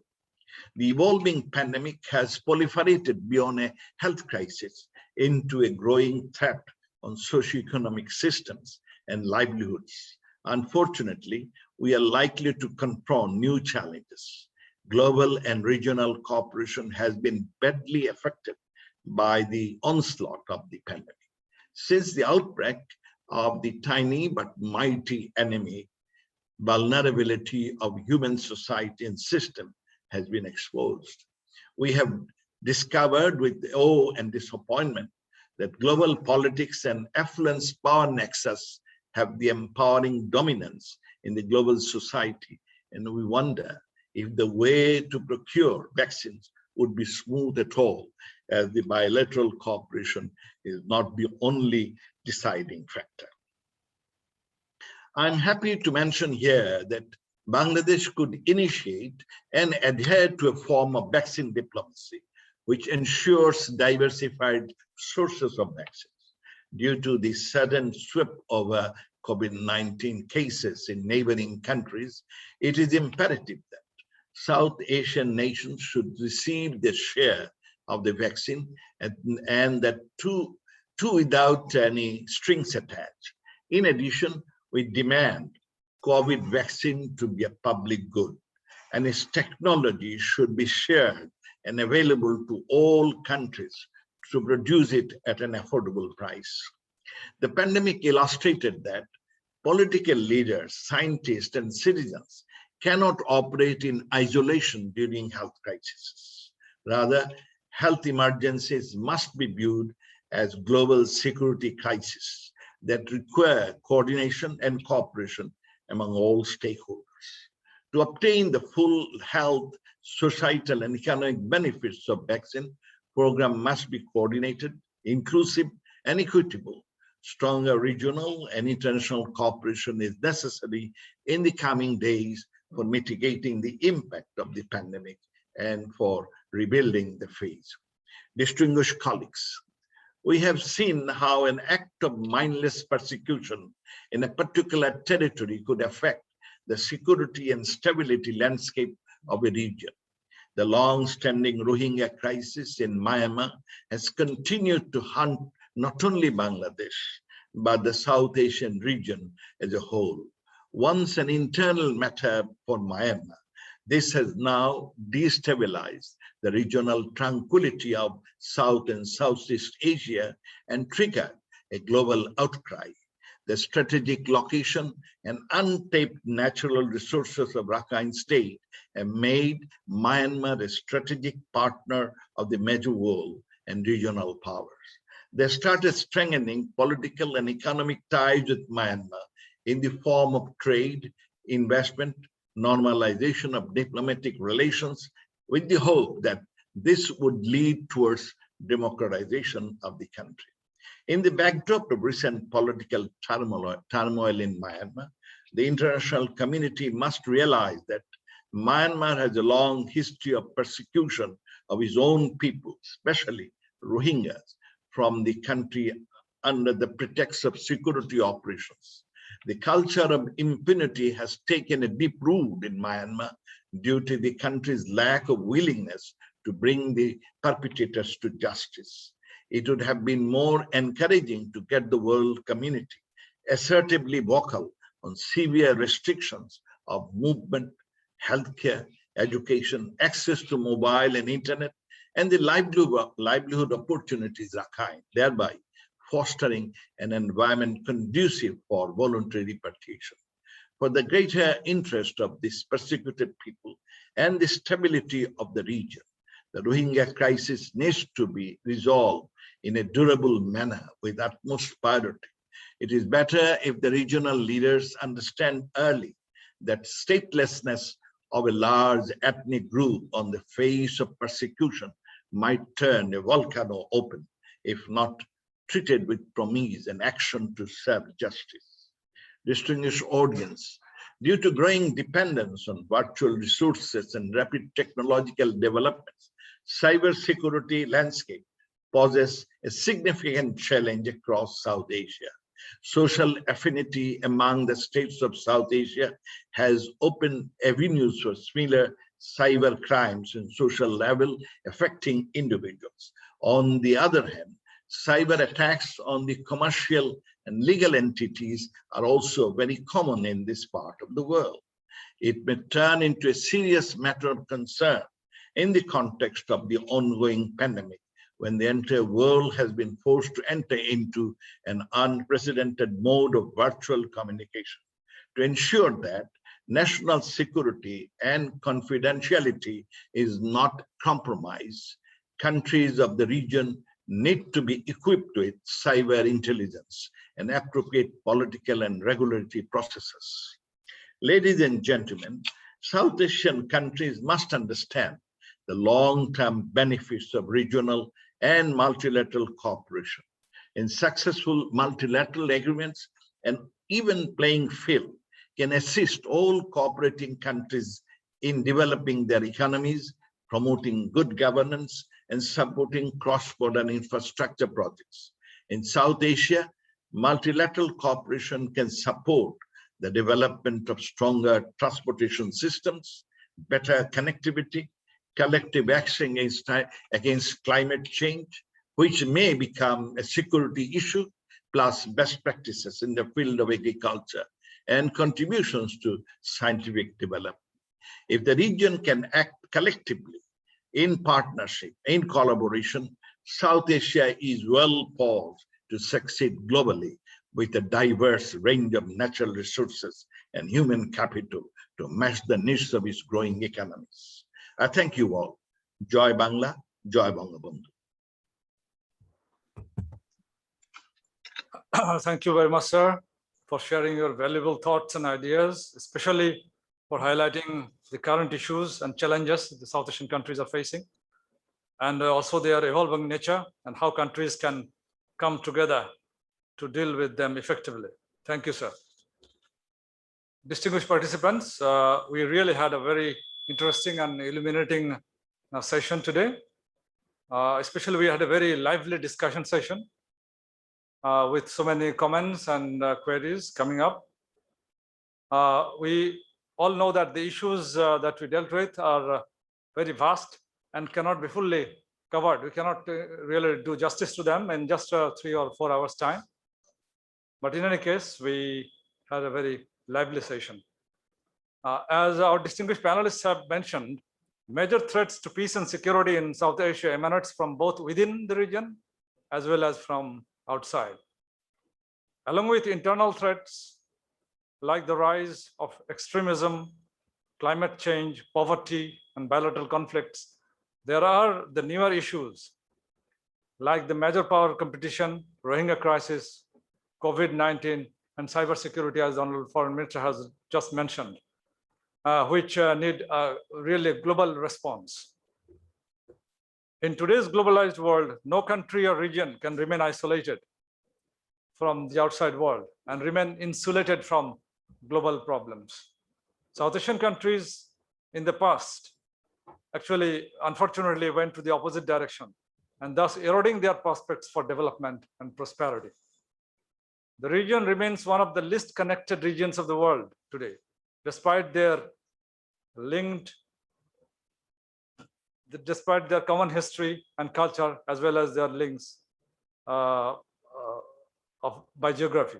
The evolving pandemic has proliferated beyond a health crisis into a growing threat on socioeconomic systems and livelihoods. Unfortunately, we are likely to confront new challenges. Global and regional cooperation has been badly affected by the onslaught of the pandemic. Since the outbreak of the tiny but mighty enemy, vulnerability of human society and system has been exposed. We have discovered with awe and disappointment that global politics and affluence power nexus have the empowering dominance in the global society, and we wonder if the way to procure vaccines would be smooth at all, as the bilateral cooperation is not the only deciding factor. I'm happy to mention here that Bangladesh could initiate and adhere to a form of vaccine diplomacy, which ensures diversified sources of vaccines. Due to the sudden sweep of COVID-19 cases in neighboring countries, it is imperative that South Asian nations should receive their share of the vaccine and that too without any strings attached. In addition, we demand COVID vaccine to be a public good, and its technology should be shared and available to all countries to produce it at an affordable price. The pandemic illustrated that political leaders, scientists, and citizens cannot operate in isolation during health crises. Rather, health emergencies must be viewed as global security crises that require coordination and cooperation among all stakeholders. To obtain the full health, societal, and economic benefits of vaccine program must be coordinated, inclusive, and equitable. Stronger regional and international cooperation is necessary in the coming days for mitigating the impact of the pandemic and for rebuilding the faith. Distinguished colleagues, we have seen how an act of mindless persecution in a particular territory could affect the security and stability landscape of a region. The long-standing Rohingya crisis in Myanmar has continued to haunt not only Bangladesh, but the South Asian region as a whole. Once an internal matter for Myanmar, this has now destabilized the regional tranquility of South and Southeast Asia and triggered a global outcry. The strategic location and untapped natural resources of Rakhine State have made Myanmar a strategic partner of the major world and regional powers. They started strengthening political and economic ties with Myanmar in the form of trade, investment, normalization of diplomatic relations, with the hope that this would lead towards democratization of the country. In the backdrop of recent political turmoil in Myanmar, the international community must realize that Myanmar has a long history of persecution of its own people, especially Rohingyas, from the country under the pretext of security operations. The culture of impunity has taken a deep root in Myanmar due to the country's lack of willingness to bring the perpetrators to justice. It would have been more encouraging to get the world community assertively vocal on severe restrictions of movement, healthcare, education, access to mobile and internet, and the livelihood opportunities Rakhine, thereby fostering an environment conducive for voluntary repatriation. For the greater interest of these persecuted people and the stability of the region, the Rohingya crisis needs to be resolved in a durable manner with utmost priority. It is better if the regional leaders understand early that statelessness of a large ethnic group on the face of persecution might turn a volcano open, if not treated with promise and action to serve justice. Distinguished audience, due to growing dependence on virtual resources and rapid technological developments, cybersecurity landscape poses a significant challenge across South Asia. Social affinity among the states of South Asia has opened avenues for similar cyber crimes and social level affecting individuals. On the other hand, cyber attacks on the commercial and legal entities are also very common in this part of the world. It may turn into a serious matter of concern in the context of the ongoing pandemic, when the entire world has been forced to enter into an unprecedented mode of virtual communication. To ensure that national security and confidentiality is not compromised, countries of the region need to be equipped with cyber intelligence and appropriate political and regulatory processes. Ladies and gentlemen, South Asian countries must understand the long-term benefits of regional and multilateral cooperation. In successful multilateral agreements, an even playing field can assist all cooperating countries in developing their economies, promoting good governance, and supporting cross-border infrastructure projects. In South Asia, multilateral cooperation can support the development of stronger transportation systems, better connectivity, collective action against climate change, which may become a security issue, plus best practices in the field of agriculture and contributions to scientific development. If the region can act collectively, in partnership, in collaboration, South Asia is well poised to succeed globally with a diverse range of natural resources and human capital to match the needs of its growing economies. I thank you all. Joy Bangla, Joy Bangabandhu. Thank you very much, sir, for sharing your valuable thoughts and ideas, especially for highlighting the current issues and challenges the South Asian countries are facing, and also their evolving nature and how countries can come together to deal with them effectively. Thank you, sir. Distinguished participants, we really had a very interesting and illuminating session today. Especially we had a very lively discussion session with so many comments and queries coming up. We all know that the issues that we dealt with are very vast and cannot be fully covered. We cannot really do justice to them in just 3 or 4 hours time. But in any case, we had a very lively session. As our distinguished panelists have mentioned, major threats to peace and security in South Asia emanates from both within the region as well as from outside. Along with internal threats like the rise of extremism, climate change, poverty, and bilateral conflicts, there are the newer issues like the major power competition, Rohingya crisis, COVID-19, and cybersecurity, as the Honorable Foreign Minister has just mentioned, which need a really global response. In today's globalized world, no country or region can remain isolated from the outside world and remain insulated from global problems. South Asian countries in the past actually, unfortunately, went to the opposite direction and thus eroding their prospects for development and prosperity. The region remains one of the least connected regions of the world today, despite their common history and culture, as well as their links by geography.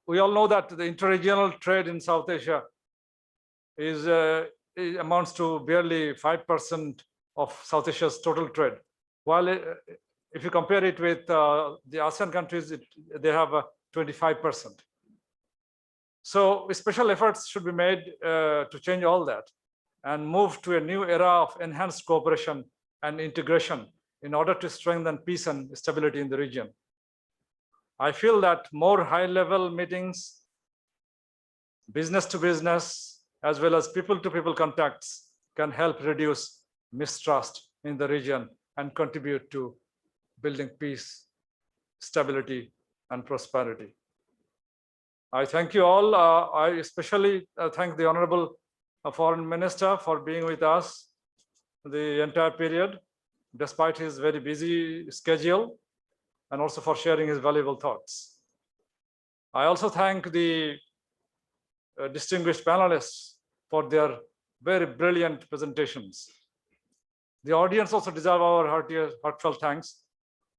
We all know that the interregional trade in South Asia amounts to barely 5% of South Asia's total trade. While if you compare it with the ASEAN countries, they have 25%. So special efforts should be made to change all that and move to a new era of enhanced cooperation and integration in order to strengthen peace and stability in the region. I feel that more high-level meetings, business to business, as well as people-to-people contacts can help reduce mistrust in the region and contribute to building peace, stability, and prosperity. I thank you all. I especially thank the Honorable Foreign Minister for being with us the entire period, despite his very busy schedule, and also for sharing his valuable thoughts. I also thank the distinguished panelists for their very brilliant presentations. The audience also deserve our heartfelt thanks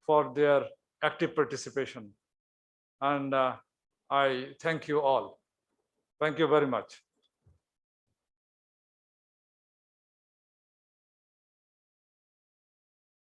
for their active participation. And I thank you all. Thank you very much.